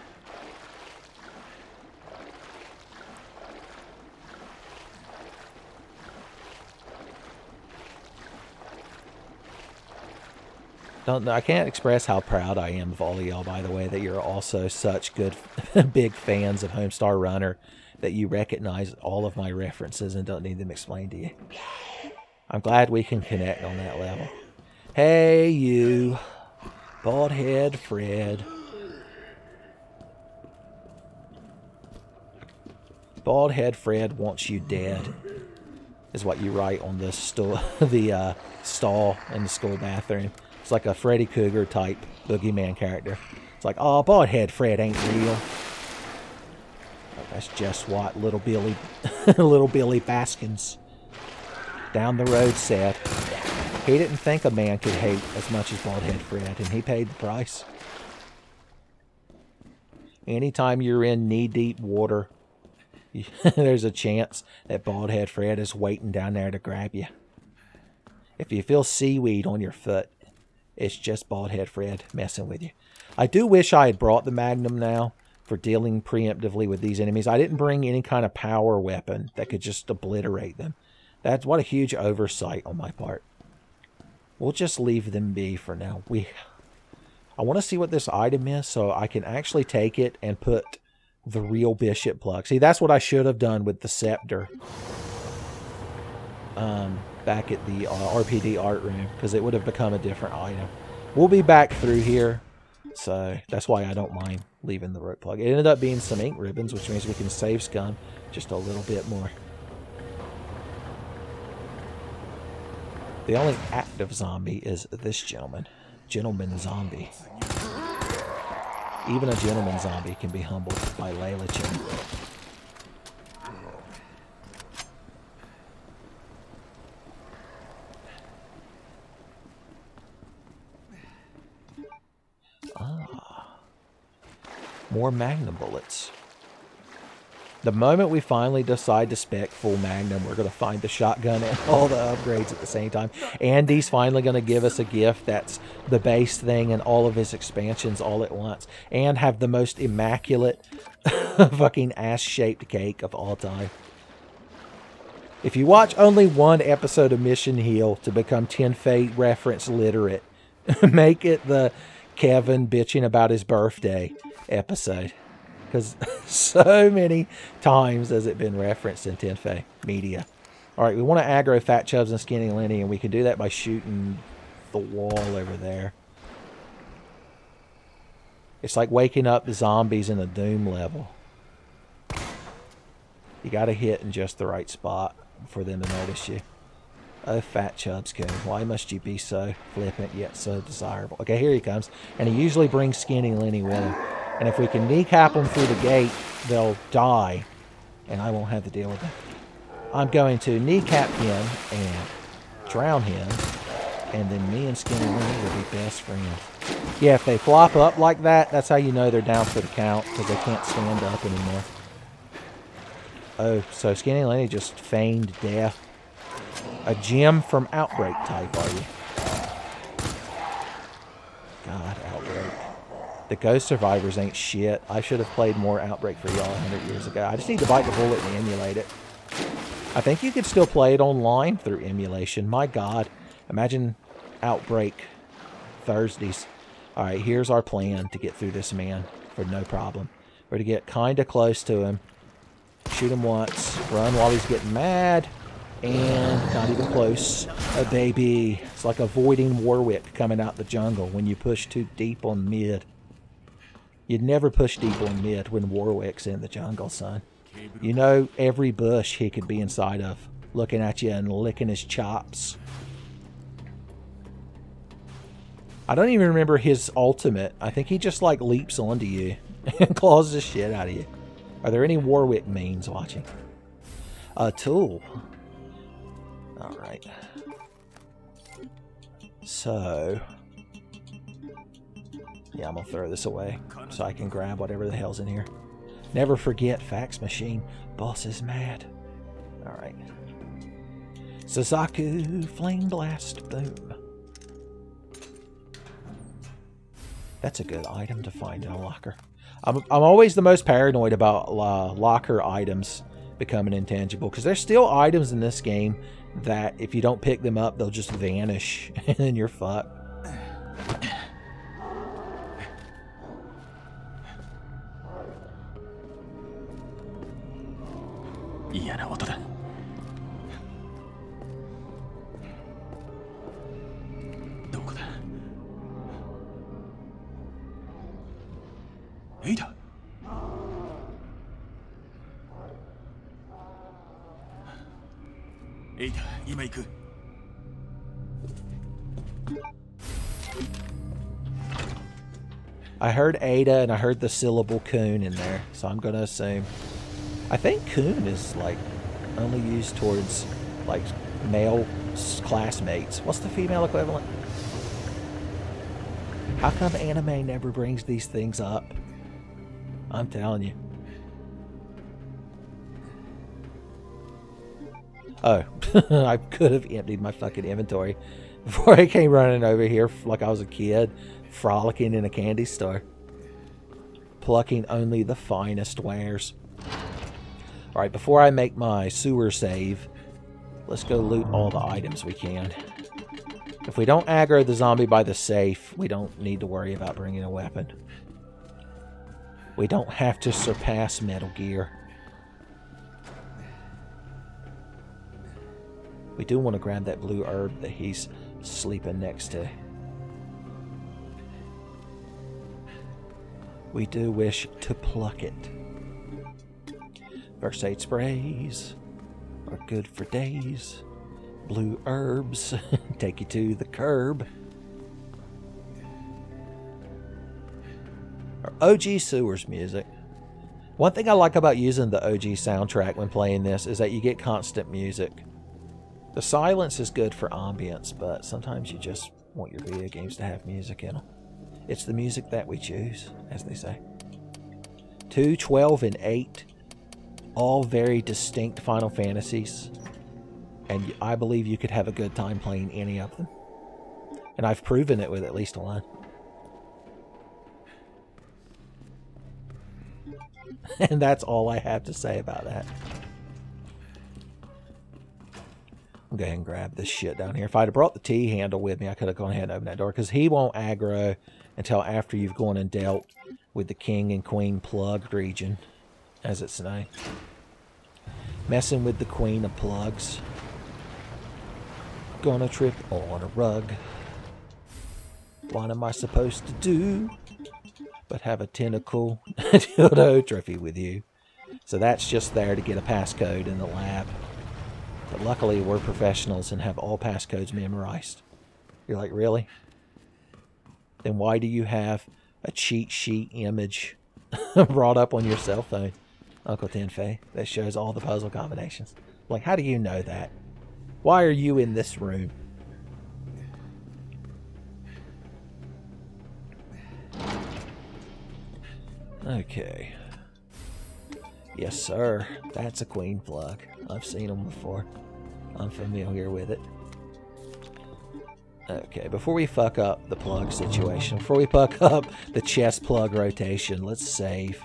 I can't express how proud I am of all of y'all, by the way, that you're also such good, big fans of Homestar Runner that you recognize all of my references and don't need them explained to you. I'm glad we can connect on that level. Hey, you. Bald-head Fred. Bald-head Fred wants you dead, is what you write on the stall in the school bathroom. It's like a Freddy Krueger type boogeyman character. It's like, oh, bald-head Fred ain't real. Oh, that's just what little Billy, little Billy Baskins down the road said. He didn't think a man could hate as much as bald-head Fred, and he paid the price. Anytime you're in knee-deep water, there's a chance that bald-head Fred is waiting down there to grab you. If you feel seaweed on your foot, it's just bald-head Fred messing with you. I do wish I had brought the Magnum now for dealing preemptively with these enemies. I didn't bring any kind of power weapon that could just obliterate them. That's what a huge oversight on my part. We'll just leave them be for now. I want to see what this item is so I can actually take it and put the real Bishop Plug. See, that's what I should have done with the Scepter. Back at the RPD art room, because it would have become a different item. We'll be back through here, so that's why I don't mind leaving the rope plug. It ended up being some ink ribbons, which means we can save scum just a little bit more. The only active zombie is this gentleman. Gentleman zombie. Even a gentleman zombie can be humbled by Layla Chin. More Magnum bullets. The moment we finally decide to spec full Magnum, we're going to find the shotgun and all the upgrades at the same time. Andy's finally going to give us a gift that's the base thing and all of his expansions all at once. And have the most immaculate fucking ass-shaped cake of all time. If you watch only one episode of Mission Hill to become Tenfei reference literate, make it the Kevin bitching about his birthday episode, because so many times has it been referenced in Tenfei media. Alright, we want to aggro Fat Chubs and Skinny Lenny, and we can do that by shooting the wall over there. It's like waking up the zombies in a Doom level. You gotta hit in just the right spot for them to notice you. Oh, Fat Chubs Coon, why must you be so flippant yet so desirable? Okay, here he comes. And he usually brings Skinny Lenny with him. And if we can kneecap them through the gate, they'll die. And I won't have to deal with them. I'm going to kneecap him and drown him. And then me and Skinny Lenny will be best friends. Yeah, if they flop up like that, that's how you know they're down for the count. Because they can't stand up anymore. Oh, so Skinny Lenny just feigned death. A gem from Outbreak type, are you? God, Outbreak. The Ghost Survivors ain't shit. I should have played more Outbreak for y'all 100 years ago. I just need to bite the bullet and emulate it. I think you could still play it online through emulation. My God. Imagine Outbreak Thursdays. Alright, here's our plan to get through this man for no problem. We're to get kind of close to him. Shoot him once. Run while he's getting mad. And not even close. A baby. It's like avoiding Warwick coming out the jungle when you push too deep on mid. You'd never push deep on mid when Warwick's in the jungle, son. You know every bush he could be inside of, looking at you and licking his chops. I don't even remember his ultimate. I think he just like leaps onto you and claws the shit out of you. Are there any Warwick memes watching? Tool. Alright. So... yeah, I'm gonna throw this away so I can grab whatever the hell's in here. Never forget, fax machine. Boss is mad. Alright. Suzaku, flame blast, boom. That's a good item to find in a locker. I'm always the most paranoid about locker items becoming intangible, because there's still items in this game that if you don't pick them up, they'll just vanish and then you're fucked. I heard Ada and I heard the syllable coon in there, so I'm gonna assume. I think coon is like only used towards like male classmates. What's the female equivalent? How come anime never brings these things up? I'm telling you. Oh, I could have emptied my fucking inventory before I came running over here like I was a kid, frolicking in a candy store, plucking only the finest wares. Alright, before I make my sewer save, let's go loot all the items we can. If we don't aggro the zombie by the safe, we don't need to worry about bringing a weapon. We don't have to surpass Metal Gear. We do want to grab that blue herb that he's sleeping next to. We do wish to pluck it. First aid sprays are good for days. Blue herbs take you to the curb. Our OG Sewers music. One thing I like about using the OG soundtrack when playing this is that you get constant music. The silence is good for ambience, but sometimes you just want your video games to have music in them. It's the music that we choose, as they say. 2, 12, and 8. All very distinct Final Fantasies. And I believe you could have a good time playing any of them. And I've proven it with at least one. And that's all I have to say about that. I'll go ahead and grab this shit down here. If I'd have brought the T-handle with me, I could have gone ahead and opened that door. Because he won't aggro until after you've gone and dealt with the King and Queen plugged region, as it's named. Messing with the Queen of Plugs. Gonna trip on a rug. What am I supposed to do but have a tentacle dildo trophy with you? So that's just there to get a passcode in the lab. But luckily we're professionals and have all passcodes memorized. You're like, really? Then why do you have a cheat sheet image brought up on your cell phone, Uncle Tenfei, that shows all the puzzle combinations? Like, how do you know that? Why are you in this room? Okay. Yes, sir. That's a queen plug. I've seen them before. I'm familiar with it. Okay, before we fuck up the plug situation, before we fuck up the chest plug rotation, let's save.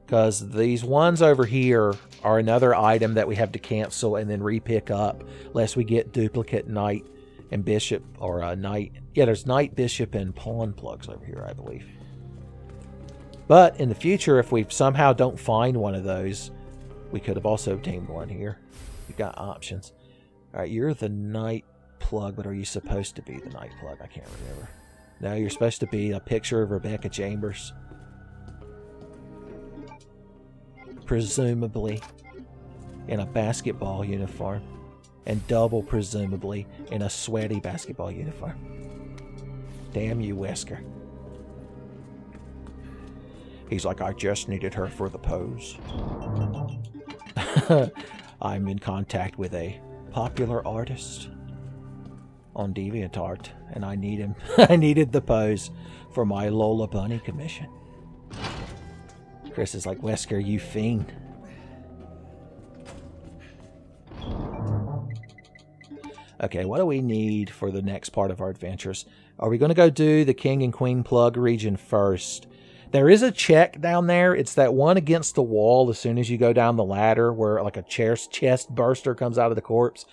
Because these ones over here are another item that we have to cancel and then re-pick up, lest we get duplicate knight and bishop, or knight. Yeah, there's knight, bishop, and pawn plugs over here, I believe. But in the future, if we somehow don't find one of those, we could have also obtained one here. You've got options. Alright, you're the knight plug, but are you supposed to be the knight plug? I can't remember. No, you're supposed to be a picture of Rebecca Chambers. Presumably in a basketball uniform. And double presumably in a sweaty basketball uniform. Damn you, Wesker. He's like, I just needed her for the pose. I'm in contact with a popular artist on DeviantArt, and I need him. I needed the pose for my Lola Bunny commission. Chris is like, Wesker, you fiend. Okay, what do we need for the next part of our adventures? Are we going to go do the King and Queen Plug region first? There is a check down there. It's that one against the wall as soon as you go down the ladder where like a chest burster comes out of the corpse.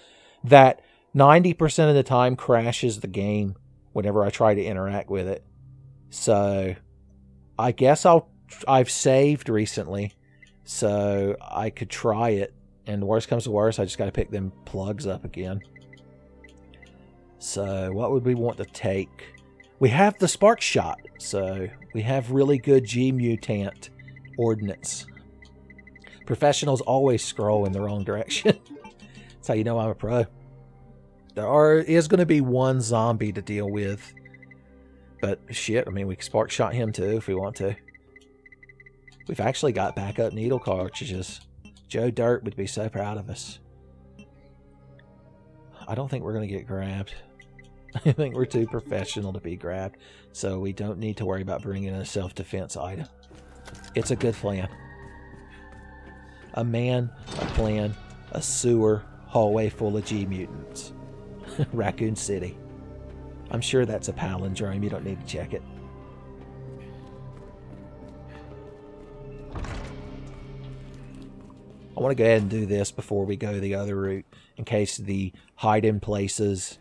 That 90% of the time crashes the game whenever I try to interact with it. So I guess I've saved recently, so I could try it. And the worst comes to worst, I just got to pick them plugs up again. So what would we want to take? We have the spark shot, so we have really good G-mutant ordnance. Professionals always scroll in the wrong direction. That's how you know I'm a pro. There is going to be one zombie to deal with. But shit, I mean, we can spark shot him too if we want to. We've actually got backup needle cartridges. Joe Dirt would be so proud of us. I don't think we're going to get grabbed. I think we're too professional to be grabbed, so we don't need to worry about bringing a self-defense item. It's a good plan. A man, a plan, a sewer, hallway full of G-mutants. Raccoon City. I'm sure that's a palindrome. You don't need to check it. I want to go ahead and do this before we go the other route, in case the hide in places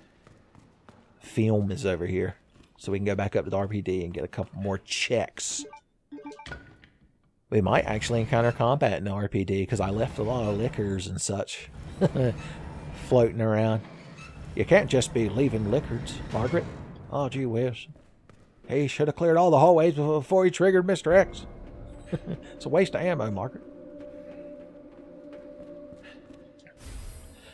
film is over here, so we can go back up to the RPD and get a couple more checks. We might actually encounter combat in the RPD because I left a lot of liquors and such floating around. You can't just be leaving liquors, Margaret. Oh, gee whiz. He should have cleared all the hallways before he triggered Mr. X. It's a waste of ammo, Margaret.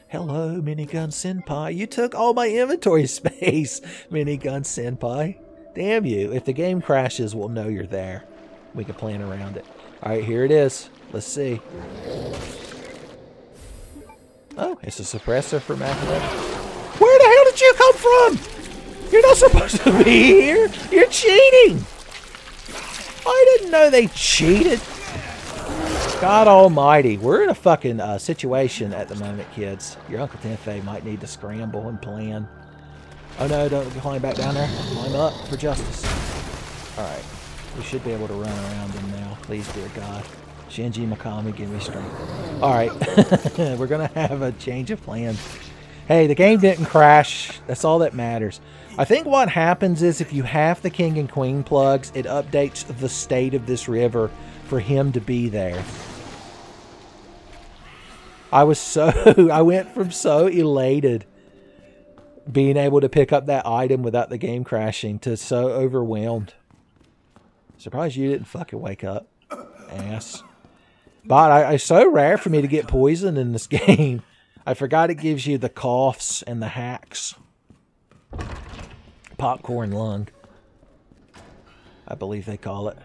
Hello, Minigun Senpai. You took all my inventory space, Minigun Senpai. Damn you. If the game crashes, we'll know you're there. We can plan around it. Alright, here it is. Let's see. Oh, it's a suppressor for Mac 11. Where the hell did you come from? You're not supposed to be here. You're cheating. I didn't know they cheated. God almighty. We're in a fucking situation at the moment, kids. Your Uncle Tenfei might need to scramble and plan. Oh no, don't climb back down there. Climb up for justice. Alright. We should be able to run around him now. Please, dear God. Shinji Mikami, give me strength. Alright. We're going to have a change of plans. Hey, the game didn't crash. That's all that matters. I think what happens is if you have the King and Queen plugs, it updates the state of this river for him to be there. I went from so elated being able to pick up that item without the game crashing to so overwhelmed. Surprised you didn't fucking wake up, ass. But it's so rare for me to get poisoned in this game. I forgot it gives you the coughs and the hacks. Popcorn lung, I believe they call it.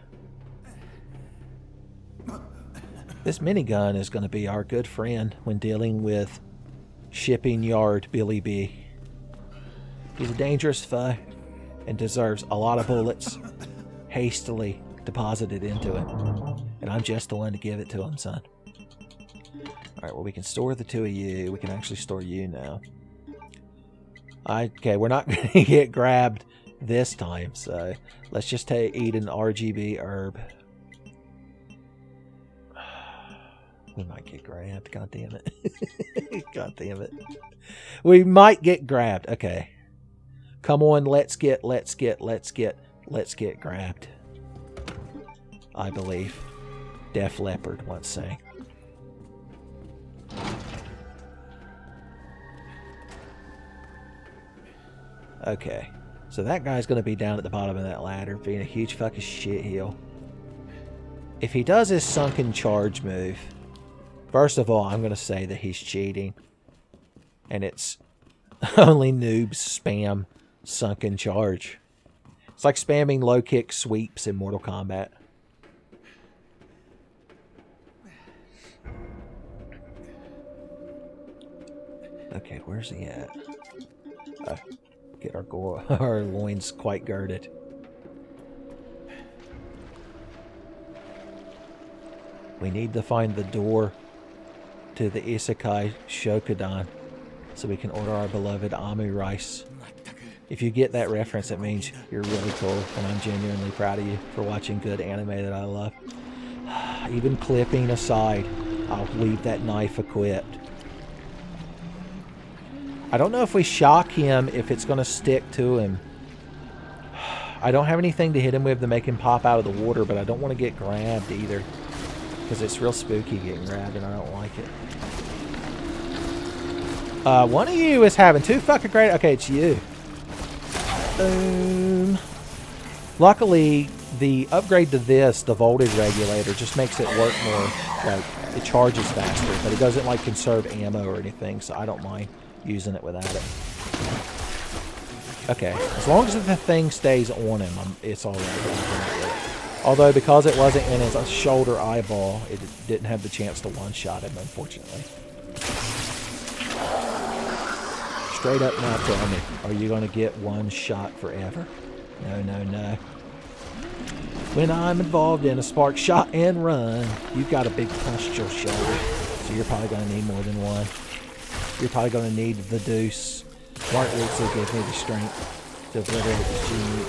This minigun is going to be our good friend when dealing with Shipping Yard Billy B. He's a dangerous foe and deserves a lot of bullets hastily deposited into him. And I'm just the one to give it to him, son. Alright, well, we can store the two of you. We can actually store you now. Okay, we're not going to get grabbed this time, so let's just eat an RGB herb. We might get grabbed. God damn it. God damn it. We might get grabbed. Okay. Come on, let's get grabbed. I believe. Def Leppard once saying. Okay. So that guy's going to be down at the bottom of that ladder being a huge fucking shitheel. If he does his sunken charge move, first of all, I'm going to say that he's cheating. And it's only noobs spam sunken charge. It's like spamming low kick sweeps in Mortal Kombat. Okay, where's he at? Get our loins quite girded. We need to find the door to the Isekai Shokudan so we can order our beloved Amu rice. If you get that reference, it means you're really cool, and I'm genuinely proud of you for watching good anime that I love. Even clipping aside, I'll leave that knife equipped. I don't know if we shock him, if it's going to stick to him. I don't have anything to hit him with to make him pop out of the water, but I don't want to get grabbed either. Because it's real spooky getting grabbed, and I don't like it. One of you is having two fucking great... Okay, it's you. Boom. Luckily, the upgrade to this, the voltage regulator, just makes it work more. Like, it charges faster, but it doesn't, like, conserve ammo or anything, so I don't mind using it without it. Okay, as long as the thing stays on him, it's alright. Although, because it wasn't in his shoulder eyeball, it didn't have the chance to one-shot him, unfortunately. Straight up now, tell me, are you going to get one shot forever? No, no, no. When I'm involved in a spark shot and run, you've got a big pustular shoulder, so you're probably going to need more than one. You're probably going to need the deuce. Mark Weeks will give me the strength to obliterate this gene.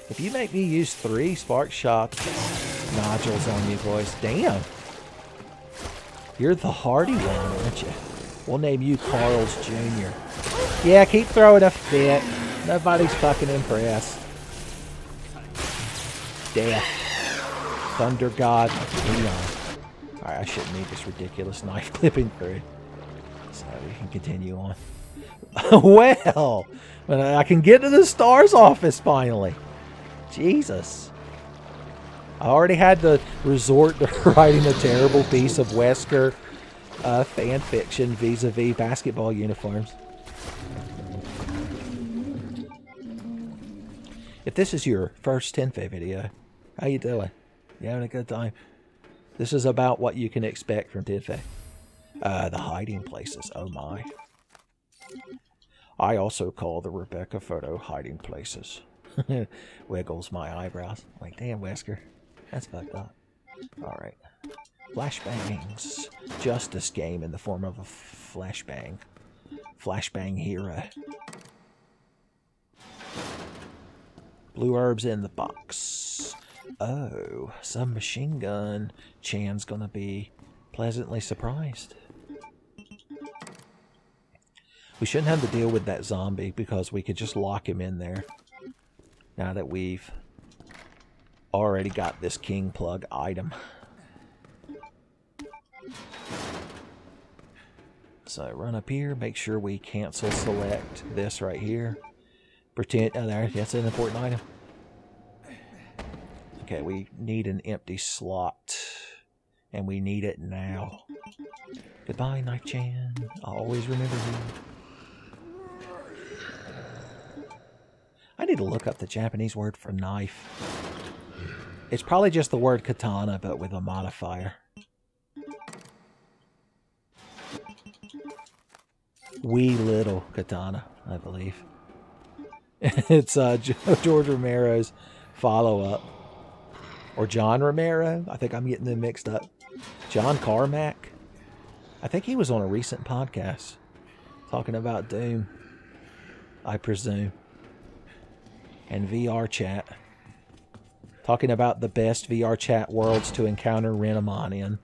If you make me use 3 spark shots, nodules on you boys. Damn. You're the hardy one, aren't you? We'll name you Carl's Jr. Yeah, keep throwing a fit. Nobody's fucking impressed. Death. Thunder God Aeon. Alright, I shouldn't need this ridiculous knife clipping through. So we can continue on. Well, when I can get to the STARS office finally. Jesus. I already had to resort to writing a terrible piece of Wesker fan fiction vis-a-vis basketball uniforms. If this is your first Tenfei video, how you doing? You having a good time? This is about what you can expect from Tenfei. The hiding places, oh my. I also call the Rebecca photo hiding places. Wiggles my eyebrows. Like, damn, Wesker. That's fucked up. Alright. Flashbangs. Justice game in the form of a flashbang. Flashbang hero. Blue herbs in the box. Oh, some machine gun. Chan's gonna be pleasantly surprised. We shouldn't have to deal with that zombie because we could just lock him in there. Now that we've already got this king plug item. So run up here, make sure we cancel select this right here. Pretend, oh there, that's an important item. Okay, we need an empty slot. And we need it now. Goodbye, Knife Chan. I'll always remember you. I need to look up the Japanese word for knife. It's probably just the word katana, but with a modifier. Wee little katana, I believe. It's George Romero's follow-up. Or John Romero. I think I'm getting them mixed up. John Carmack. I think he was on a recent podcast talking about Doom, I presume. And VR chat. Talking about the best VR chat worlds to encounter Renamon in.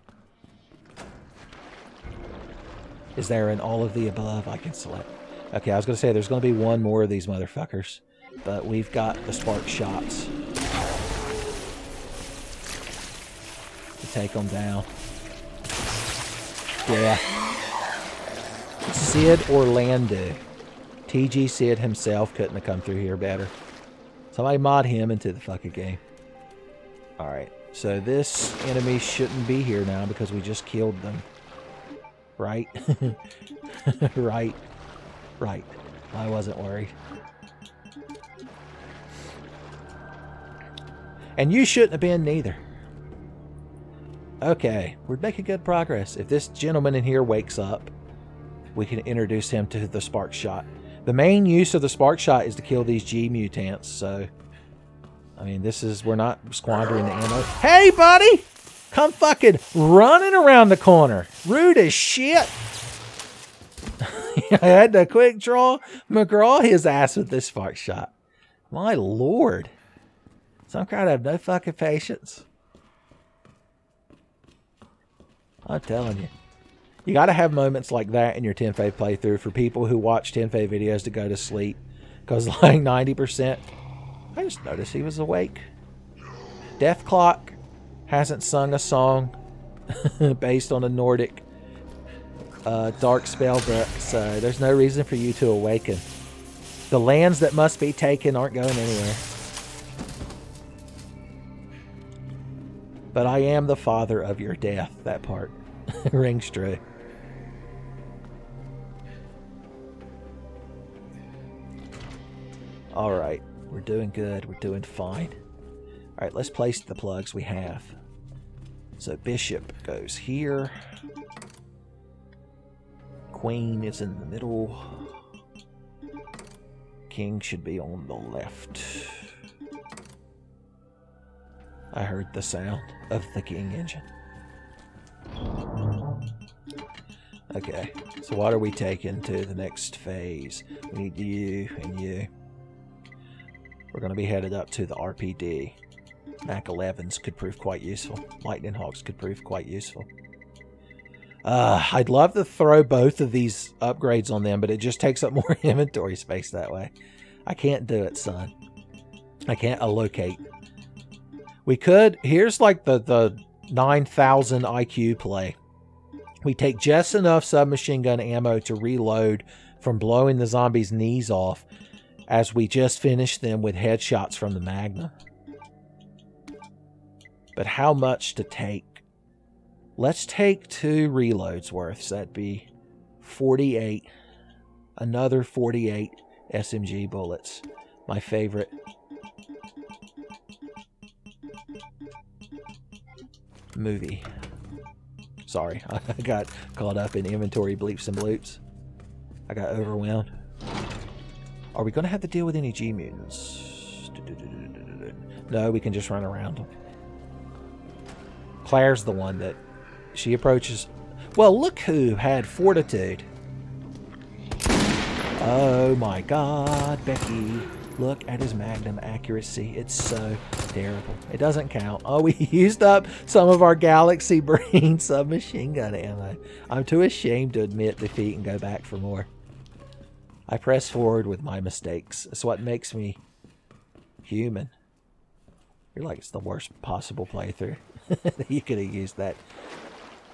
Is there an all of the above I can select? Okay, I was going to say there's going to be one more of these motherfuckers. But we've got the spark shots to take them down. Yeah. Sid Orlando. TG Sid himself couldn't have come through here better. Somebody mod him into the fucking game. Alright, so this enemy shouldn't be here now because we just killed them. Right? Right. Right. I wasn't worried. And you shouldn't have been neither. Okay, we're making good progress. If this gentleman in here wakes up, we can introduce him to the spark shot. The main use of the spark shot is to kill these G mutants, so I mean, we're not squandering the ammo. Hey, buddy! Come fucking running around the corner. Rude as shit. I had to quick draw McGraw his ass with this spark shot. My lord. Some crowd have no fucking patience. I'm telling you. You got to have moments like that in your 10-Fav playthrough for people who watch 10-Fav videos to go to sleep. Because like 90%... I just noticed he was awake. Death Clock hasn't sung a song based on a Nordic dark spell book, so there's no reason for you to awaken. The lands that must be taken aren't going anywhere. But I am the father of your death, that part. Rings true. Alright, we're doing good, we're doing fine. Alright, let's place the plugs we have. So Bishop goes here. Queen is in the middle. King should be on the left. I heard the sound of the King engine. Okay, so what are we taking to the next phase? We need you and you. We're going to be headed up to the RPD. Mac 11s could prove quite useful. Lightning Hawks could prove quite useful. I'd love to throw both of these upgrades on them, but it just takes up more inventory space that way. I can't do it, son. I can't allocate. We could, here's like the 9,000 IQ play. We take just enough submachine gun ammo to reload from blowing the zombies' knees off as we just finish them with headshots from the Magnum. But how much to take? Let's take 2 reloads worth. So that'd be 48. Another 48 SMG bullets. My favorite. Movie. Sorry, I got caught up in inventory bleeps and bloops. I got overwhelmed. Are we going to have to deal with any G mutants? No, we can just run around them. Claire's the one that she approaches. Well, look who had fortitude. Oh my god, Becky. Look at his Magnum accuracy. It's so terrible. It doesn't count. Oh, we used up some of our Galaxy Brain submachine gun ammo. I'm too ashamed to admit defeat and go back for more. I press forward with my mistakes. It's what makes me human. You're like, it's the worst possible playthrough. You could have used that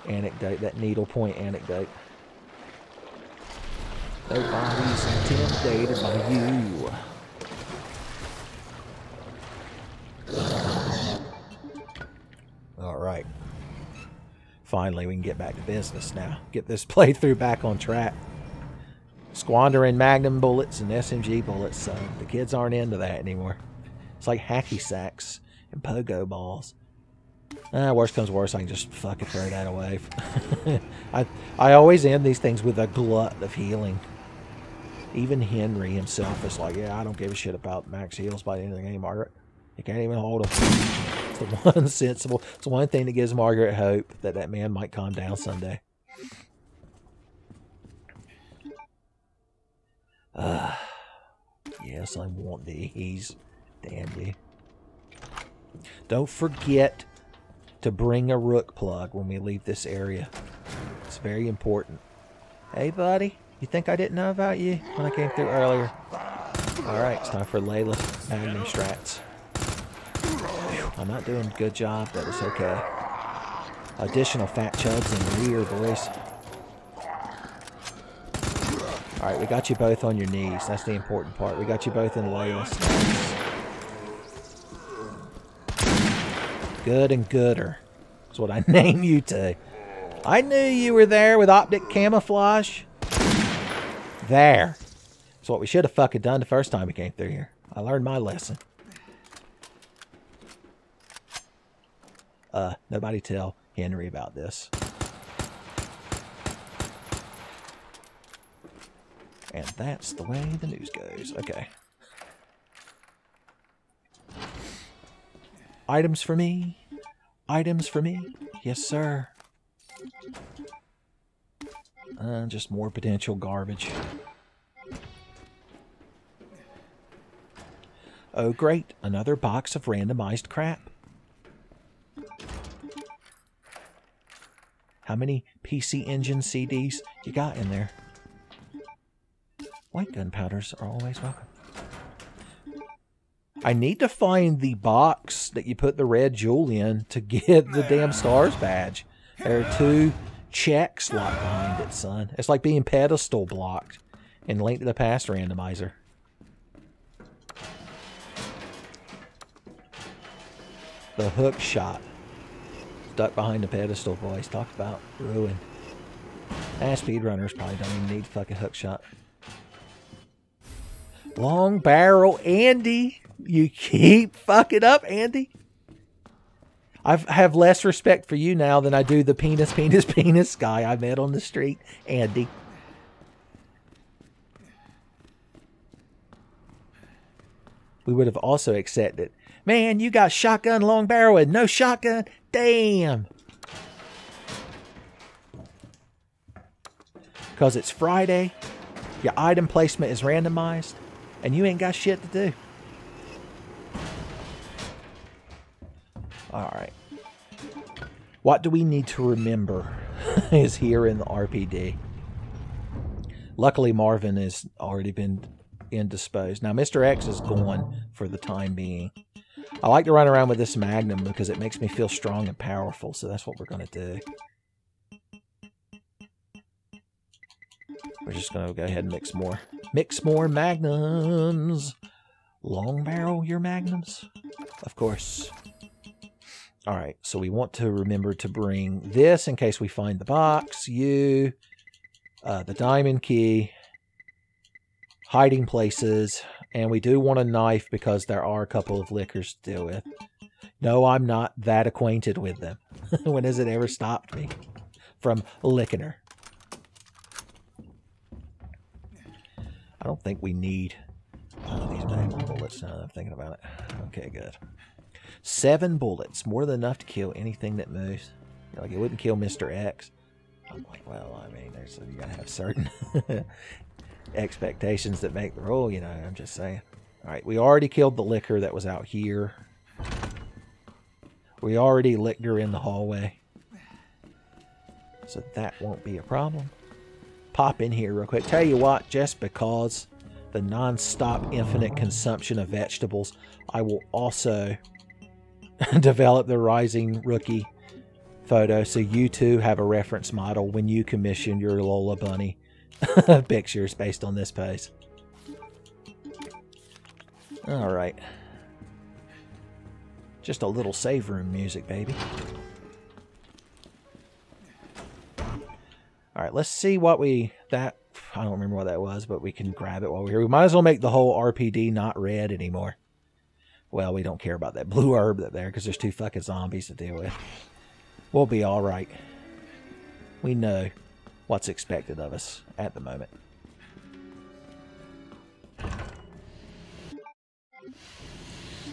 anecdote, that needlepoint anecdote. Nobody's intimidated by you. Alright. Finally, we can get back to business now. Get this playthrough back on track. Squandering Magnum bullets and SMG bullets, so the kids aren't into that anymore. It's like hacky sacks and pogo balls. Worst comes worse, I can just fucking throw that away. I always end these things with a glut of healing. Even Henry himself is like, yeah, I don't give a shit about max heals by the end of the game, Margaret. You can't even hold them. It's the one sensible, it's the one thing that gives Margaret hope that that man might calm down someday. Yes, I want these. Damn you. Don't forget to bring a rook plug when we leave this area. It's very important. Hey, buddy. You think I didn't know about you when I came through earlier? Alright, it's time for Layla Magnum strats. I'm not doing a good job, but it's okay. Additional fat chugs in the rear, boys. Alright, we got you both on your knees. That's the important part. We got you both in loyalist. Good and gooder. That's what I name you to. I knew you were there with optic camouflage. There. That's what we should have fucking done the first time we came through here. I learned my lesson. Nobody tell Henry about this. And that's the way the news goes. Okay. Items for me. Items for me. Yes, sir. Just more potential garbage. Oh, great. Another box of randomized crap. How many PC Engine CDs you got in there? White gunpowders are always welcome. I need to find the box that you put the red jewel in to get the damn stars badge. There are 2 checks locked behind it, son. It's like being pedestal blocked in Link to the Past Randomizer. The hook shot. Stuck behind the pedestal, boys. Talk about ruin. Speedrunners probably don't even need fucking hook shot. Long barrel, Andy. You keep fucking up, Andy. I have less respect for you now than I do the penis guy I met on the street, Andy. We would have also accepted. Man, you got shotgun long barrel and no shotgun? Damn. Because it's Friday, your item placement is randomized, and you ain't got shit to do. Alright. What do we need to remember is here in the RPD. Luckily, Marvin has already been indisposed. Now, Mr. X is gone for the time being. I like to run around with this Magnum because it makes me feel strong and powerful, so that's what we're going to do. We're just going to go ahead and mix more. Mix more Magnums! Long barrel your Magnums? Of course. Alright, so we want to remember to bring this in case we find the box, the diamond key, hiding places, and we do want a knife because there are a couple of liquors to deal with. No, I'm not that acquainted with them. When has it ever stopped me from licking her? I don't think we need these magnum bullets now that I'm thinking about it. Okay, good. 7 bullets, more than enough to kill anything that moves. Like, it wouldn't kill Mr. X. I'm like, well, I mean, you gotta have certain expectations that make the rule, you know, I'm just saying. Alright, we already killed the liquor that was out here. We already licked her in the hallway. So that won't be a problem. Pop in here real quick. Tell you what, just because the non-stop infinite consumption of vegetables, I will also develop the Rising Rookie photo so you too have a reference model when you commission your Lola Bunny pictures based on this pose. Alright. Just a little save room music, baby. Alright, let's see what I don't remember what that was, but we can grab it while we're here. We might as well make the whole RPD not red anymore. Well, we don't care about that blue herb that's there because there's 2 fucking zombies to deal with. We'll be alright. We know what's expected of us at the moment.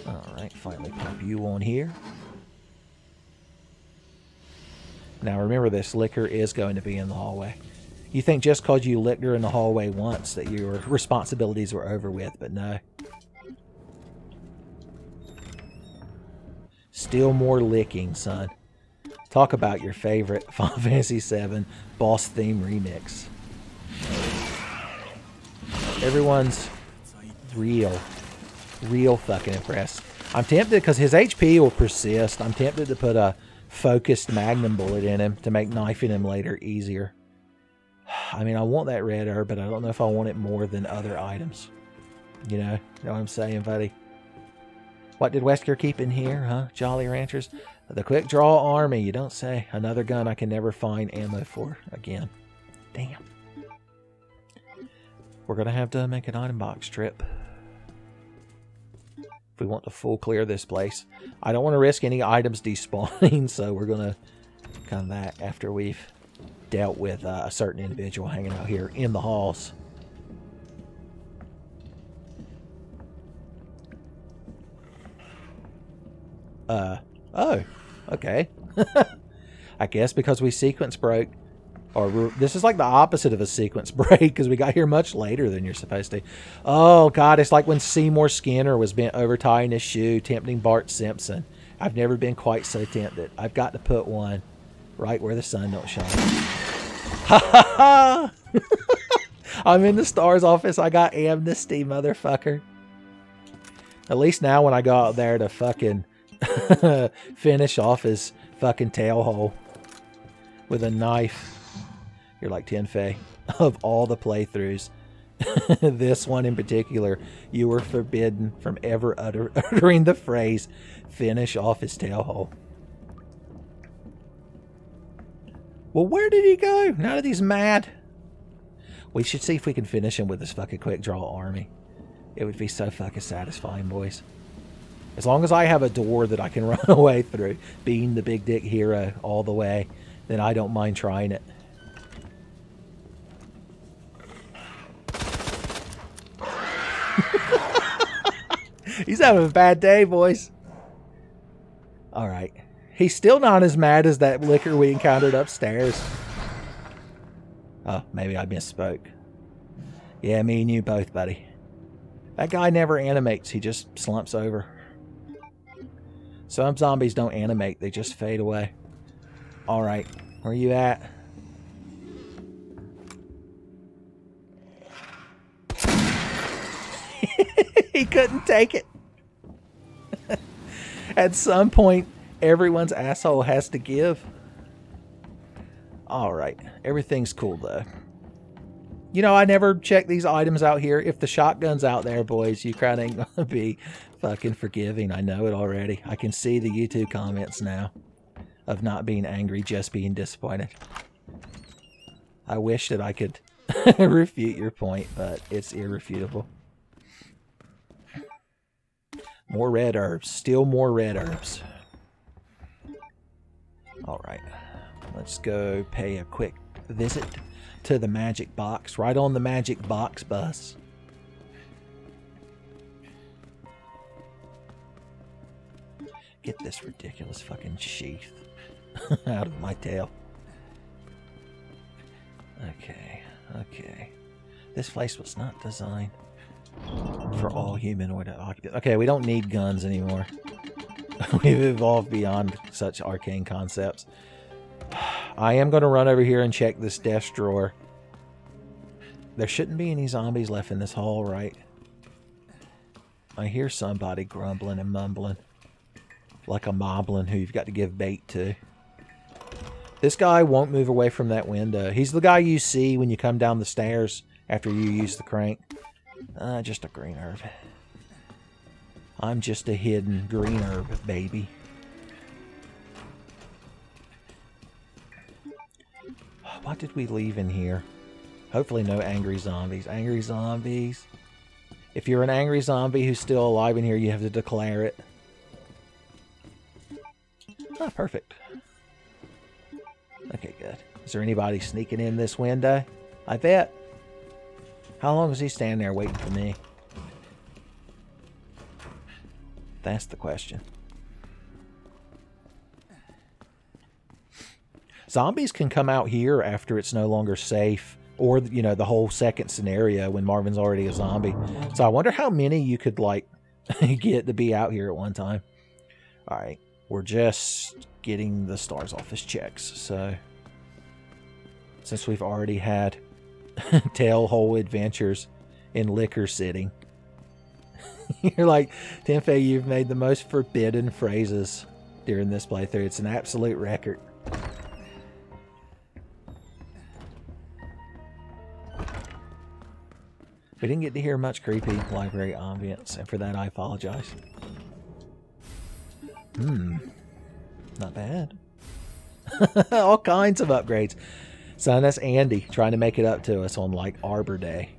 Alright, finally pop you on here. Now remember, this liquor is going to be in the hallway. You think just because you licked her in the hallway once that your responsibilities were over with, but no. Still more licking, son. Talk about your favorite Final Fantasy VII boss theme remix. Everyone's real fucking impressed. I'm tempted because his HP will persist. I'm tempted to put a focused magnum bullet in him to make knifing him later easier. I mean, I want that red herb, but I don't know if I want it more than other items. You know what I'm saying, buddy? What did Wesker keep in here, huh? Jolly Ranchers? The quick draw army, you don't say. Another gun I can never find ammo for again. Damn. We're going to have to make an item box trip if we want to full clear this place. I don't want to risk any items despawning, so we're going to come back after we've dealt with a certain individual hanging out here in the halls. Oh, okay. I guess because we sequence broke, or this is like the opposite of a sequence break, because we got here much later than you're supposed to. Oh, God, it's like when Seymour Skinner was bent over tying his shoe, tempting Bart Simpson. I've never been quite so tempted. I've got to put one right where the sun don't shine. Ha ha ha! I'm in the STARS office. I got amnesty, motherfucker. At least now when I go out there to fucking finish off his fucking tail hole with a knife. You're like Tenfei. Of all the playthroughs, this one in particular, you were forbidden from ever uttering the phrase finish off his tail hole. Well, where did he go? Now that he's mad. We should see if we can finish him with this fucking quick draw army. It would be so fucking satisfying, boys. As long as I have a door that I can run away through, being the big dick hero all the way, then I don't mind trying it. He's having a bad day, boys. Alright. He's still not as mad as that licker we encountered upstairs. Oh, maybe I misspoke. Yeah, me and you both, buddy. That guy never animates. He just slumps over. Some zombies don't animate. They just fade away. Alright. Where are you at? He couldn't take it. At some point, everyone's asshole has to give. Alright. Everything's cool, though. You know, I never check these items out here. If the shotgun's out there, boys, you crowd ain't gonna be fucking forgiving. I know it already. I can see the YouTube comments now of not being angry, just being disappointed. I wish that I could refute your point, but it's irrefutable. More red herbs. Still more red herbs. Alright. Let's go pay a quick visit to the magic box. Right on the magic box bus. Get this ridiculous fucking sheath out of my tail. Okay. Okay. This place was not designed for all humanoid occupants. Okay, we don't need guns anymore. We've evolved beyond such arcane concepts. I am going to run over here and check this desk drawer. There shouldn't be any zombies left in this hall, right? I hear somebody grumbling and mumbling. Like a moblin who you've got to give bait to. This guy won't move away from that window. He's the guy you see when you come down the stairs after you use the crank. Just a green herb. I'm just a hidden green herb, baby. What did we leave in here? Hopefully no angry zombies. Angry zombies. If you're an angry zombie who's still alive in here, you have to declare it. Ah, perfect. Okay, good. Is there anybody sneaking in this window? I bet. How long is he standing there waiting for me? That's the question. Zombies can come out here after it's no longer safe, or, you know, the whole second scenario when Marvin's already a zombie. So I wonder how many you could, like, get to be out here at one time. Alright, we're just getting the STARS office checks, so since we've already had tailhole adventures in liquor sitting. You're like, Tenfei, you've made the most forbidden phrases during this playthrough. It's an absolute record. We didn't get to hear much creepy library ambience, and for that I apologize. Not bad. All kinds of upgrades. Son, that's Andy trying to make it up to us on like Arbor Day.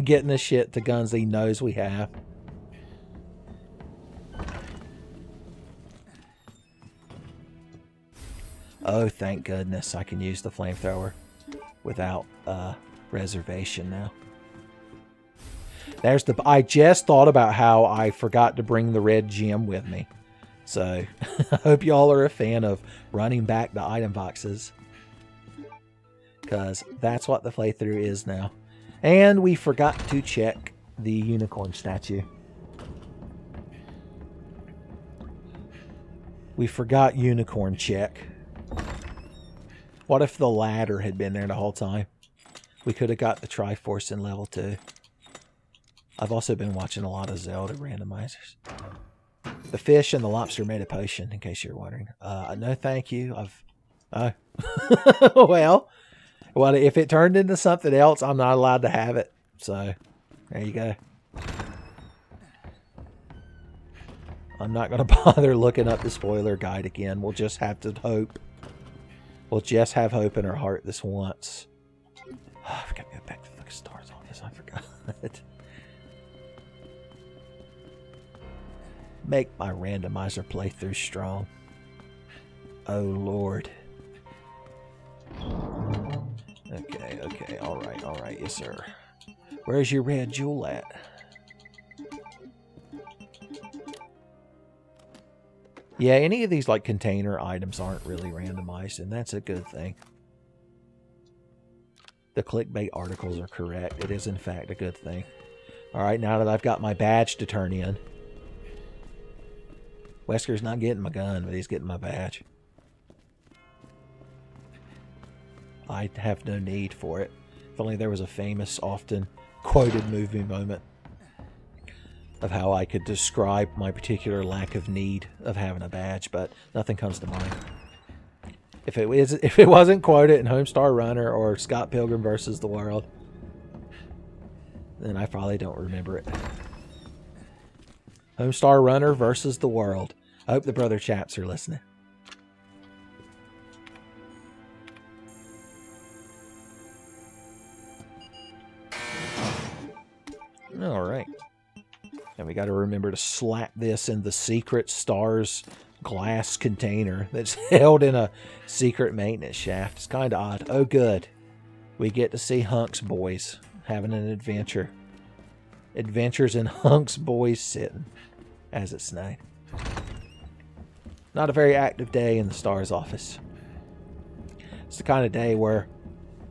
Getting the shit to guns he knows we have. Oh, thank goodness I can use the flamethrower without reservation now. There's the... I just thought about how I forgot to bring the red gem with me. So, I hope y'all are a fan of running back the item boxes. Because that's what the playthrough is now. And we forgot to check the unicorn statue. We forgot unicorn check. What if the ladder had been there the whole time? We could have got the Triforce in level 2. I've also been watching a lot of Zelda randomizers. The fish and the lobster made a potion, in case you're wondering. No thank you. Well, if it turned into something else, I'm not allowed to have it. So, there you go. I'm not going to bother looking up the spoiler guide again. We'll just have to hope. We'll just have hope in our heart this once. Oh, I've got to go back to the Stars office. I forgot. Make my randomizer playthrough strong. Oh, Lord. Okay. All right. Yes, sir. Where's your red jewel at? Yeah, any of these like container items aren't really randomized, and that's a good thing. The clickbait articles are correct. It is, in fact, a good thing. All right, now that I've got my badge to turn in. Wesker's not getting my gun, but he's getting my badge. I have no need for it. If only there was a famous, often quoted movie moment of how I could describe my particular lack of need of having a badge, but nothing comes to mind. If it wasn't quoted in Homestar Runner or Scott Pilgrim vs. the World, then I probably don't remember it. Homestar Runner versus the World. I hope the brother chaps are listening. All right. And we got to remember to slap this in the secret Stars glass container that's held in a secret maintenance shaft. It's kind of odd. Oh, good. We get to see Hunk's boys having an adventure. Adventures in Hunk's boys sitting as it's night. Not a very active day in the Stars office. It's the kind of day where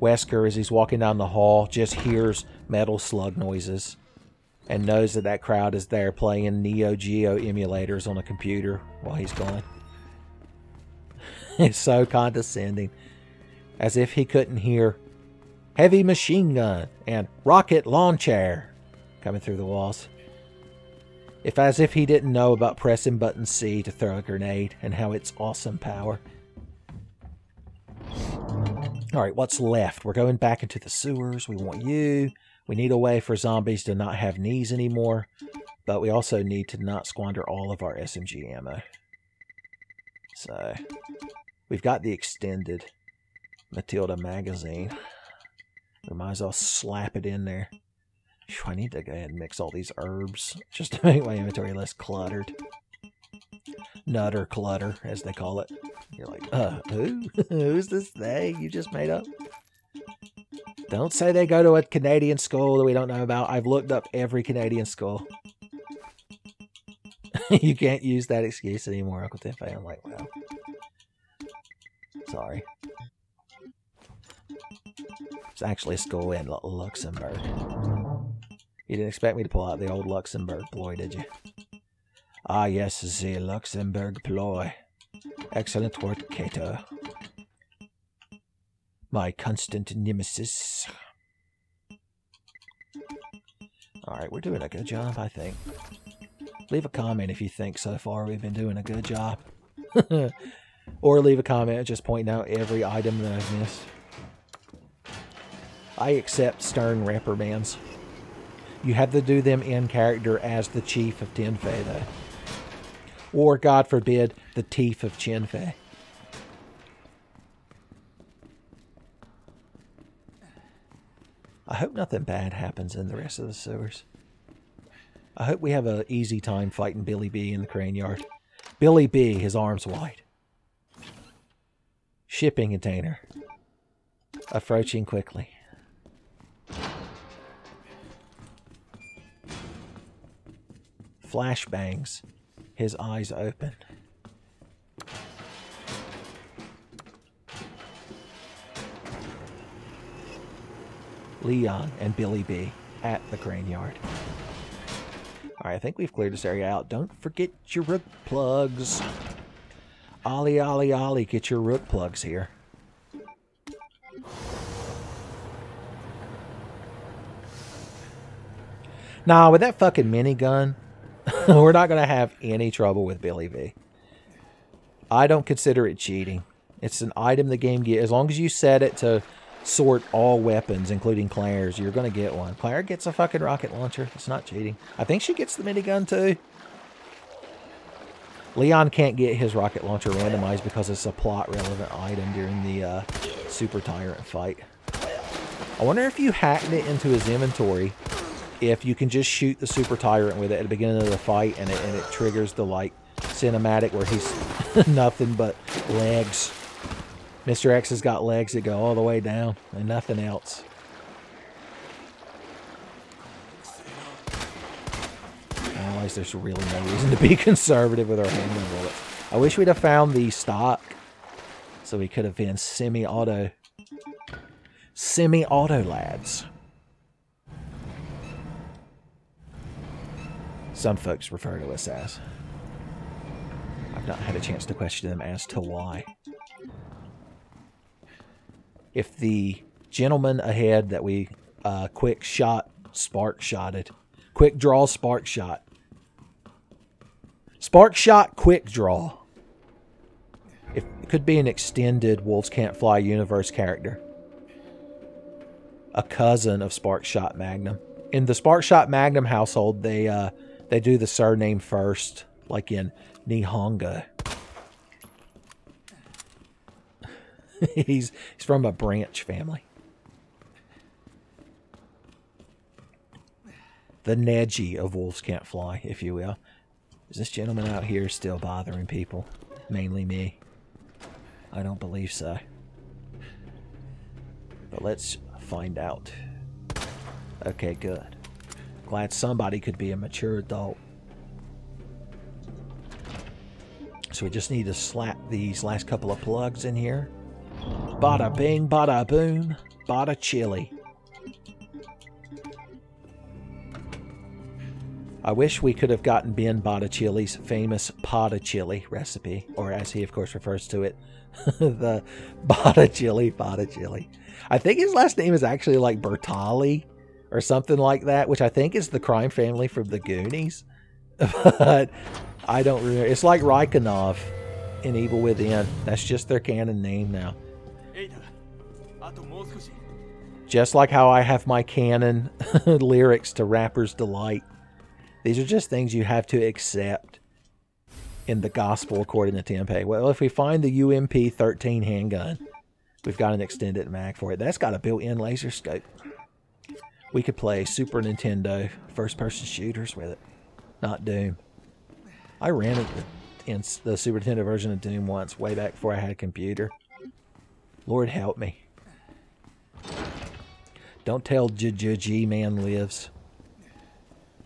Wesker, as he's walking down the hall, just hears metal slug noises and knows that that crowd is there playing Neo Geo emulators on a computer while he's gone. It's so condescending. As if he couldn't hear heavy machine gun and rocket launcher coming through the walls. As if he didn't know about pressing button C to throw a grenade and how it's awesome power. Alright, what's left? We're going back into the sewers. We want you. We need a way for zombies to not have knees anymore. But we also need to not squander all of our SMG ammo. So, we've got the extended Matilda magazine. We might as well slap it in there. I need to go ahead and mix all these herbs just to make my inventory less cluttered. Nutter clutter, as they call it. You're like, who? Who's this they you just made up? Don't say they go to a Canadian school that we don't know about. I've looked up every Canadian school. You can't use that excuse anymore, Uncle Tempeh. I'm like, wow. Sorry. It's actually a school in Luxembourg. You didn't expect me to pull out the old Luxembourg ploy, did you? Ah, yes, the Luxembourg ploy. Excellent work, Cato. My constant nemesis. Alright, we're doing a good job, I think. Leave a comment if you think so far we've been doing a good job. Or leave a comment just pointing out every item that I've missed. I accept stern reprimands. You have to do them in character as the Chief of Tenfei, though. Or, God forbid, the Teeth of Chenfei. I hope nothing bad happens in the rest of the sewers. I hope we have an easy time fighting Billy B in the crane yard. Billy B, his arms wide. Shipping container. Approaching quickly. Flashbangs. His eyes open. Leon and Billy B at the crane yard. Alright, I think we've cleared this area out. Don't forget your rook plugs. Ollie, ollie, ollie, get your rook plugs here. Nah, with that fucking minigun, we're not going to have any trouble with Billy V. I don't consider it cheating. It's an item the game gets. As long as you set it to sort all weapons, including Claire's, you're going to get one. Claire gets a fucking rocket launcher. It's not cheating. I think she gets the minigun too. Leon can't get his rocket launcher randomized because it's a plot-relevant item during the Super Tyrant fight. I wonder if you hacked it into his inventory, if you can just shoot the Super Tyrant with it at the beginning of the fight and it triggers the, like, cinematic where he's nothing but legs. Mr. X has got legs that go all the way down and nothing else. At least there's really no reason to be conservative with our handgun bullets. I wish we'd have found the stock so we could have been semi-auto. Semi-auto lads. Some folks refer to us as. I've not had a chance to question them as to why. If the gentleman ahead that we quick shot, spark shotted, quick draw, spark shot. Spark shot, quick draw. It could be an extended Wolves Can't Fly universe character. A cousin of Spark Shot Magnum. In the Spark Shot Magnum household, they do the surname first, like in Nihongo. He's from a branch family. The Neji of Wolves Can't Fly, if you will. Is this gentleman out here still bothering people? Mainly me. I don't believe so. But let's find out. Okay, good. Glad somebody could be a mature adult. So we just need to slap these last couple of plugs in here. Bada bing, bada boom, bada chili. I wish we could have gotten Ben Botticelli's famous Pata Chili recipe, or as he of course refers to it, the Botticelli. I think his last name is actually like Bertali or something like that, which I think is the crime family from the Goonies. But I don't remember. It's like Raikonov in Evil Within. That's just their canon name now. Just like how I have my canon lyrics to Rapper's Delight. These are just things you have to accept in the gospel according to Tenpei. Well, if we find the UMP-13 handgun, we've got an extended mag for it. That's got a built-in laser scope. We could play Super Nintendo first-person shooters with it. Not Doom. I ran it in the Super Nintendo version of Doom once, way back before I had a computer. Lord help me. Don't tell G-Man lives.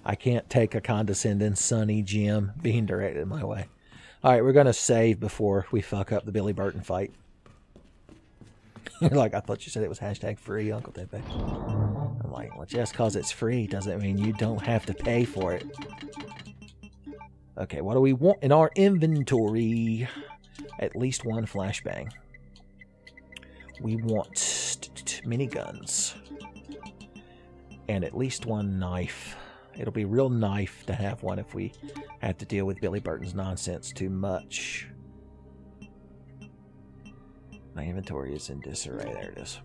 I can't take a condescending Sonny Jim being directed my way. Alright, we're going to save before we fuck up the Billy Burton fight. You're like, I thought you said it was #free, Uncle Tepe. I'm like, well, just because it's free doesn't mean you don't have to pay for it. Okay, what do we want in our inventory? At least one flashbang. We want miniguns. And at least one knife. It'll be real knife to have one if we have to deal with Billy Burton's nonsense too much. My inventory is in disarray. There it is.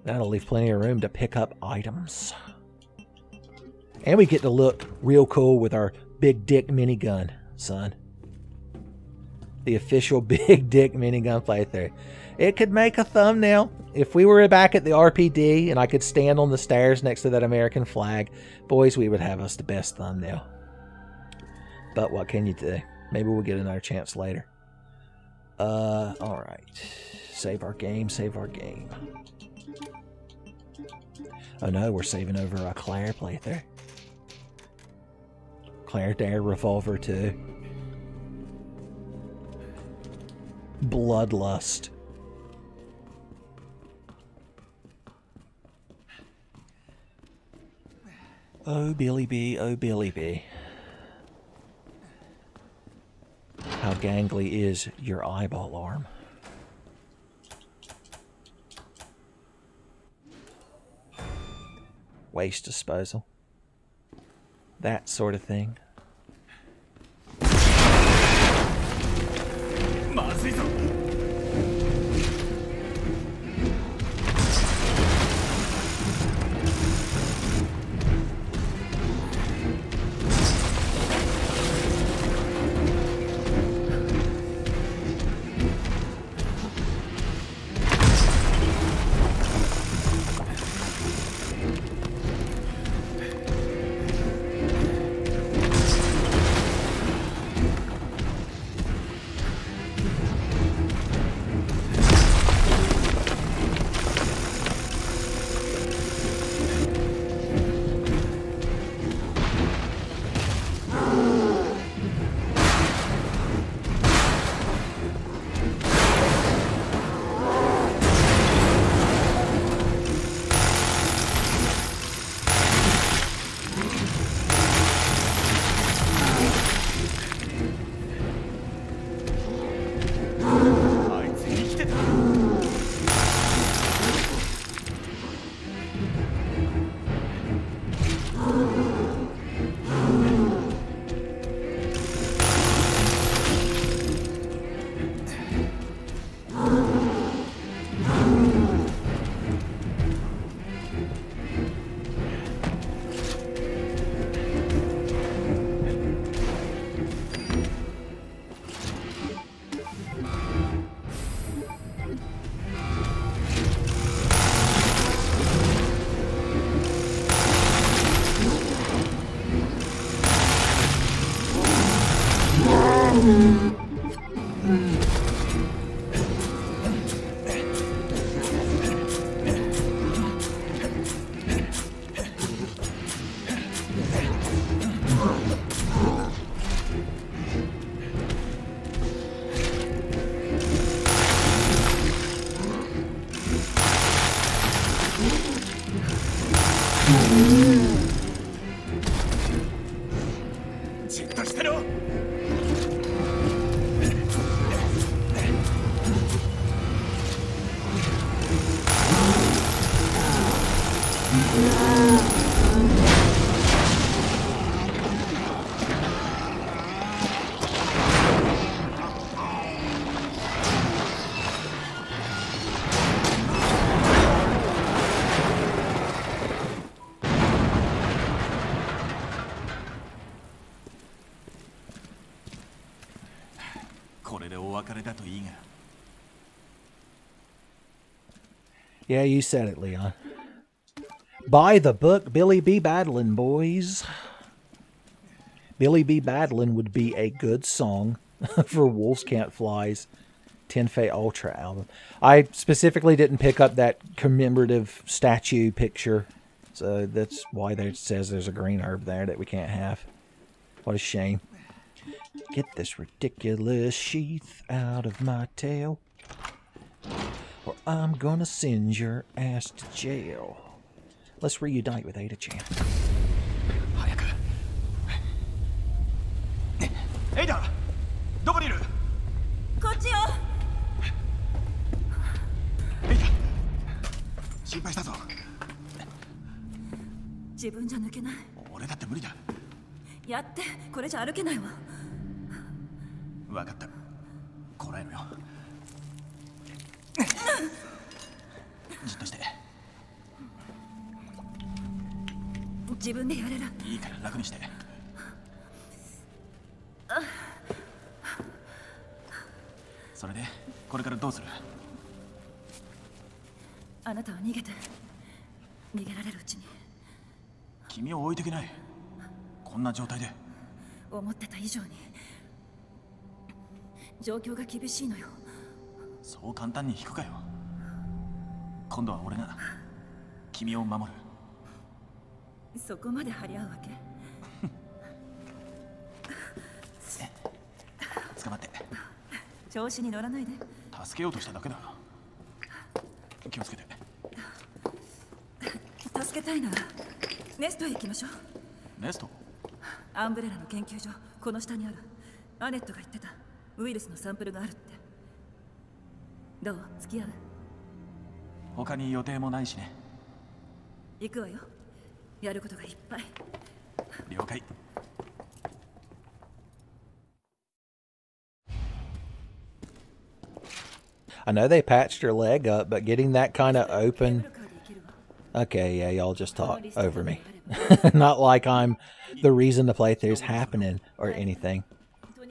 That'll leave plenty of room to pick up items. And we get to look real cool with our big dick minigun, son. The official big dick minigun playthrough. It could make a thumbnail. If we were back at the RPD and I could stand on the stairs next to that American flag, boys, we would have us the best thumbnail. But what can you do? Maybe we'll get another chance later. Alright. Save our game, save our game. Oh no, we're saving over a Claire playthrough. Claire Dare Revolver 2. Bloodlust. Oh Billy B, oh Billy B. How gangly is your eyeball arm? Waste disposal. That sort of thing. Yeah, you said it, Leon. Buy the book, Billy B. Battling, boys. Billy B. Battling would be a good song for Wolves Can't Fly's 10 Fate Ultra album. I specifically didn't pick up that commemorative statue picture, so that's why it says there's a green herb there that we can't have. What a shame. Get this ridiculous sheath out of my tail, or I'm gonna send your ass to jail. Let's reunite with Ada-chan. Ada! どこにいる? こっちよ! Ada! 心配したぞ. 自分じゃ抜けない。俺だって無理だ。やって、これじゃ歩けないわ。分かった。ここらえろよ。じっとして。自分でやれる。いいから楽にして。それでこれからどうする？あなたは逃げて。逃げられるうちに。君を置いていけない。こんな状態で。思ってた以上に状況が厳しいのよ。そう簡単に引くかよ。今度は俺が君を守る。そこまで張り合うわけ？捕まって。調子に乗らないで。助けようとしただけだ。気をつけて。助けたいならネストへ行きましょう。ネスト？アンブレラの研究所、この下にある。アネットが言ってた。ウイルスのサンプルがあるって。どう？付き合う？他に予定もないしね。行くわよ。やることがいっぱい。了解。I know they patched her leg up, but getting that kind of open... Okay, yeah, y'all just talk over me. Not like I'm the reason the playthrough's happening or anything.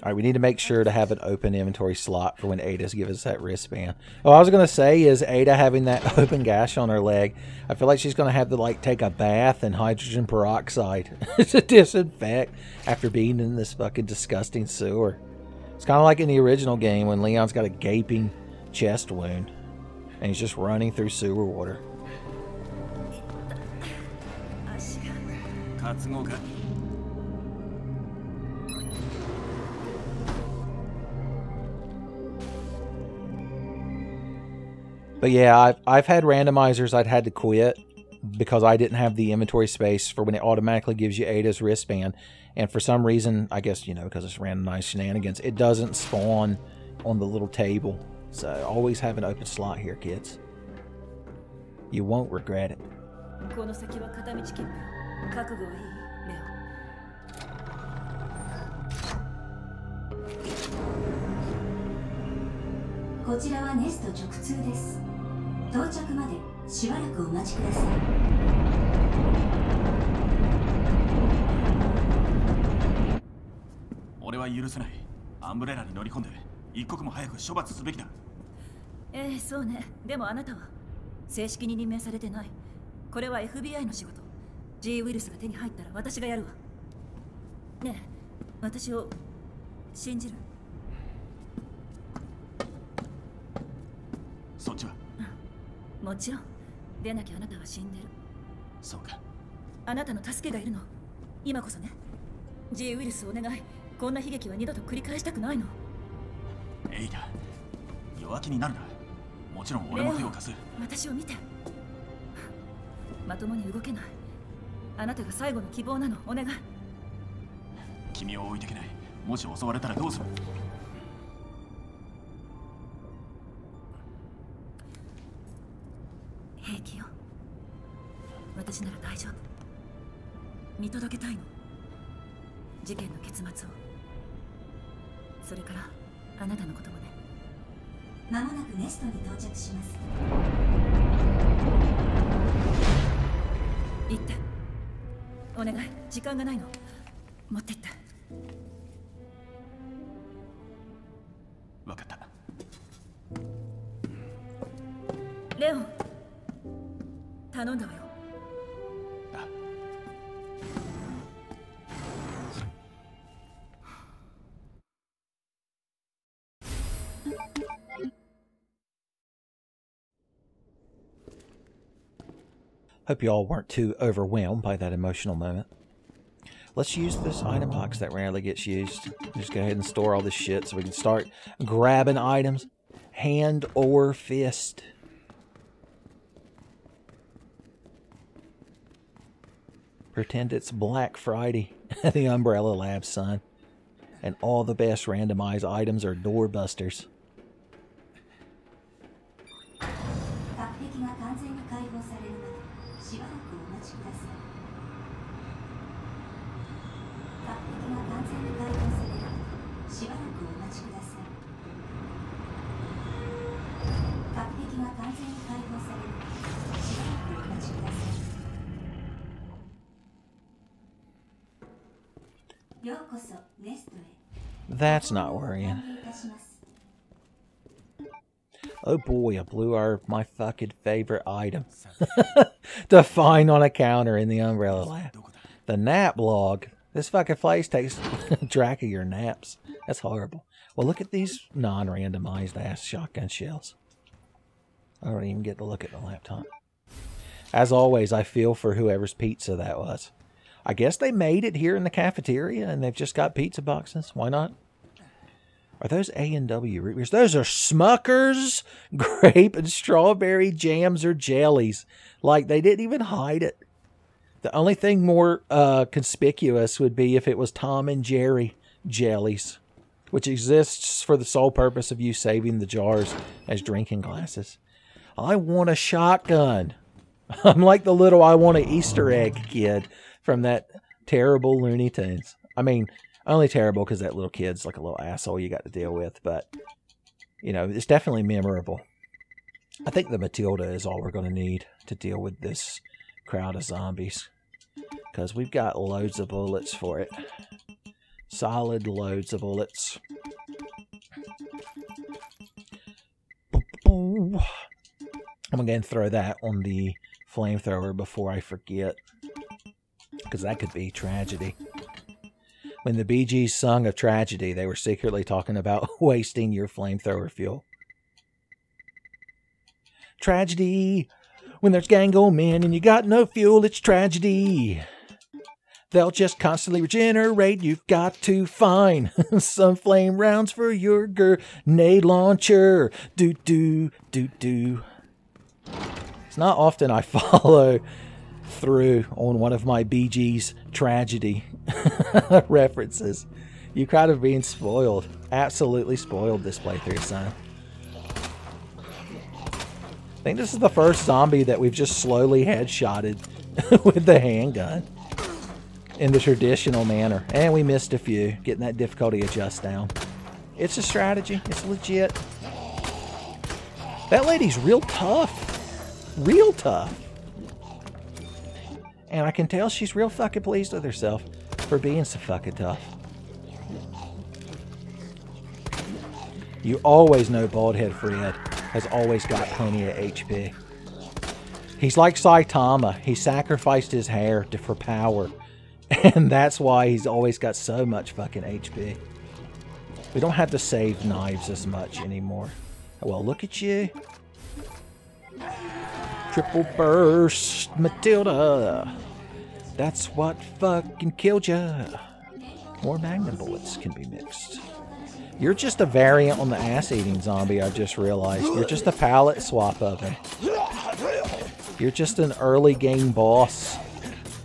Alright, we need to make sure to have an open inventory slot for when Ada's give us that wristband. Oh, I was going to say is Ada having that open gash on her leg. I feel like she's going to have to like take a bath in hydrogen peroxide to disinfect after being in this fucking disgusting sewer. It's kind of like in the original game when Leon's got a gaping chest wound and he's just running through sewer water. But yeah, I've had randomizers I'd had to quit because I didn't have the inventory space for when it automatically gives you Ada's wristband. And for some reason, I guess, you know, because it's randomized shenanigans, it doesn't spawn on the little table. So always have an open slot here, kids. You won't regret it. この先は片道切符。覚悟はいい、レオ。こちらはネスト直通です。到着までしばらくお待ちください。俺は許せない。アンブレラに乗り込んで一刻も早く処罰すべきだ。そうね。でもあなたは正式に任命されてない。これは FBI の仕事。G ウイルスが手に入ったら私がやるわ。ねえ、私を信じる？そっちは？もちろん。でなきゃあなたは死んでる。そうか。あなたの助けがいるの。今こそね。G ウイルスお願い。こんな悲劇は二度と繰り返したくないの。エイダ、弱気になるな。もちろん俺も手を貸す。私を見て。まともに動けない。あなたが最後の希望なの。お願い。君を置いてけない。もし襲われたらどうする？平気よ。私なら大丈夫。見届けたいの。事件の結末を。それからあなたのこともね。間もなくネストに到着します。行って。お願い。時間がないの。持ってって。分かった。レオン、頼んだわよ。あ。Hope y'all weren't too overwhelmed by that emotional moment. Let's use this item box that rarely gets used. Just go ahead and store all this shit so we can start grabbing items. Hand or fist. Pretend it's Black Friday at the Umbrella Lab, son. And all the best randomized items are doorbusters. That's not worrying. Oh boy, I blew my fucking favorite item to find on a counter in the Umbrella Lab. The nap log. This fucking place takes track of your naps. That's horrible. Well, look at these non-randomized ass shotgun shells. I don't even get to look at the laptop. As always, I feel for whoever's pizza that was. I guess they made it here in the cafeteria and they've just got pizza boxes. Why not? Are those A&W root beers? Those are Smucker's grape and strawberry jams or jellies. Like, they didn't even hide it. The only thing more conspicuous would be if it was Tom and Jerry jellies, which exists for the sole purpose of you saving the jars as drinking glasses. I want a shotgun. I'm like the little I want an Easter egg kid from that terrible Looney Tunes. I mean, only terrible because that little kid's like a little asshole you got to deal with, but, you know, it's definitely memorable. I think the Matilda is all we're going to need to deal with this crowd of zombies, because we've got loads of bullets for it. Solid loads of bullets. I'm going to throw that on the flamethrower before I forget, because that could be tragedy. When the Bee Gees sung of tragedy, they were secretly talking about wasting your flamethrower fuel. Tragedy. When there's gang of men and you got no fuel, it's tragedy. They'll just constantly regenerate. You've got to find some flame rounds for your grenade launcher. Do. It's not often I follow through on one of my Bee Gees tragedy references. You kind of being spoiled. Absolutely spoiled this playthrough, son. I think this is the first zombie that we've just slowly headshotted with the handgun in the traditional manner. And we missed a few, getting that difficulty adjust down. It's a strategy. It's legit. That lady's real tough. Real tough. And I can tell she's real fucking pleased with herself for being so fucking tough. You always know Baldhead Fred has always got plenty of HP. He's like Saitama. He sacrificed his hair for power. And that's why he's always got so much fucking HP. We don't have to save knives as much anymore. Well, look at you. Triple burst, Matilda. That's what fucking killed ya. More magnum bullets can be mixed. You're just a variant on the ass-eating zombie, I've just realized. You're just a palette swap of him. You're just an early game boss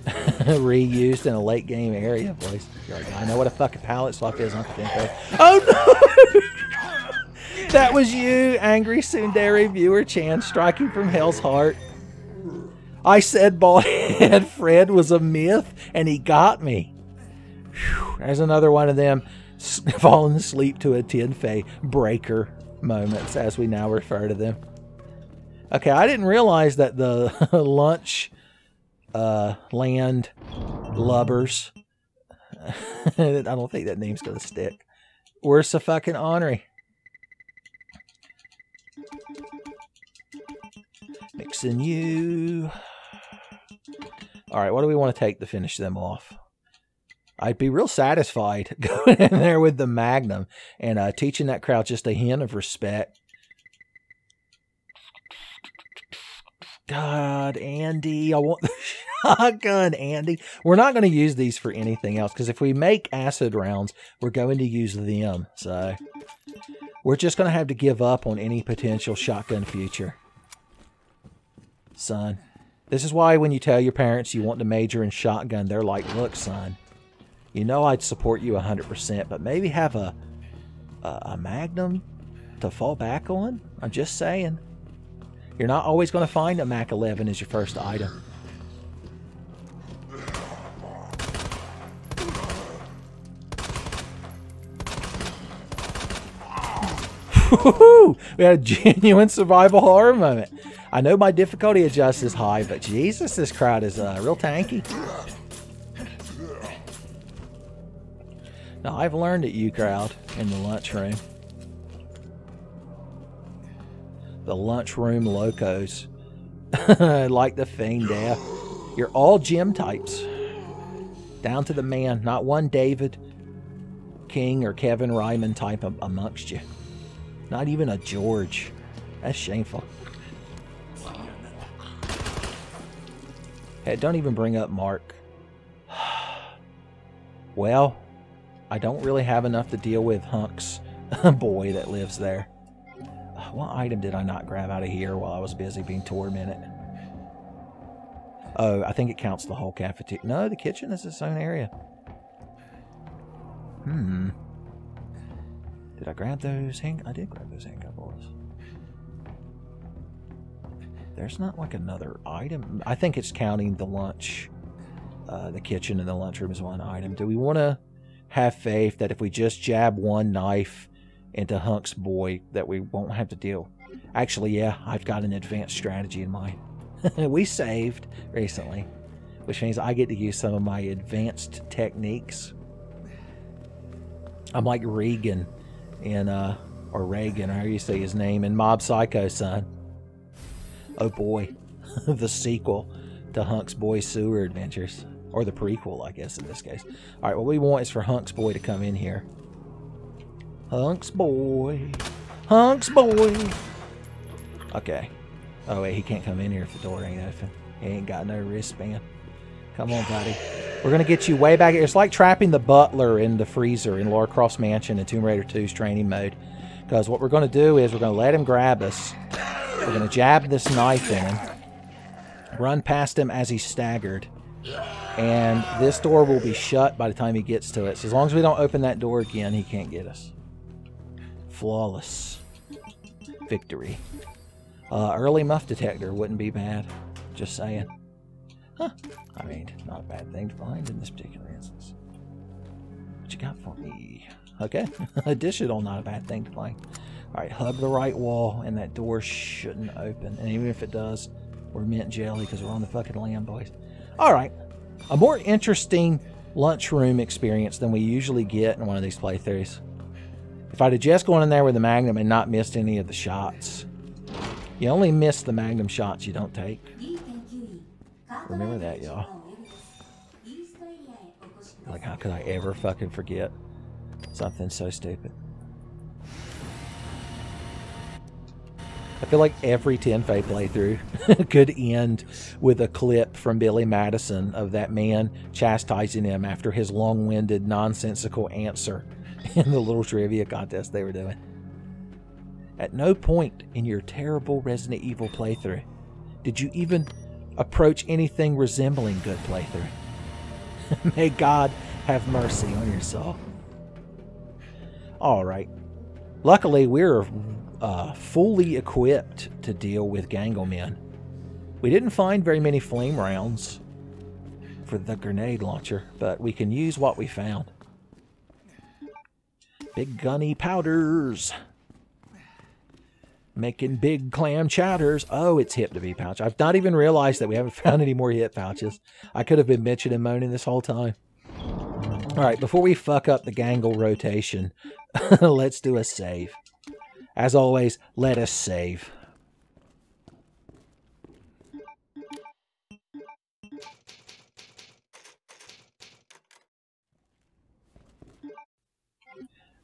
reused in a late game area place. You're like, I know what a fucking palette swap is, Uncle Dinko. Oh no! That was you, angry Tsundere viewer Chan, striking from hell's heart. I said Baldhead Fred was a myth, and he got me. Whew, there's another one of them falling asleep to a Tenfei breaker moments, as we now refer to them. Okay, I didn't realize that the lunch land lubbers, I don't think that name's gonna stick, were so fucking ornery. Mixing you. Alright, what do we want to take to finish them off? I'd be real satisfied going in there with the Magnum and teaching that crowd just a hint of respect. God, Andy, I want the shotgun, Andy. We're not going to use these for anything else, because if we make acid rounds, we're going to use them. So we're just going to have to give up on any potential shotgun future. Son, this is why when you tell your parents you want to major in shotgun, they're like, look, son, you know I'd support you 100%, but maybe have a Magnum to fall back on? I'm just saying. You're not always going to find a Mac 11 as your first item. We had a genuine survival horror moment. I know my difficulty adjust is high, but Jesus, this crowd is real tanky. Now, I've learned at U-Crowd in the lunchroom. The lunchroom locos. Like the Fiend there. You're all gym types. Down to the man. Not one David King or Kevin Ryman type amongst you. Not even a George. That's shameful. Hey, don't even bring up Mark. Well, I don't really have enough to deal with Hunk's boy that lives there. What item did I not grab out of here while I was busy being tormented? Oh, I think it counts the whole cafeteria. No, the kitchen is its own area. Did I grab those I did grab those handgun bullets. There's not like another item. I think it's counting the lunch. The kitchen and the lunchroom is one item. Do we want to have faith that if we just jab one knife into Hunk's boy that we won't have to deal? Actually, yeah, I've got an advanced strategy in mind. We saved recently, which means I get to use some of my advanced techniques. I'm like Regan in, or Reagan, or however you say his name, in Mob Psycho, son. Oh boy, the sequel to Hunk's boy sewer adventures. Or the prequel, I guess, in this case. Alright, what we want is for Hunk's boy to come in here. Hunk's boy. Hunk's boy. Okay. Oh, wait, he can't come in here if the door ain't open. He ain't got no wristband. Come on, buddy. We're going to get you way back here. It's like trapping the butler in the freezer in Lara Croft Mansion in Tomb Raider 2's training mode. Because what we're going to do is we're going to let him grab us. We're going to jab this knife in him. Run past him as he's staggered. And this door will be shut by the time he gets to it. So as long as we don't open that door again, he can't get us. Flawless victory. Early muff detector wouldn't be bad. Just saying. Huh. I mean, not a bad thing to find in this particular instance. What you got for me? Okay. Additional, not a bad thing to find. Alright, hub the right wall, and that door shouldn't open. And even if it does, we're mint jelly because we're on the fucking land, boys. Alright. A more interesting lunchroom experience than we usually get in one of these playthroughs. If I'd have just gone in there with the Magnum and not missed any of the shots. You only miss the Magnum shots you don't take. Remember that, y'all. Like, how could I ever fucking forget something so stupid? I feel like every 10Fay playthrough could end with a clip from Billy Madison of that man chastising him after his long-winded, nonsensical answer in the little trivia contest they were doing. At no point in your terrible Resident Evil playthrough did you even approach anything resembling good playthrough. May God have mercy on your soul. Alright. Luckily, we're fully equipped to deal with Ganglemen. We didn't find very many flame rounds for the grenade launcher, but we can use what we found. Big gunny powders. Making big clam chowders. Oh, it's hip to be pouch. I've not even realized that we haven't found any more hip pouches. I could have been bitching and moaning this whole time. Alright, before we fuck up the Gangle rotation, let's do a save. As always, let us save.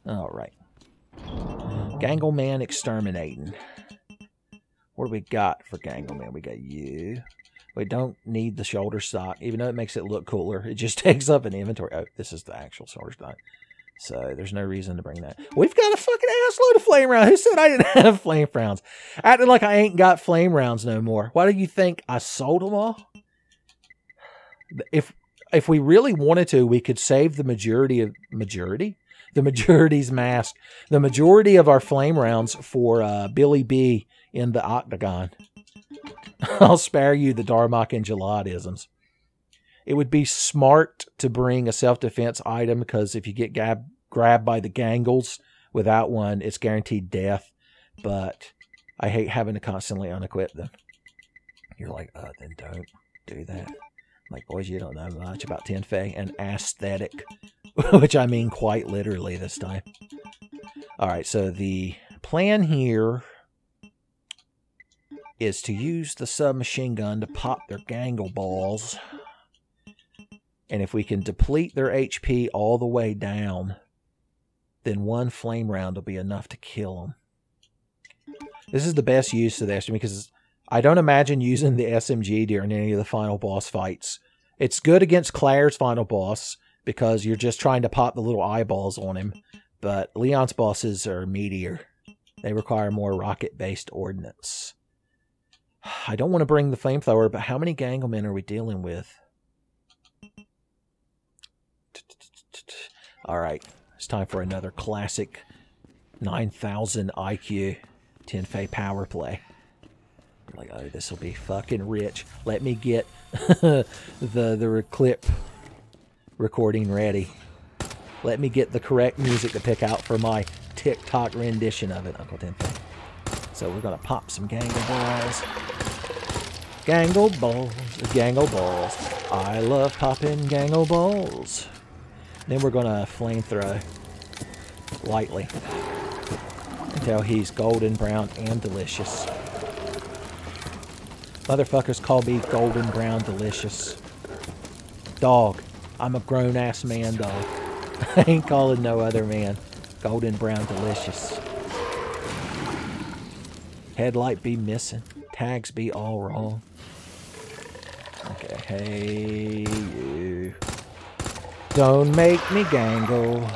Alright. Gangleman exterminating. What do we got for Gangleman? We got you. We don't need the shoulder stock, even though it makes it look cooler. It just takes up an inventory. Oh, this is the actual shoulder stock. So there's no reason to bring that. We've got a fucking assload of flame rounds. Who said I didn't have flame rounds? Acting like I ain't got flame rounds no more. Why do you think I sold them all? If we really wanted to, we could save the majority's mask. The majority of our flame rounds for Billy B in the Octagon. I'll spare you the Darmok and Jalad-isms. It would be smart to bring a self-defense item because if you get grabbed by the Gangles without one, it's guaranteed death. But I hate having to constantly unequip them. You're like, then don't do that. I'm like, boys, you don't know much about 10Fay and aesthetic Which I mean quite literally this time. Alright, so the plan here is to use the submachine gun to pop their gangle balls. And if we can deplete their HP all the way down, then one flame round will be enough to kill them. This is the best use of this because I don't imagine using the SMG during any of the final boss fights. It's good against Claire's final boss because you're just trying to pop the little eyeballs on him. But Leon's bosses are meatier. They require more rocket-based ordnance. I don't want to bring the flamethrower, but how many Ganglemen are we dealing with? Alright, it's time for another classic 9,000 IQ 10 power play. Like, oh, this will be fucking rich. Let me get the clip recording ready. Let me get the correct music to pick out for my TikTok rendition of it, Uncle Tenfei. So we're going to pop some gangle balls. Gangle balls, gangle balls. I love popping gangle balls. Then we're going to flamethrow lightly until he's golden brown and delicious. Motherfuckers call me golden brown delicious. Dog. I'm a grown-ass man, dog. I ain't calling no other man golden brown delicious. Headlight be missing. Tags be all wrong. Okay, hey you. Don't make me gangle.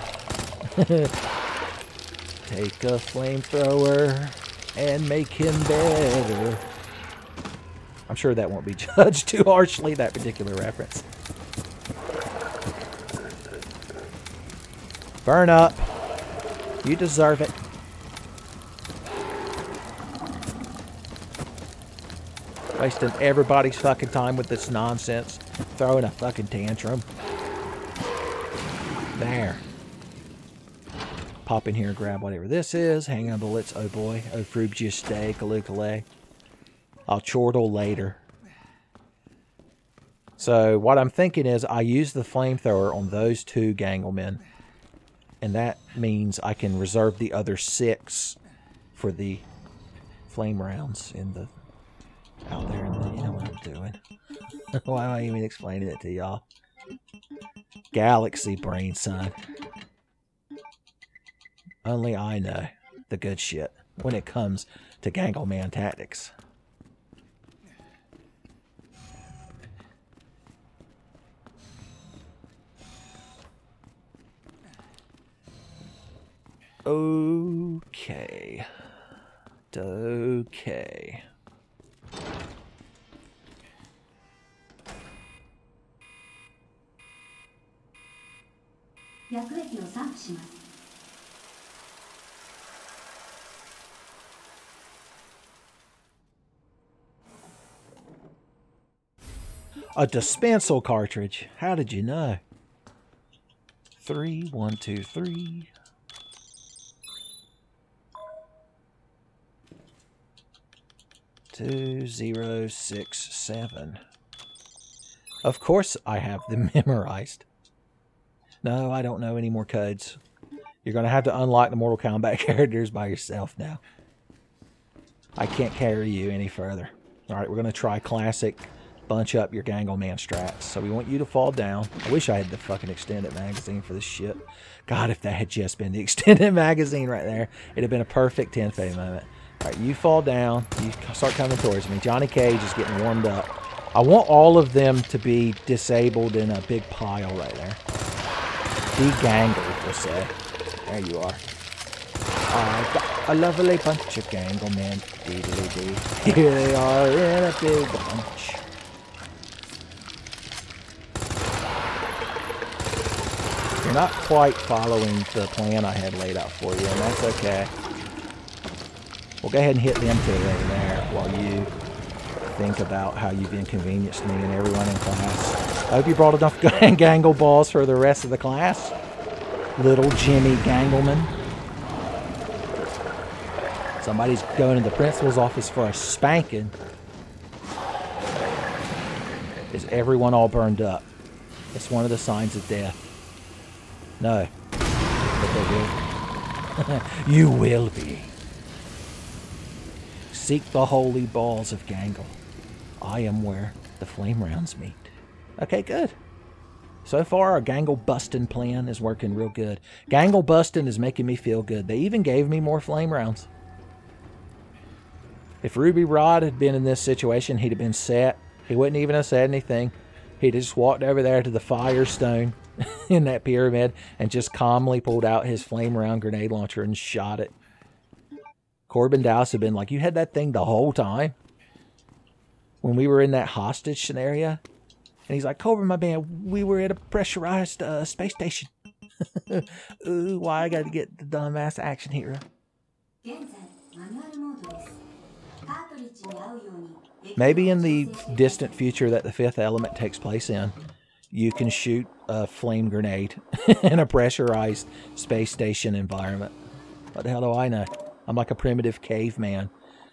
Take a flamethrower and make him better. I'm sure that won't be judged too harshly, that particular reference. Burn up. You deserve it. Wasting everybody's fucking time with this nonsense. Throwing a fucking tantrum. There. Pop in here and grab whatever this is. Hang on bullets. Oh boy. Oh froob just stay. Kaloo. I'll chortle later. So what I'm thinking is I use the flamethrower on those two Ganglemen. And that means I can reserve the other 6 for the flame rounds in the out there. And you know what I'm doing. Why am I even explaining it to y'all? Galaxy brain, son. Only I know the good shit when it comes to Gangleman tactics. Okay. Okay. A dispensal cartridge. How did you know? 3, 1, 2, 3. Two, 0, 6, 7. Of course I have them memorized. No, I don't know any more codes. You're going to have to unlock the Mortal Kombat characters by yourself now. I can't carry you any further. Alright, we're going to try classic bunch up your Gangleman strats. So we want you to fall down. I wish I had the fucking extended magazine for this shit. God, if that had just been the extended magazine right there, it'd have been a perfect Tenfei moment. Alright, you fall down. You start coming towards me. Johnny Cage is getting warmed up. I want all of them to be disabled in a big pile right there. De-gangled, we'll say. There you are. I've got a lovely bunch of Ganglemen. Dee-dee-dee. Here they are in a big bunch. You're not quite following the plan I had laid out for you, and that's okay. We'll go ahead and hit them two over there while you think about how you've inconvenienced me and everyone in class. I hope you brought enough gangle balls for the rest of the class. Little Jimmy Gangleman. Somebody's going to the principal's office for a spanking. Is everyone all burned up? It's one of the signs of death. No. But they do. You will be. Seek the holy balls of Gangle. I am where the flame rounds meet. Okay, good. So far, our Gangle busting plan is working real good. Gangle busting is making me feel good. They even gave me more flame rounds. If Ruby Rod had been in this situation, he'd have been set. He wouldn't even have said anything. He'd have just walked over there to the Firestone in that pyramid and just calmly pulled out his flame round grenade launcher and shot it. Corbin Dallas had been like, you had that thing the whole time? When we were in that hostage scenario? And he's like, Corbin, my man, we were at a pressurized space station. Ooh, why I gotta get the dumbass action hero. Maybe in the distant future that the Fifth Element takes place in, you can shoot a flame grenade in a pressurized space station environment. What the hell do I know? I'm like a primitive caveman.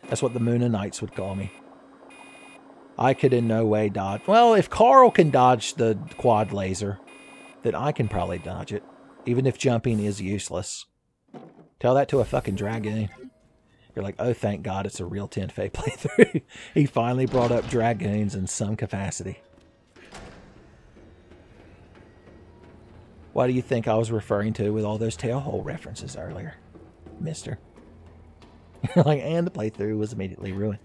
That's what the Moonanites would call me. I could in no way dodge. Well, if Carl can dodge the quad laser, then I can probably dodge it. Even if jumping is useless. Tell that to a fucking dragoon. You're like, oh, thank God it's a real 10 Fey playthrough. He finally brought up dragoons in some capacity. What do you think I was referring to with all those tailhole references earlier, mister? Like, and the playthrough was immediately ruined.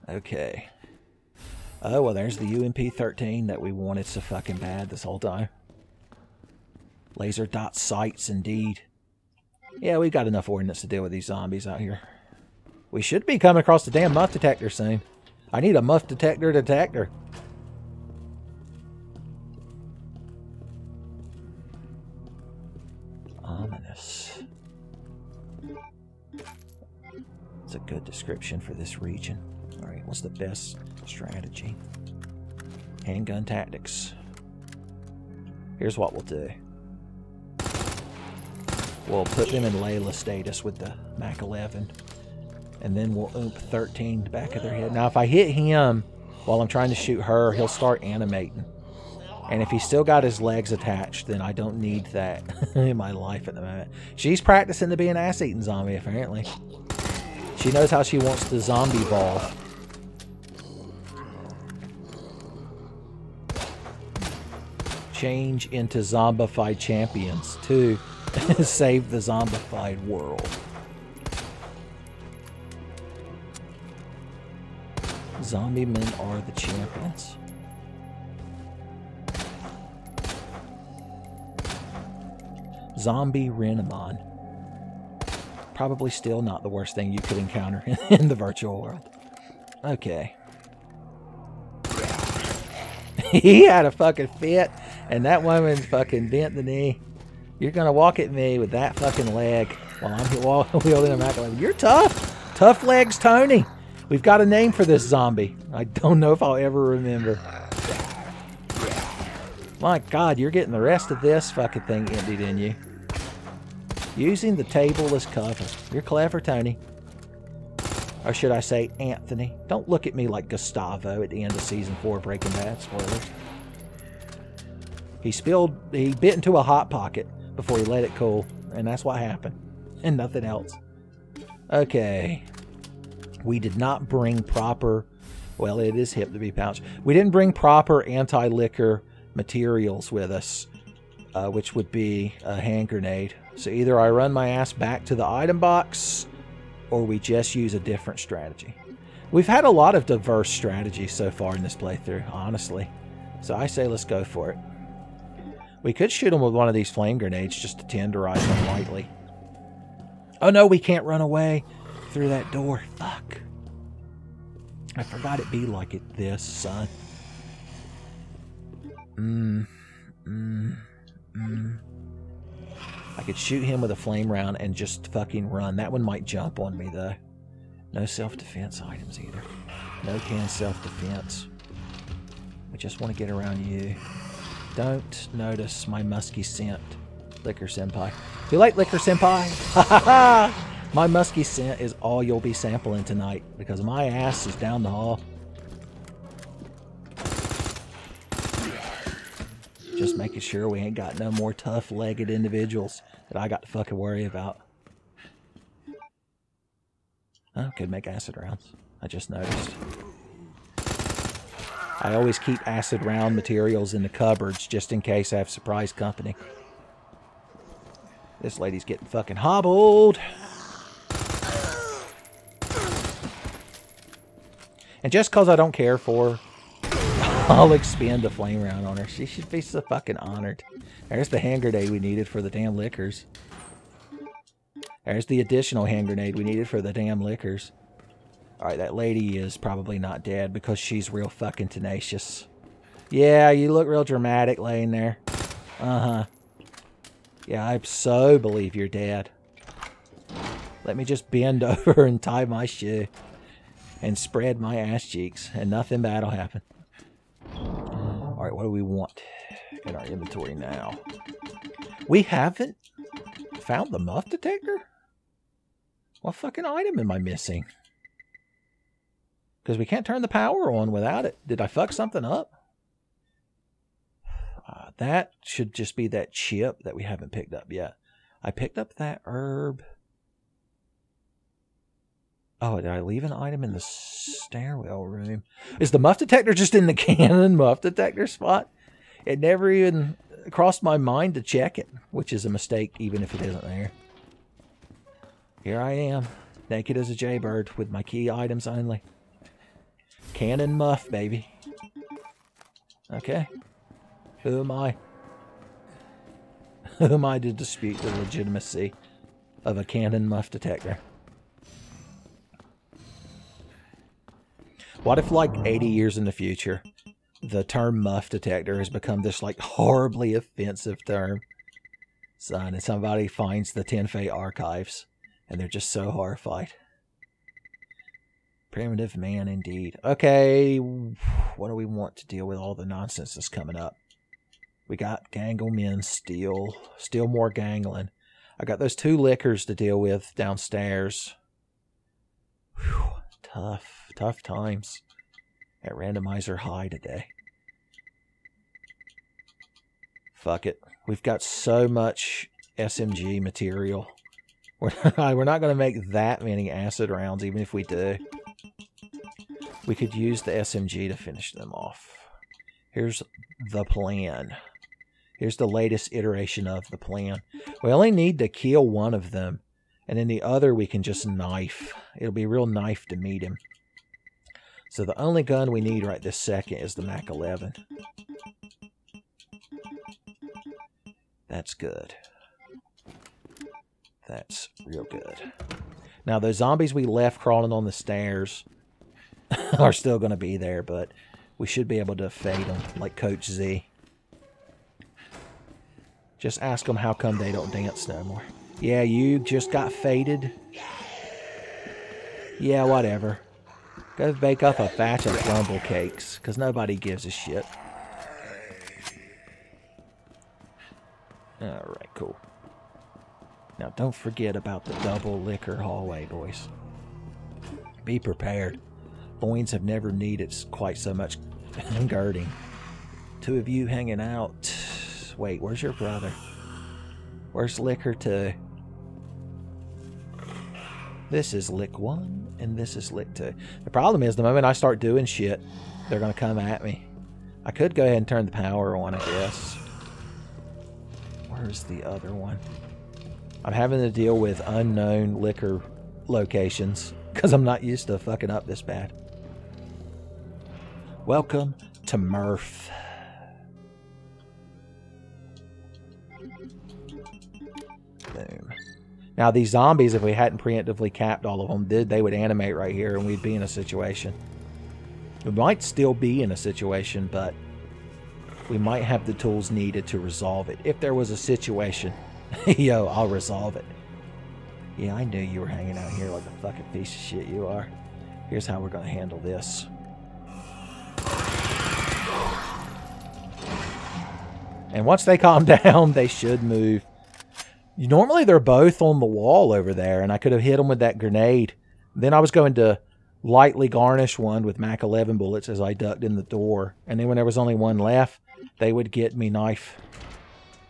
Okay. Oh, well, there's the UMP-13 that we wanted so fucking bad this whole time. Laser dot sights, indeed. Yeah, we got enough ordnance to deal with these zombies out here. We should be coming across the damn muff detector soon. I need a muff detector. Ominous. It's a good description for this region. Alright, what's the best strategy? Handgun tactics. Here's what we'll do. We'll put them in Layla status with the Mac 11. And then we'll oomp 13 back of their head. Now, if I hit him while I'm trying to shoot her, he'll start animating. And if he's still got his legs attached, then I don't need that in my life at the moment. She's practicing to be an ass-eating zombie, apparently. She knows how she wants to zombie ball. Change into zombified champions to save the zombified world. Zombie men are the champions. Zombie Renamon. Probably still not the worst thing you could encounter in the virtual world. Okay. He had a fucking fit, and that woman's fucking bent the knee. You're gonna walk at me with that fucking leg while I'm wielding a Mac 11. You're tough. Tough legs, Tony. We've got a name for this zombie. I don't know if I'll ever remember. My God, you're getting the rest of this fucking thing emptied in you. Using the table as cover. You're clever, Tony. Or should I say Anthony? Don't look at me like Gustavo at the end of Season 4 Breaking Bad. Spoilers. He bit into a Hot Pocket before he let it cool. And that's what happened. And nothing else. Okay. We did not bring proper... Well, it is hip to be pouched. We didn't bring proper anti-liquor materials with us. Which would be a hand grenade. So either I run my ass back to the item box, or we just use a different strategy. We've had a lot of diverse strategies so far in this playthrough, honestly. So I say let's go for it. We could shoot them with one of these flame grenades just to tenderize them lightly. Oh no, we can't run away through that door. Fuck. I forgot it'd be like this, son. I could shoot him with a flame round and just fucking run. That one might jump on me, though. No self-defense items, either. No can self-defense. We just want to get around you. Don't notice my musky scent, Liquor Senpai. Too late, Liquor Senpai! Ha ha ha! My musky scent is all you'll be sampling tonight, because my ass is down the hall. Just making sure we ain't got no more tough-legged individuals that I got to fucking worry about. Oh, could make acid rounds. I just noticed. I always keep acid round materials in the cupboards just in case I have surprise company. This lady's getting fucking hobbled. And just because I don't care for her, I'll expend a flame round on her. She should be so fucking honored. There's the hand grenade we needed for the damn liquors. There's the additional hand grenade we needed for the damn liquors. Alright, that lady is probably not dead because she's real fucking tenacious. Yeah, you look real dramatic laying there. Uh-huh. Yeah, I so believe you're dead. Let me just bend over and tie my shoe. And spread my ass cheeks. And nothing bad will happen. Alright, what do we want in our inventory now? We haven't found the muff detector? What fucking item am I missing? Because we can't turn the power on without it. Did I fuck something up? That should just be that chip that we haven't picked up yet. I picked up that herb. Oh, did I leave an item in the stairwell room? Is the muff detector just in the cannon muff detector spot? It never even crossed my mind to check it, which is a mistake even if it isn't there. Here I am, naked as a jaybird with my key items only. Cannon muff, baby. Okay. Who am I? Who am I to dispute the legitimacy of a cannon muff detector? What if, like, 80 years in the future, the term muff detector has become this, like, horribly offensive term? Son, and somebody finds the Ten Fate archives, and they're just so horrified. Primitive man, indeed. Okay, what do we want to deal with all the nonsense that's coming up? We got Ganglemen still more gangling. I got those 2 liquors to deal with downstairs. Whew, tough times at Randomizer High today. Fuck it. We've got so much SMG material. We're not going to make that many acid rounds, even if we do. We could use the SMG to finish them off. Here's the plan. Here's the latest iteration of the plan. We only need to kill one of them, and then the other we can just knife. It'll be real knife to meet him. So the only gun we need right this second is the Mac 11. That's good. That's real good. Now, those zombies we left crawling on the stairs are still going to be there, but we should be able to fade them like Coach Z. Just ask them how come they don't dance no more. Yeah, you just got faded. Yeah, whatever. Go bake up a batch of crumble cakes, because nobody gives a shit. Alright, cool. Now, don't forget about the double liquor hallway, boys. Be prepared. Boyns have never needed quite so much girding. 2 of you hanging out. Wait, where's your brother? Where's liquor 2? This is lick 1, and this is lick 2. The problem is, the moment I start doing shit, they're going to come at me. I could go ahead and turn the power on, I guess. Where's the other one? I'm having to deal with unknown liquor locations, because I'm not used to fucking up this bad. Welcome to Murph. Boom. Now, these zombies, if we hadn't preemptively capped all of them, they would animate right here, and we'd be in a situation. We might still be in a situation, but we might have the tools needed to resolve it. If there was a situation, yo, I'll resolve it. Yeah, I knew you were hanging out here like a fucking piece of shit you are. Here's how we're going to handle this. And once they calm down, they should move. Normally, they're both on the wall over there, and I could have hit them with that grenade. Then I was going to lightly garnish one with Mac 11 bullets as I ducked in the door. And then when there was only one left, they would get me knife.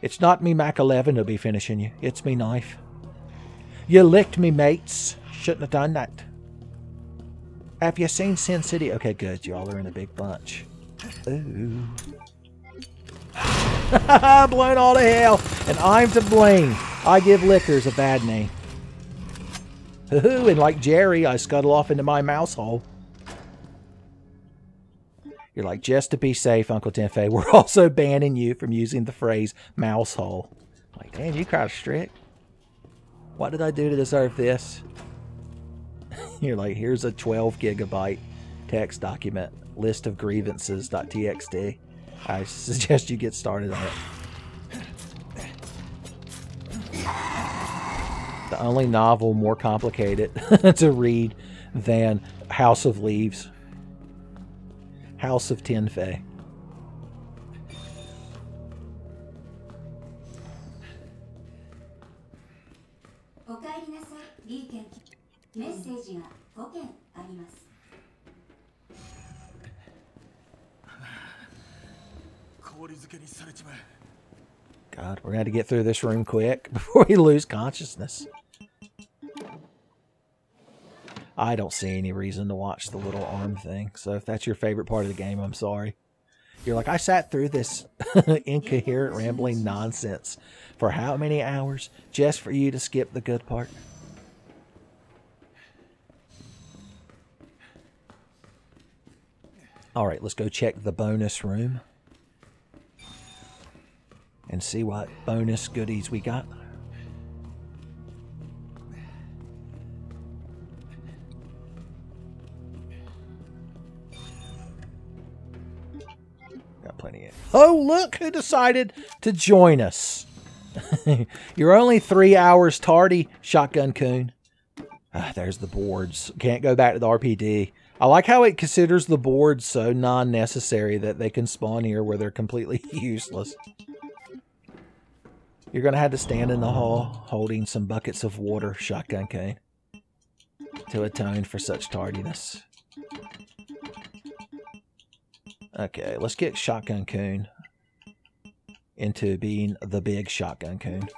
It's not me Mac 11 to be finishing you. It's me knife. You licked me, mates. Shouldn't have done that. Have you seen Sin City? Okay, good. Y'all are in a big bunch. Ooh. Blown all to hell. And I'm to blame. I give liquors a bad name. And like Jerry, I scuttle off into my mouse hole. You're like, just to be safe, Uncle Tenfei, we're also banning you from using the phrase mouse hole. Like, damn, you kind of strict. What did I do to deserve this? You're like, here's a 12 gigabyte text document. List of grievances.txt. I suggest you get started on it. The only novel more complicated to read than House of Leaves. House of Tenfei. God, we're going to have to get through this room quick before we lose consciousness. I don't see any reason to watch the little arm thing. So if that's your favorite part of the game, I'm sorry. You're like, I sat through this incoherent, rambling nonsense for how many hours just for you to skip the good part? All right, let's go check the bonus room and see what bonus goodies we got. Got plenty of... Oh, look who decided to join us. You're only 3 hours tardy, Shotgun Coon. There's the boards. Can't go back to the RPD. I like how it considers the boards so non-necessary that they can spawn here where they're completely useless. You're going to have to stand in the hall holding some buckets of water, Shotgun Cane, to atone for such tardiness. Okay, let's get Shotgun Coon into being the big Shotgun Coon.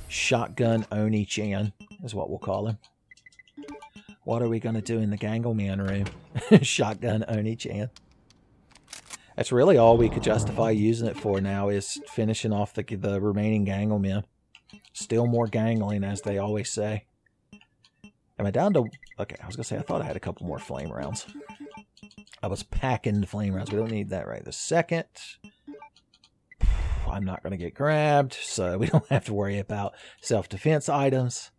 Shotgun Oni-chan is what we'll call him. What are we going to do in the Gangleman room? Shotgun Oni-chan. That's really all we could justify using it for now, is finishing off the remaining Ganglemen. Still more gangling, as they always say. Am I down to... Okay, I was going to say, I thought I had a couple more flame rounds. I was packing the flame rounds. We don't need that right this second. I'm not going to get grabbed, so we don't have to worry about self-defense items.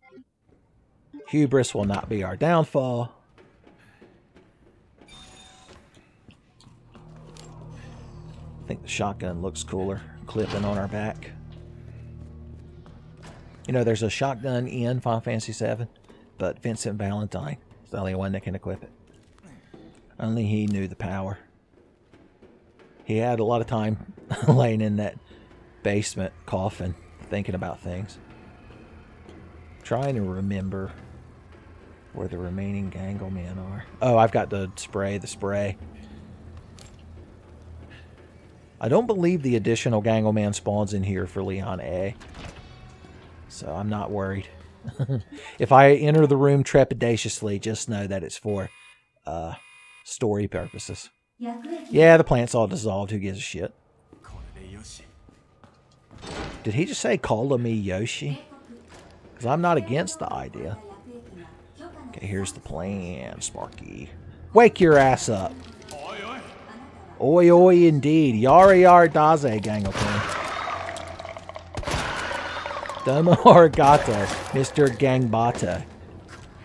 Hubris will not be our downfall. I think the shotgun looks cooler, clipping on our back. You know, there's a shotgun in Final Fantasy VII, but Vincent Valentine is the only one that can equip it. Only he knew the power. He had a lot of time laying in that basement, coughing, thinking about things. Trying to remember where the remaining Ganglemen are. Oh, I've got to spray the spray. I don't believe the additional Gangleman spawns in here for Leon A. So I'm not worried. If I enter the room trepidatiously, just know that it's for story purposes. Yeah, the plant's all dissolved. Who gives a shit? Did he just say call me Yoshi? Because I'm not against the idea. Okay, here's the plan, Sparky. Wake your ass up. Oi, oi, indeed. Yari yar daze, Gangleton. Domo arigato, Mr. Gangbata.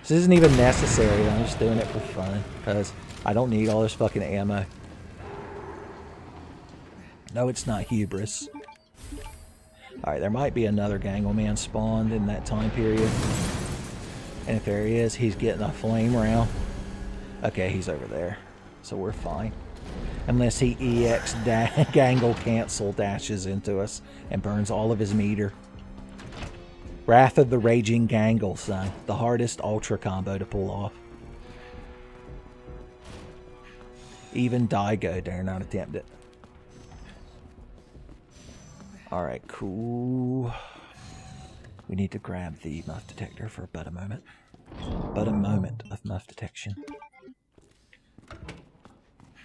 This isn't even necessary. I'm just doing it for fun. Because I don't need all this fucking ammo. No, it's not hubris. Alright, there might be another Gangleman spawned in that time period. And if there is, he's getting a flame round. Okay, he's over there. So we're fine. Unless he EX Gangle cancel dashes into us and burns all of his meter. Wrath of the Raging Gangle, son. The hardest ultra combo to pull off. Even Daigo dare not attempt it. Alright, cool. We need to grab the muff detector for but a moment. But a moment of muff detection.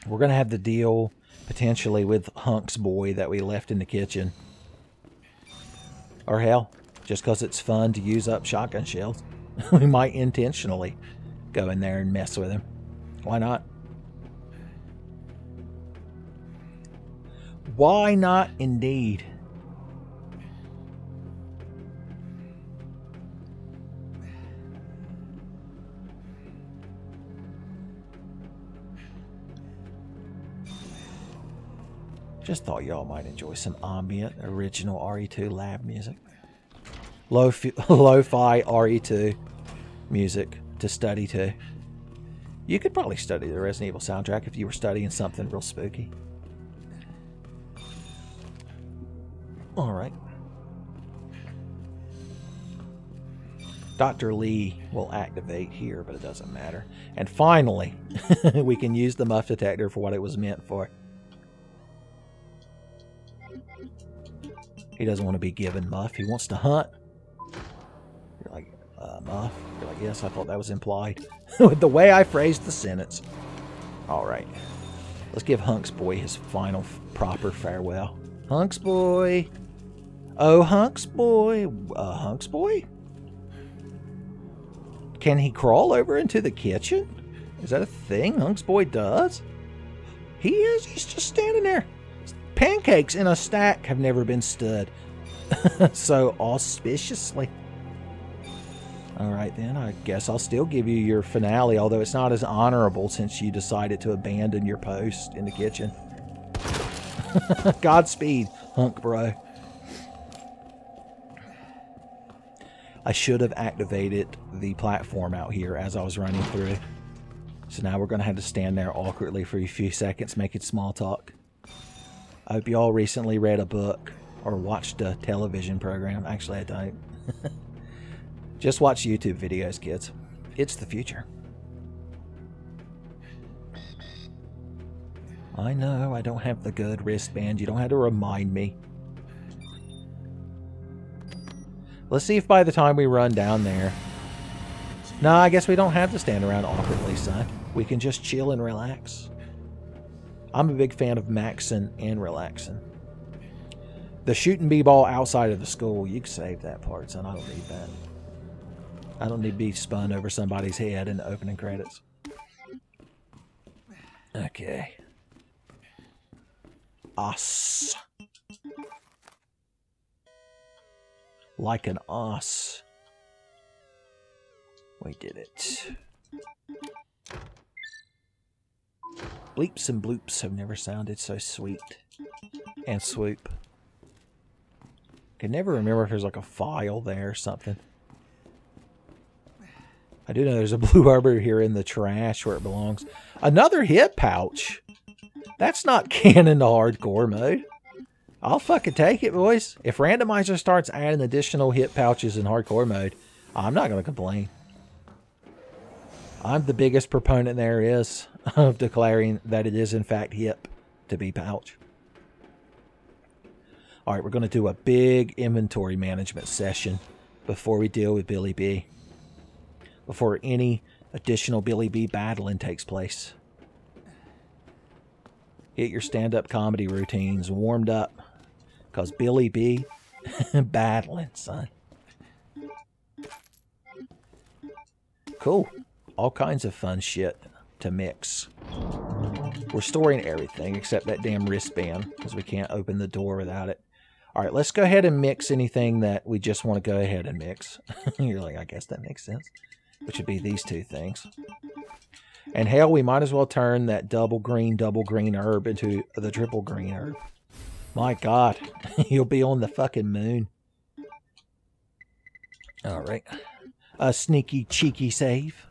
We're going to have the deal potentially with Hunk's boy that we left in the kitchen. Or hell, just because it's fun to use up shotgun shells, we might intentionally go in there and mess with him. Why not? Why not indeed? Just thought y'all might enjoy some ambient, original RE2 lab music. Lo-fi RE2 music to study to. You could probably study the Resident Evil soundtrack if you were studying something real spooky. Alright. Dr. Lee will activate here, but it doesn't matter. And finally, we can use the muff detector for what it was meant for. He doesn't want to be given muff. He wants to hunt. You're like, muff? You're like, yes, I thought that was implied. With the way I phrased the sentence. Alright. Let's give Hunk's boy his final proper farewell. Hunk's boy. Oh, Hunk's boy. Hunk's boy? Can he crawl over into the kitchen? Is that a thing Hunk's boy does? He is. He's just standing there. Pancakes in a stack have never been stood so auspiciously. Alright then, I guess I'll still give you your finale, although it's not as honorable since you decided to abandon your post in the kitchen. Godspeed, Hunk bro. I should have activated the platform out here as I was running through. So now we're going to have to stand there awkwardly for a few seconds making small talk. I hope you all recently read a book or watched a television program. Actually, I don't. Just watch YouTube videos, kids. It's the future. I know I don't have the good wristband. You don't have to remind me. Let's see if by the time we run down there... No, I guess we don't have to stand around awkwardly, son. We can just chill and relax. I'm a big fan of maxing and relaxing. The shooting b-ball outside of the school, you can save that part, son. I don't need that. I don't need to be spun over somebody's head in the opening credits. Okay. Os. Like an os. We did it. Bleeps and bloops have never sounded so sweet. And swoop. Can never remember if there's like a file there or something. I do know there's a blue arbor here in the trash where it belongs. Another hit pouch. That's not canon to hardcore mode. I'll fucking take it, boys. If Randomizer starts adding additional hit pouches in hardcore mode, I'm not going to complain. I'm the biggest proponent there is of declaring that it is in fact hip to be pouch. Alright, we're going to do a big inventory management session before we deal with Billy B. Before any additional Billy B battling takes place. Get your stand-up comedy routines warmed up. Because Billy B, battling, son. Cool. All kinds of fun shit to mix. We're storing everything except that damn wristband. Because we can't open the door without it. Alright, let's go ahead and mix anything that we just want to go ahead and mix. You're like, I guess that makes sense. Which would be these two things. And hell, we might as well turn that double green herb into the triple green herb. My God, you'll be on the fucking moon. Alright. A sneaky, cheeky save.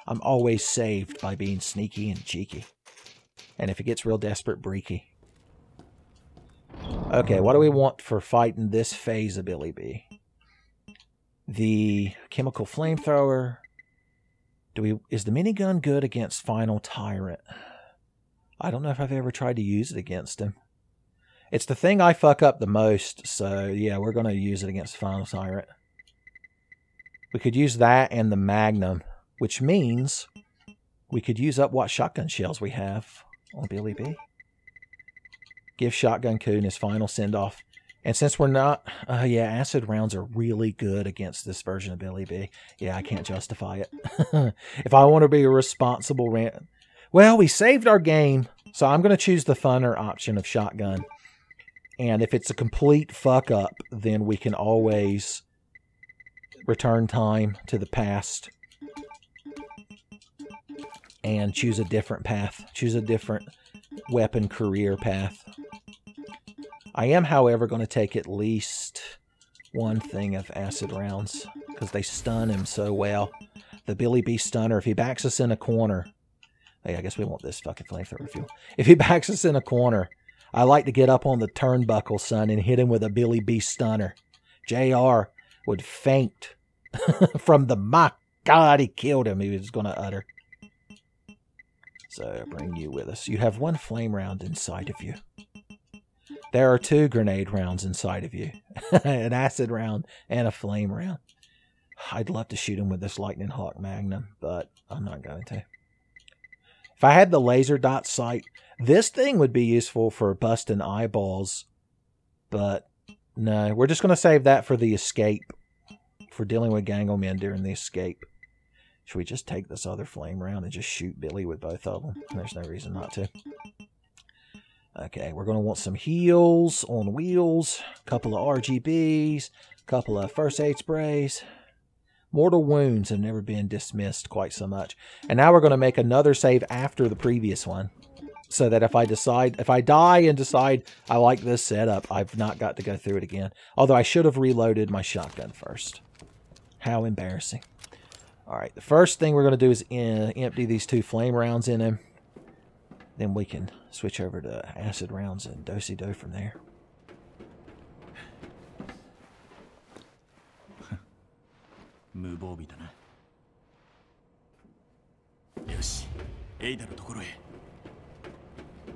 I'm always saved by being sneaky and cheeky. And if it gets real desperate, breaky. Okay, what do we want for fighting this phase of Billy B? The chemical flamethrower. Is the minigun good against Final Tyrant? I don't know if I've ever tried to use it against him. It's the thing I fuck up the most, so yeah, we're going to use it against Final Tyrant. We could use that and the Magnum, which means we could use up what shotgun shells we have on Billy B. Give Shotgun Coon his final send-off. And since we're not... yeah, acid rounds are really good against this version of Billy B. Yeah, I can't justify it. If I want to be a responsible... Well, we saved our game, so I'm going to choose the funner option of Shotgun. And if it's a complete fuck-up, then we can always return time to the past and choose a different path. Choose a different weapon career path. I am, however, going to take at least one thing of acid rounds because they stun him so well. The Billy B stunner, if he backs us in a corner... Hey, I guess we want this fucking flamethrower fuel. If he backs us in a corner, I like to get up on the turnbuckle, son, and hit him with a Billy B stunner. JR would faint from the, my God, he killed him, he was going to utter. So, bring you with us. You have one flame round inside of you. There are 2 grenade rounds inside of you. An acid round and a flame round. I'd love to shoot him with this Lightning Hawk Magnum, but I'm not going to. If I had the laser dot sight, this thing would be useful for busting eyeballs. But no, we're just going to save that for the escape. For dealing with Ganglemen during the escape. Should we just take this other flame round and just shoot Billy with both of them? There's no reason not to. Okay, we're going to want some heals on wheels, a couple of RGBs, a couple of first aid sprays. Mortal wounds have never been dismissed quite so much. And now we're going to make another save after the previous one. So that if I die and decide I like this setup, I've not got to go through it again. Although I should have reloaded my shotgun first. How embarrassing. Alright, the first thing we're going to do is empty these 2 flame rounds in him. Then we can switch over to acid rounds and do-si-do from there.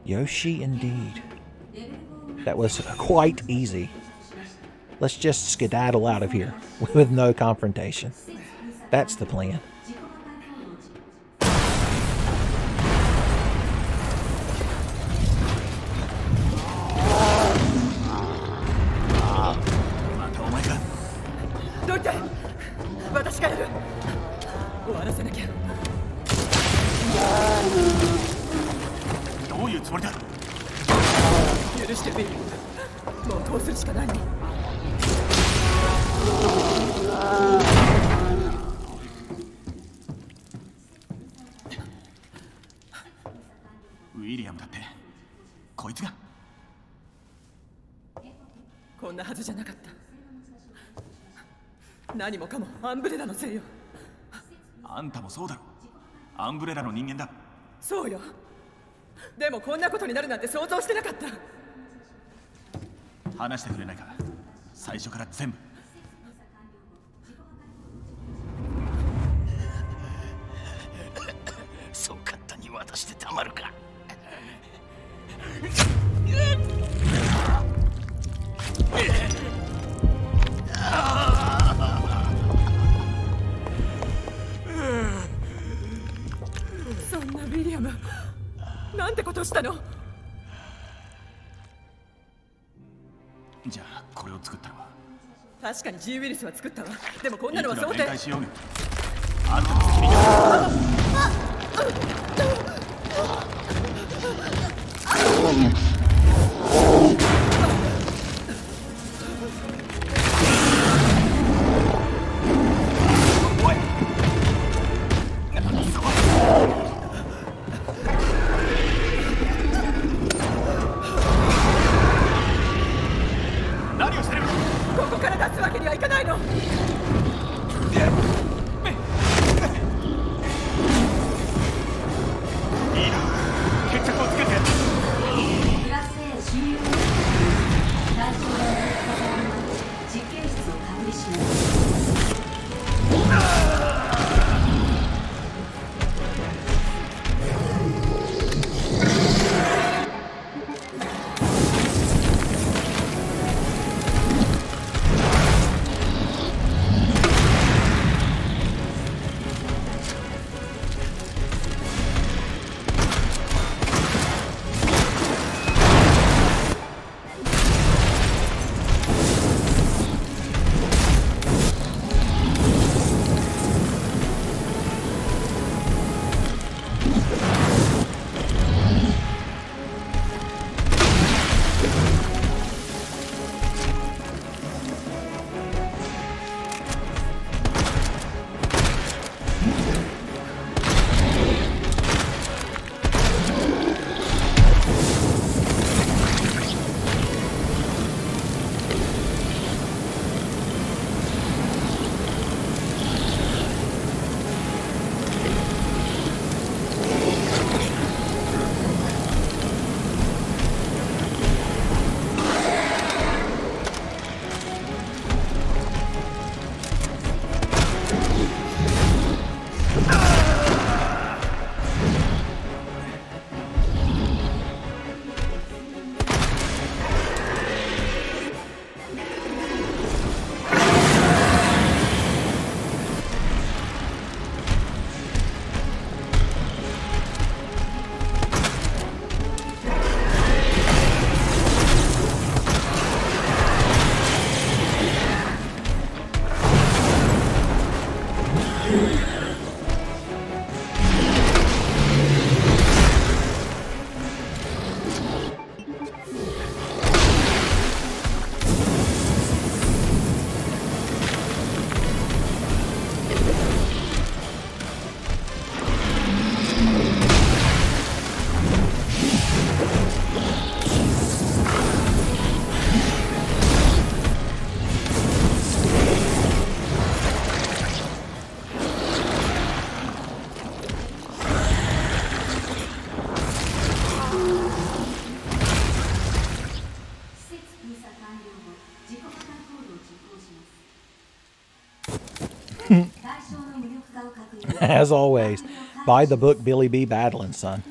Yoshi indeed. That was quite easy. Let's just skedaddle out of here with no confrontation. That's the plan. As always, by the book, Billy B. battling, son.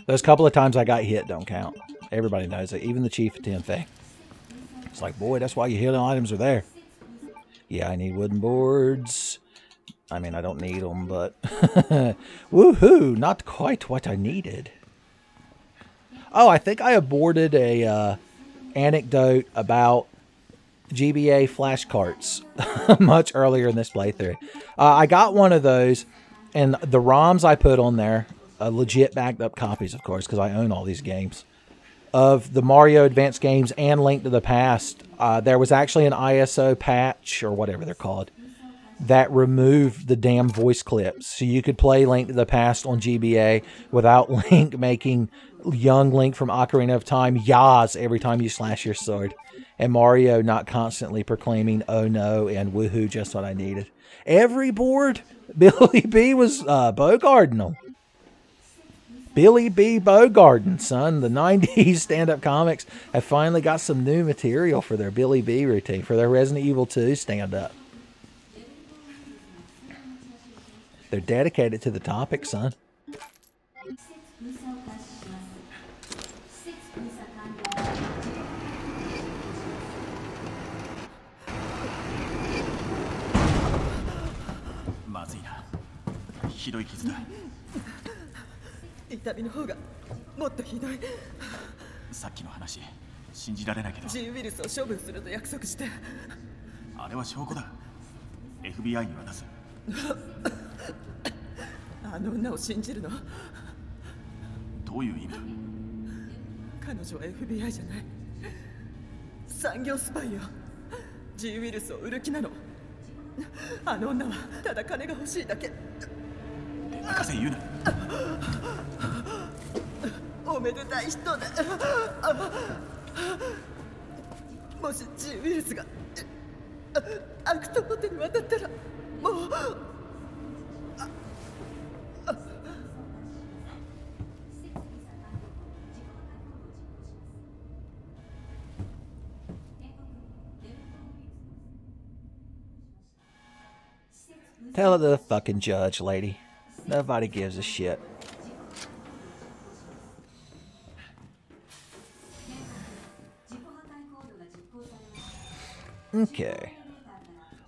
Those couple of times I got hit don't count. Everybody knows it, even the Chief of 10 thing. It's like, boy, that's why your healing items are there. Yeah, I need wooden boards. I mean, I don't need them, but... Woohoo! Not quite what I needed. Oh, I think I aborted a anecdote about GBA flashcards much earlier in this playthrough. I got one of those, and the ROMs I put on there, legit backed up copies, of course, because I own all these games, of the Mario Advance games and Link to the Past. There was actually an ISO patch, or whatever they're called, that removed the damn voice clips. So you could play Link to the Past on GBA without Link making young Link from Ocarina of Time yas every time you slash your sword. And Mario not constantly proclaiming, oh no, and woohoo, just what I needed. Every board, Billy B was Bogarden them. Billy B. Bogarden, son. The 90s stand-up comics have finally got some new material for their Billy B routine, for their Resident Evil 2 stand-up. They're dedicated to the topic, son. G ウイルスを処分すると約束して。あれは証拠だ。FBI に渡す。あの女を信じるの？どういう意味だ？彼女は FBI じゃない。産業スパイよ。G ウイルスを売る気なの。あの女はただ金が欲しいだけ。出任せ言うな。おめでたい人だ。もし G ウイルスがアクトポテに渡ったらもう。Tell it to the fucking judge, lady. Nobody gives a shit. Okay.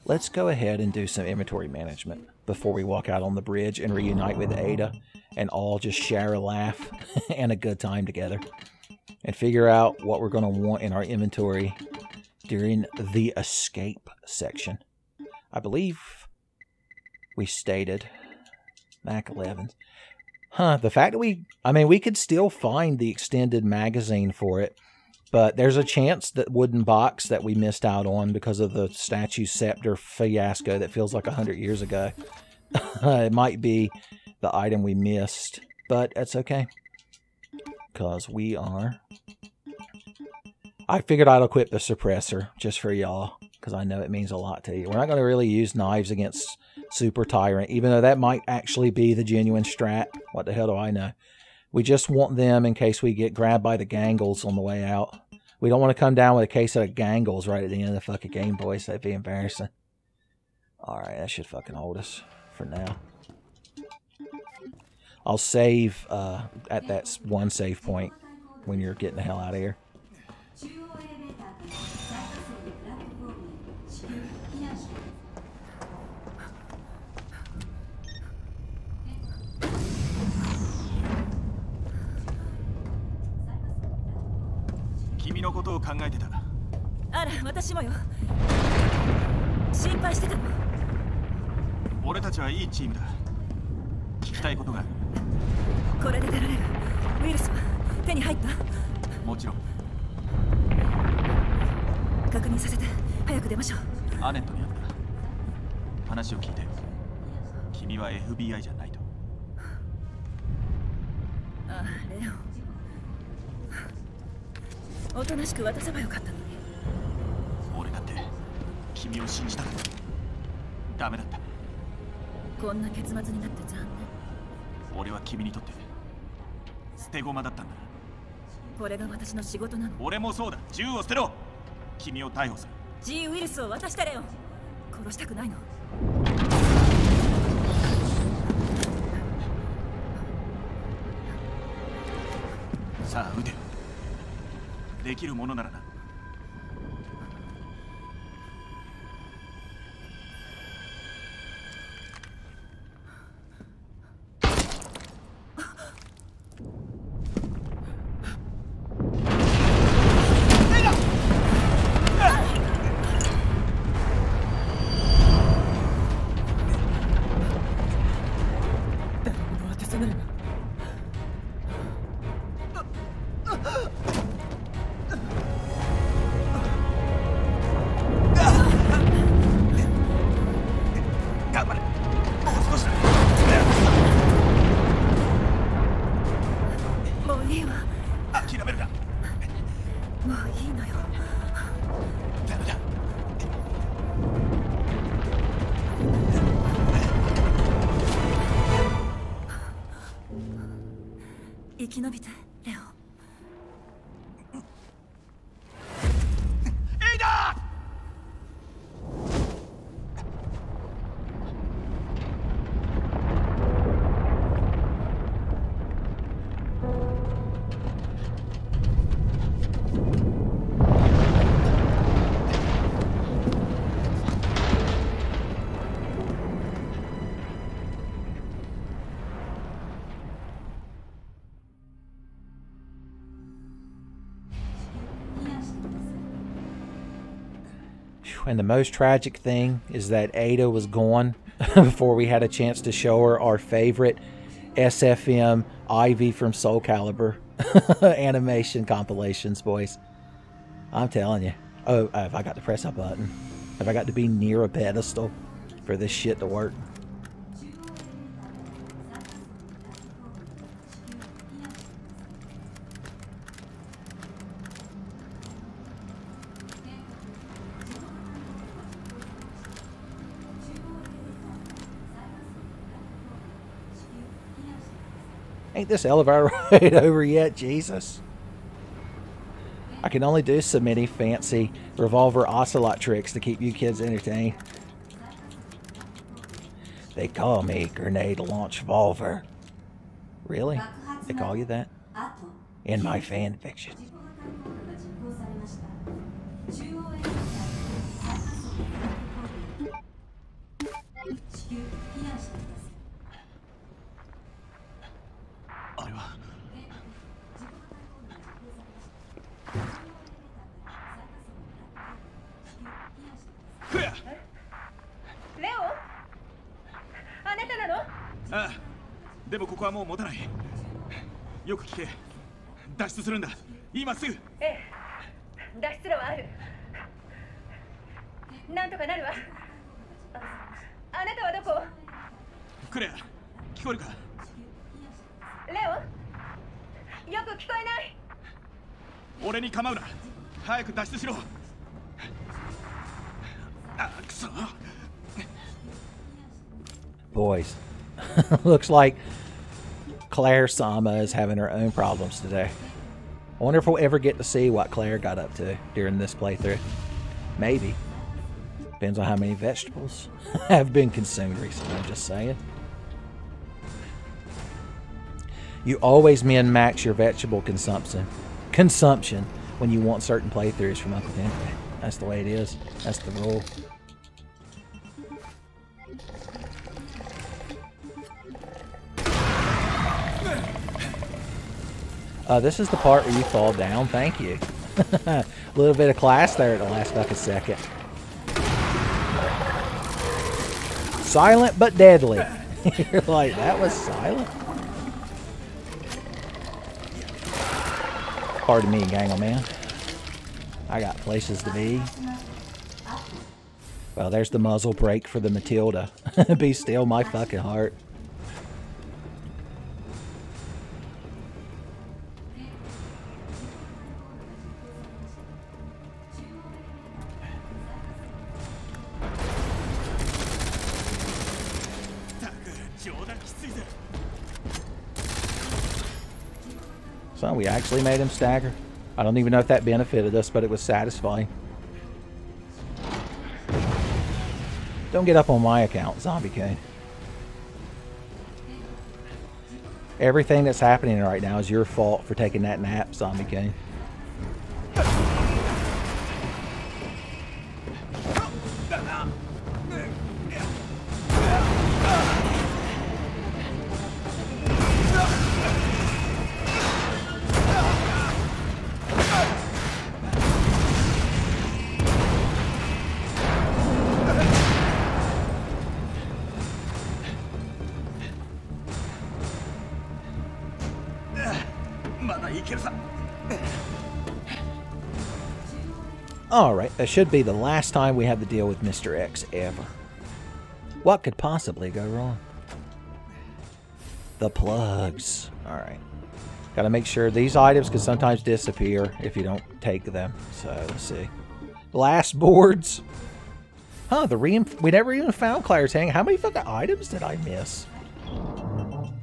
Let's go ahead and do some inventory management before we walk out on the bridge and reunite with Ada and all just share a laugh and a good time together. And figure out what we're going to want in our inventory during the escape section. I believe we stated Mac 11. Huh, the fact that we could still find the extended magazine for it, but there's a chance that wooden box that we missed out on because of the statue scepter fiasco that feels like 100 years ago. It might be the item we missed, but that's okay. Because we are... I figured I'd equip the suppressor just for y'all, because I know it means a lot to you. We're not going to really use knives against Super Tyrant, even though that might actually be the genuine strat. What the hell do I know? We just want them in case we get grabbed by the gangles on the way out. We don't want to come down with a case of gangles right at the end of the fucking game, boys. That'd be embarrassing. Alright, that should fucking hold us for now. I'll save at that one save point when you're getting the hell out of here. FBI じゃないと。ああ、レオン。おとなしく渡せばよかったのに。俺だって君を信じたけどダメだった。こんな結末になって残念。俺は君にとって捨て駒だったんだ。これが私の仕事なの。俺もそうだ。銃を捨てろ。君を逮捕する。 G ウイルスを渡したレオン。殺したくないの。さあ撃て。できるものならな。生き延びて、レオン。エイダー！And the most tragic thing is that Ada was gone before we had a chance to show her our favorite SFM Ivy from Soul Calibur animation compilations, boys. I'm telling you. Oh, have I got to press a button? Have I got to be near a pedestal for this shit to work? Ain't this elevator ride over yet? Jesus. I can only do so many fancy revolver ocelot tricks to keep you kids entertained. They call me Grenade Launch Volver. Really? They call you that? In my fan fiction. Leo? あなたなの？ああ、でもここはもう持たない。よく聞け。脱出するんだ。今すぐ。ええ、脱出路はある。なんとかなるわ。あなたはどこ？クレア、聞こえるか？レオ？よく聞こえない。俺に構うな。早く脱出しろ。あ、くそ。Boys, looks like Claire Sama is having her own problems today. I wonder if we'll ever get to see what Claire got up to during this playthrough. Maybe. Depends on how many vegetables have been consumed recently, I'm just saying. You always min-max your vegetable consumption when you want certain playthroughs from Uncle Denver. That's the way it is. That's the rule. This is the part where you fall down. Thank you. A little bit of class there at the last fucking second. Silent but deadly. You're like, that was silent? Pardon me, Gangle Man. I got places to be. Well, there's the muzzle brake for the Matilda. Be still my fucking heart. So we actually made him stagger. I don't even know if that benefited us, but it was satisfying. Don't get up on my account, Zombie Cane. Everything that's happening right now is your fault for taking that nap, Zombie Cane. Alright, that should be the last time we have to deal with Mr. X ever. What could possibly go wrong? The plugs. Alright. Gotta make sure these items can sometimes disappear if you don't take them. So, let's see. Blast boards. Huh, we never even found Claire's hang. How many fucking items did I miss?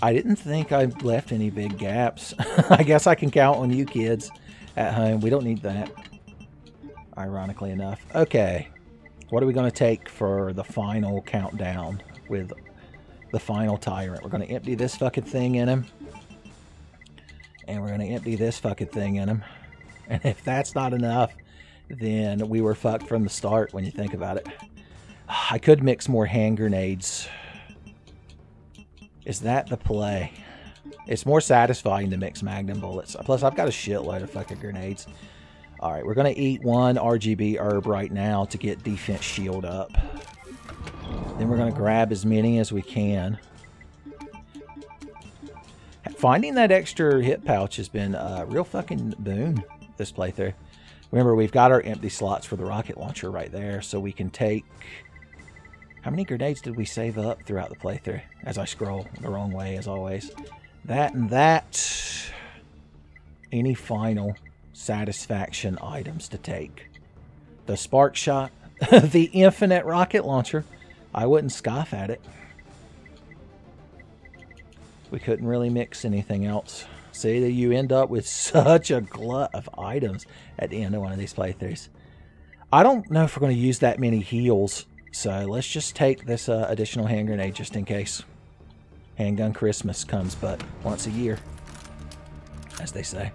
I didn't think I left any big gaps. I guess I can count on you kids at home. We don't need that. Ironically enough. Okay. What are we going to take for the final countdown with the final tyrant? We're going to empty this fucking thing in him. And we're going to empty this fucking thing in him. And if that's not enough, then we were fucked from the start when you think about it. I could mix more hand grenades. Is that the play? It's more satisfying to mix magnum bullets. Plus, I've got a shitload of fucking grenades. Alright, we're going to eat one RGB herb right now to get defense shield up. Then we're going to grab as many as we can. Finding that extra hit pouch has been a real fucking boon this playthrough. Remember, we've got our empty slots for the rocket launcher right there, so we can take... How many grenades did we save up throughout the playthrough? As I scroll the wrong way, as always. That and that. Any final satisfaction items to take? The spark shot. The infinite rocket launcher. I wouldn't scoff at it. We couldn't really mix anything else. See, that you end up with such a glut of items at the end of one of these playthroughs. I don't know if we're going to use that many heals, so let's just take this additional hand grenade just in case. Handgun Christmas comes but once a year, as they say.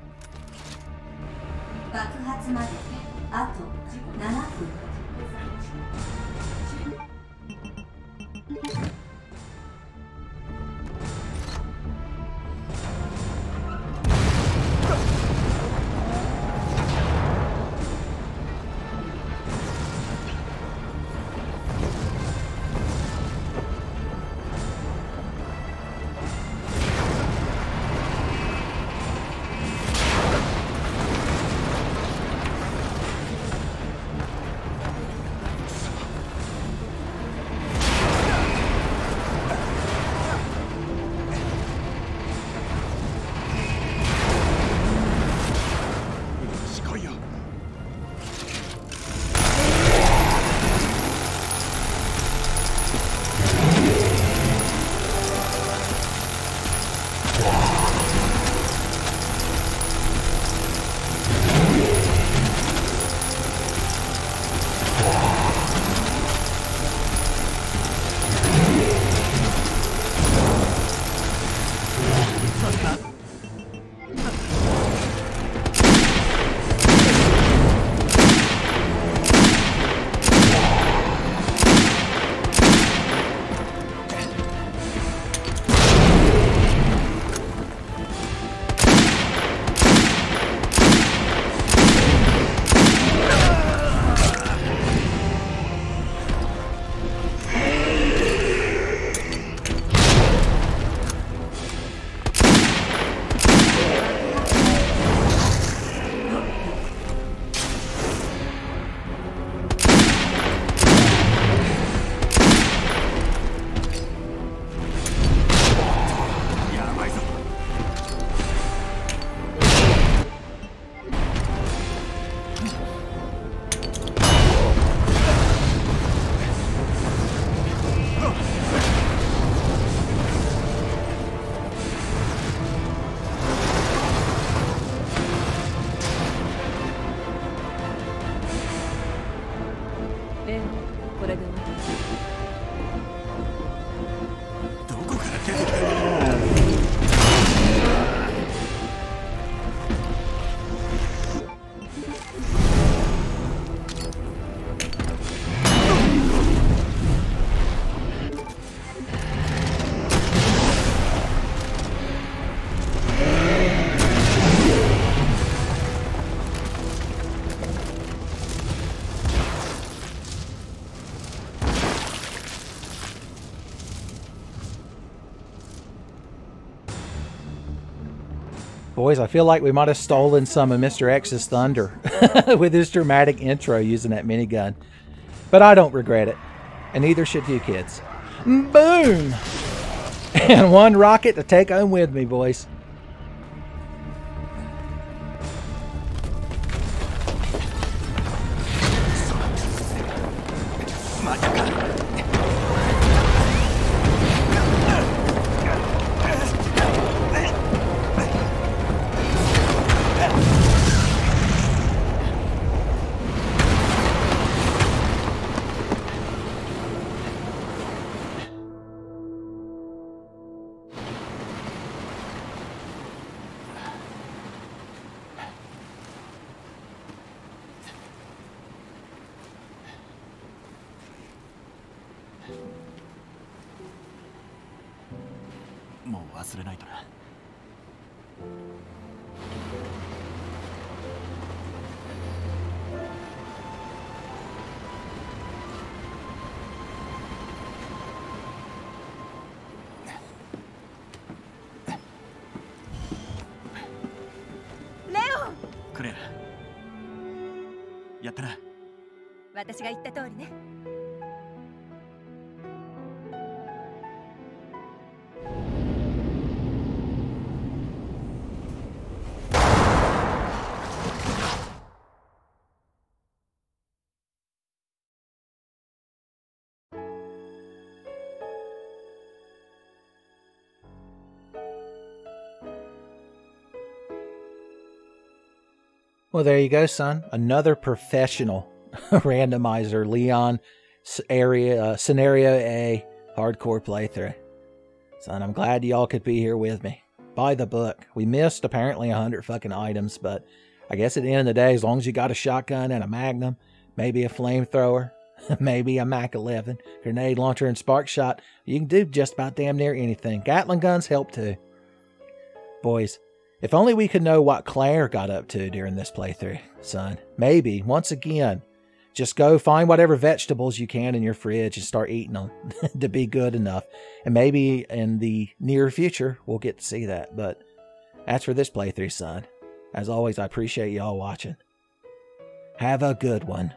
Boys, I feel like we might have stolen some of Mr. X's thunder with his dramatic intro using that minigun. But I don't regret it. And neither should you kids. Boom! And one rocket to take home with me, boys. Clear. やったな。私が言った通りね。Well, there you go, son. Another professional randomizer, Leon Scenario A hardcore playthrough. Son, I'm glad y'all could be here with me. By the book. We missed apparently 100 fucking items, but I guess at the end of the day, as long as you got a shotgun and a magnum, maybe a flamethrower, maybe a Mac 11, grenade launcher, and spark shot, you can do just about damn near anything. Gatling guns help too. Boys, if only we could know what Claire got up to during this playthrough, son. Maybe, once again, just go find whatever vegetables you can in your fridge and start eating them to be good enough. And maybe in the near future, we'll get to see that. But as for this playthrough, son, as always, I appreciate y'all watching. Have a good one.